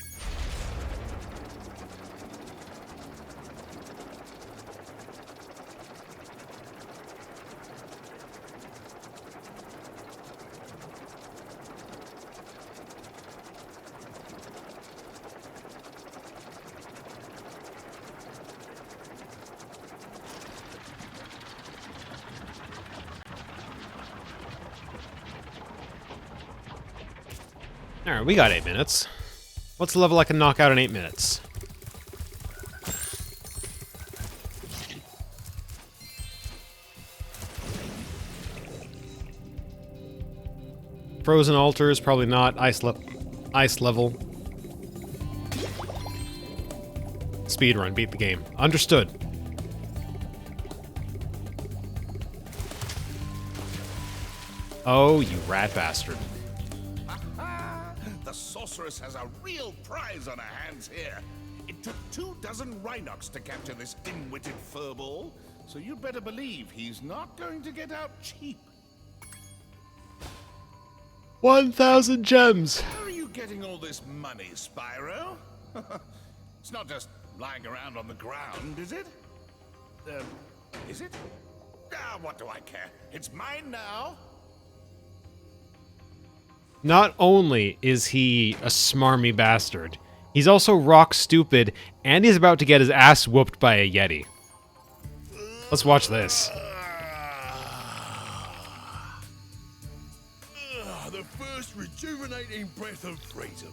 Speaker 1: Alright, we got 8 minutes. What's the level I can knock out in 8 minutes? Frozen altars, probably not. Ice level. Speedrun, beat the game. Understood. Oh, you rat bastard.
Speaker 7: The sorceress has a real prize on her hands here. It took 24 Rhinox to capture this dim-witted furball, so you'd better believe he's not going to get out cheap.
Speaker 1: 1,000 gems!
Speaker 7: How are you getting all this money, Spyro? It's not just lying around on the ground, is it? Is it? Ah, what do I care? It's mine now.
Speaker 1: Not only is he a smarmy bastard, he's also rock stupid, and he's about to get his ass whooped by a Yeti. Let's watch this.
Speaker 15: The first rejuvenating breath of freedom.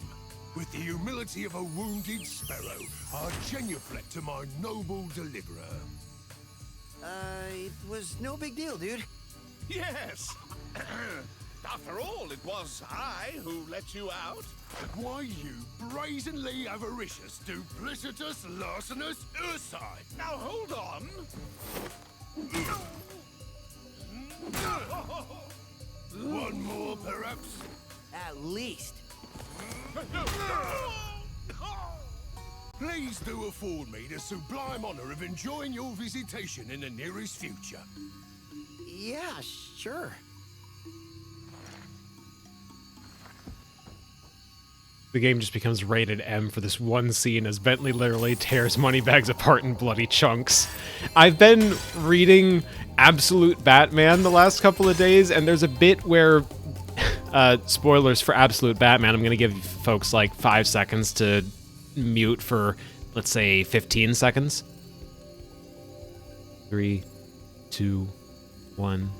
Speaker 15: With the humility of a wounded sparrow, I genuflect to my noble deliverer.
Speaker 6: It was no big deal, dude.
Speaker 7: Yes. After all, it was I who let you out.
Speaker 15: Why, you brazenly avaricious, duplicitous, larcenous ursine.
Speaker 7: Now hold on.
Speaker 15: One more, perhaps?
Speaker 6: At least.
Speaker 15: Please do afford me the sublime honor of enjoying your visitation in the nearest future.
Speaker 6: Yeah, sure.
Speaker 1: The game just becomes rated M for this one scene as Bentley literally tears Moneybags apart in bloody chunks. I've been reading Absolute Batman the last couple of days, and there's a bit where, spoilers for Absolute Batman, I'm gonna give folks like 5 seconds to mute for, let's say, 15 seconds. 3, 2, 1...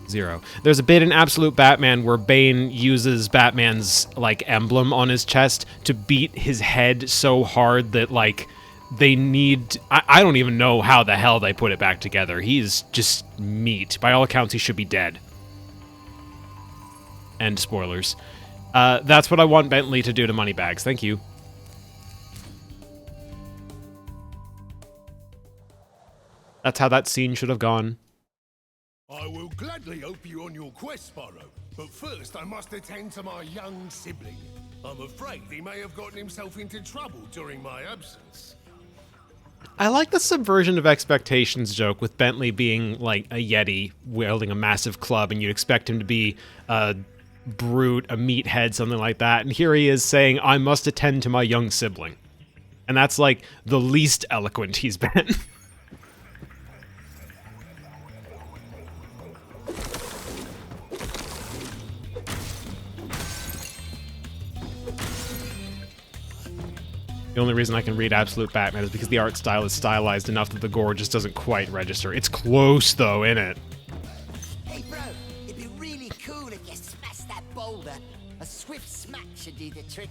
Speaker 1: 0. There's a bit in Absolute Batman where Bane uses Batman's, like, emblem on his chest to beat his head so hard that, like, they need... I don't even know how the hell they put it back together. He's just meat. By all accounts, he should be dead. End spoilers. That's what I want Bentley to do to Moneybags. Thank you. That's how that scene should have gone.
Speaker 15: I will gladly help you on your quest, Spyro, but first I must attend to my young sibling. I'm afraid he may have gotten himself into trouble during my absence.
Speaker 1: I like the subversion of expectations joke with Bentley being like a Yeti wielding a massive club, and you'd expect him to be a brute, a meathead, something like that. And here he is saying, I must attend to my young sibling. And that's like the least eloquent he's been. The only reason I can read Absolute Batman is because the art style is stylized enough that the gore just doesn't quite register. It's close, though, innit?
Speaker 16: Hey, bro, it'd be really cool if you smashed that boulder. A swift smack should do the trick.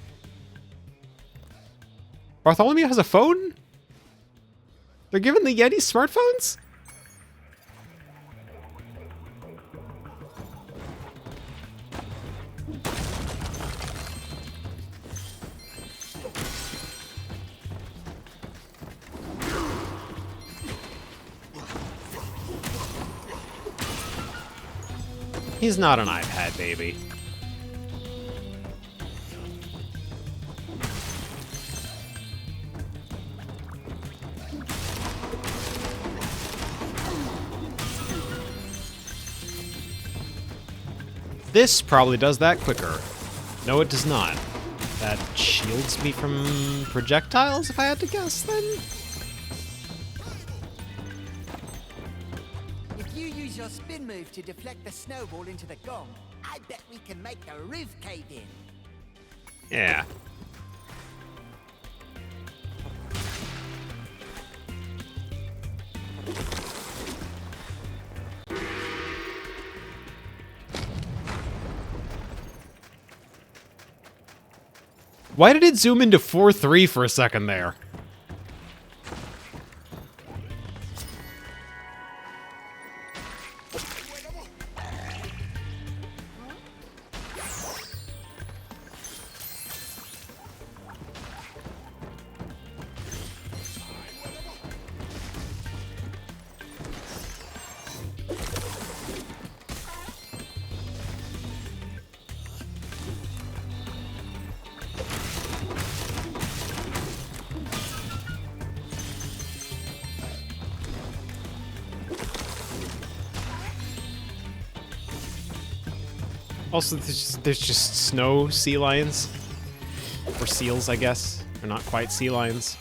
Speaker 1: Bartholomew has a phone? They're giving the Yeti smartphones? He's not an iPad baby. This probably does that quicker. No, it does not. That shields me from projectiles, if I had to guess, then?
Speaker 16: If you use your spin move to deflect the snowball into the gong, I bet we can make the roof cave in.
Speaker 1: Yeah. Why did it zoom into 4:3 for a second there? Also, there's just snow sea lions. Or seals, I guess. They're not quite sea lions.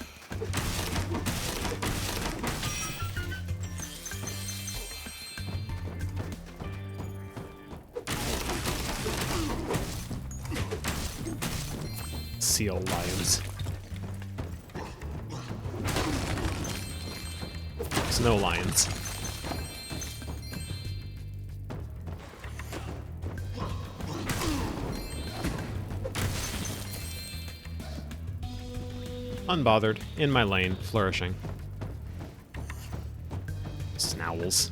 Speaker 1: Seal lions. Snow lions. Unbothered, in my lane, flourishing. Snowls.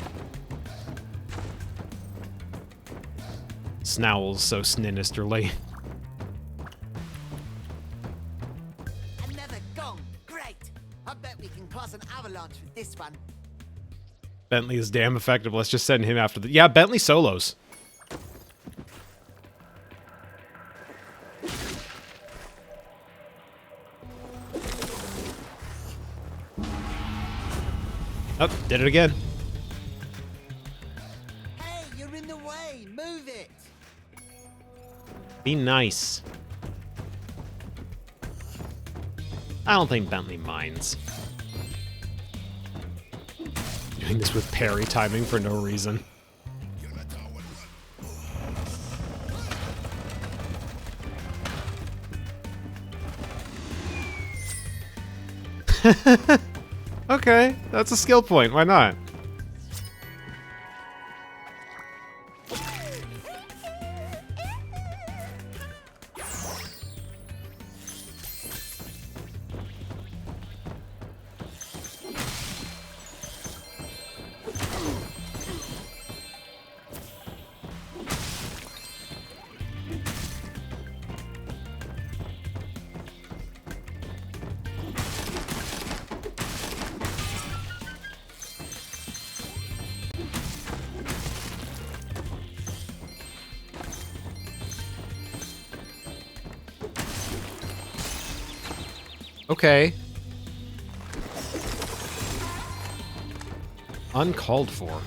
Speaker 1: Snowls so sinisterly.
Speaker 16: Another gong, great! I bet we can cause an avalanche with this one.
Speaker 1: Bentley is damn effective. Let's just send him after the... Yeah, Bentley solos. Oh, did it again.
Speaker 16: Hey, you're in the way. Move it.
Speaker 1: Be nice. I don't think Bentley minds. Doing this with parry timing for no reason. Okay, that's a skill point. Why not? Okay. Uncalled for.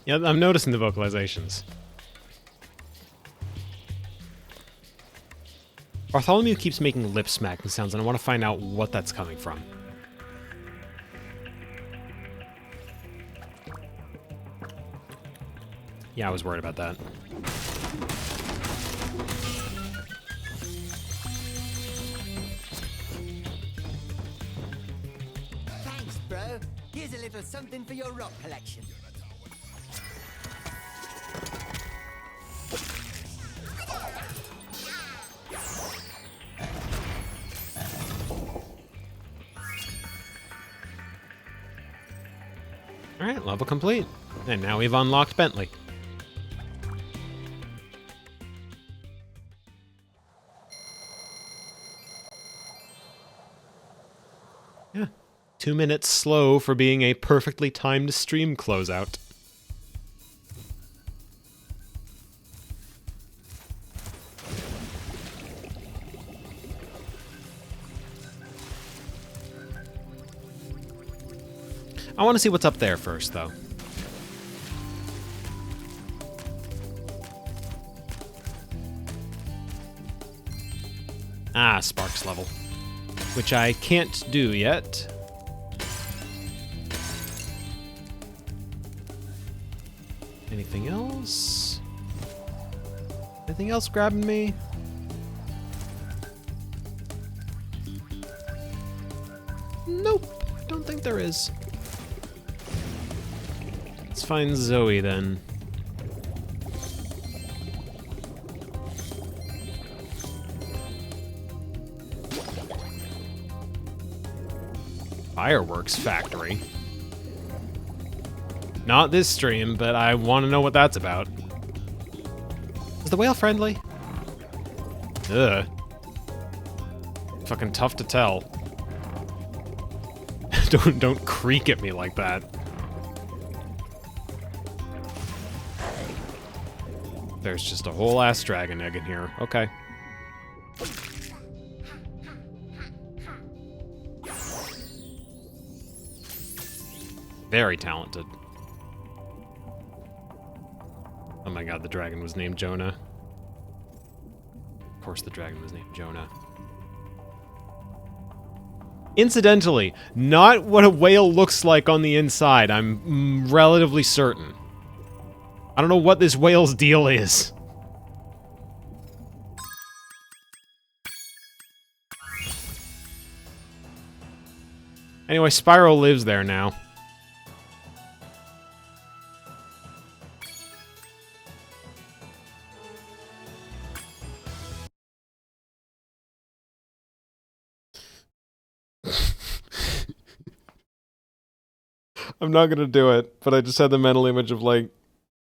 Speaker 1: Yeah, I'm noticing the vocalizations. Bartholomew keeps making lip smacking sounds, and I want to find out what that's coming from. Yeah, I was worried about that.
Speaker 16: Thanks, bro. Here's a little something for your rock collection.
Speaker 1: Alright, level complete. And now we've unlocked Bentley. Yeah. 2 minutes slow for being a perfectly timed stream closeout. I want to see what's up there first, though. Ah, Sparks level. Which I can't do yet. Anything else? Anything else grabbing me? Nope, I don't think there is. Let's find Zoe then. Fireworks factory. Not this stream, but I want to know what that's about. Is the whale friendly? Ugh. Fucking tough to tell. Don't creak at me like that. There's just a whole ass dragon egg in here. Okay. Very talented. Oh my god, the dragon was named Jonah. Of course the dragon was named Jonah. Incidentally, not what a whale looks like on the inside, I'm relatively certain. I don't know what this whale's deal is. Anyway, Spyro lives there now. I'm not gonna do it, but I just had the mental image of, like,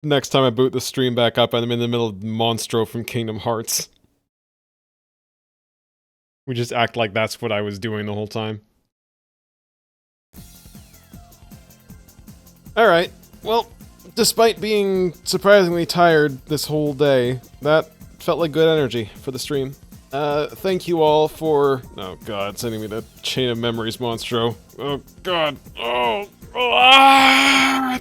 Speaker 1: next time I boot the stream back up, I'm in the middle of Monstro from Kingdom Hearts. We just act like that's what I was doing the whole time. Alright, well, despite being surprisingly tired this whole day, that felt like good energy for the stream. Thank you all for... Oh god, sending me the Chain of Memories Monstro. Oh god, oh... Ah!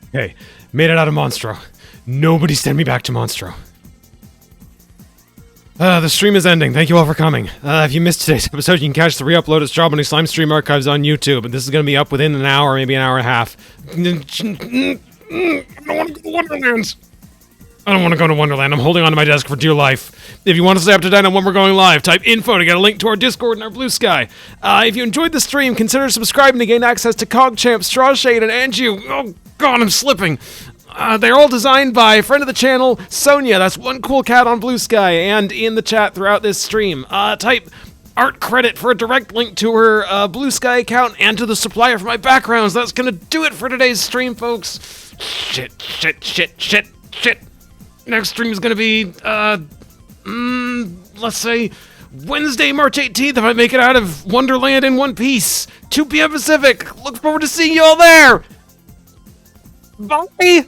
Speaker 1: Okay, made it out of Monstro. Nobody send me back to Monstro. The stream is ending. Thank you all for coming. If you missed today's episode, you can catch the re-upload of Strawbunny Slime stream archives on YouTube, and this is going to be up within an hour, maybe an hour and a half. I don't want to go to Wonderland. I don't want to go to Wonderland. I'm holding on to my desk for dear life. If you want to stay up to date on when we're going live, type info to get a link to our Discord and our Blue Sky. If you enjoyed the stream, consider subscribing to gain access to CogChamp, Strawshade, and Anju. Oh god, I'm slipping. They're all designed by a friend of the channel, Sonia. That's one cool cat on Blue Sky, and in the chat throughout this stream. Type art credit for a direct link to her Blue Sky account and to the supplier for my backgrounds. That's gonna do it for today's stream, folks. Shit. Next stream is gonna be, let's say, Wednesday, March 18th, if I make it out of Wonderland in one piece. 2 p.m. Pacific. Look forward to seeing you all there. Bye!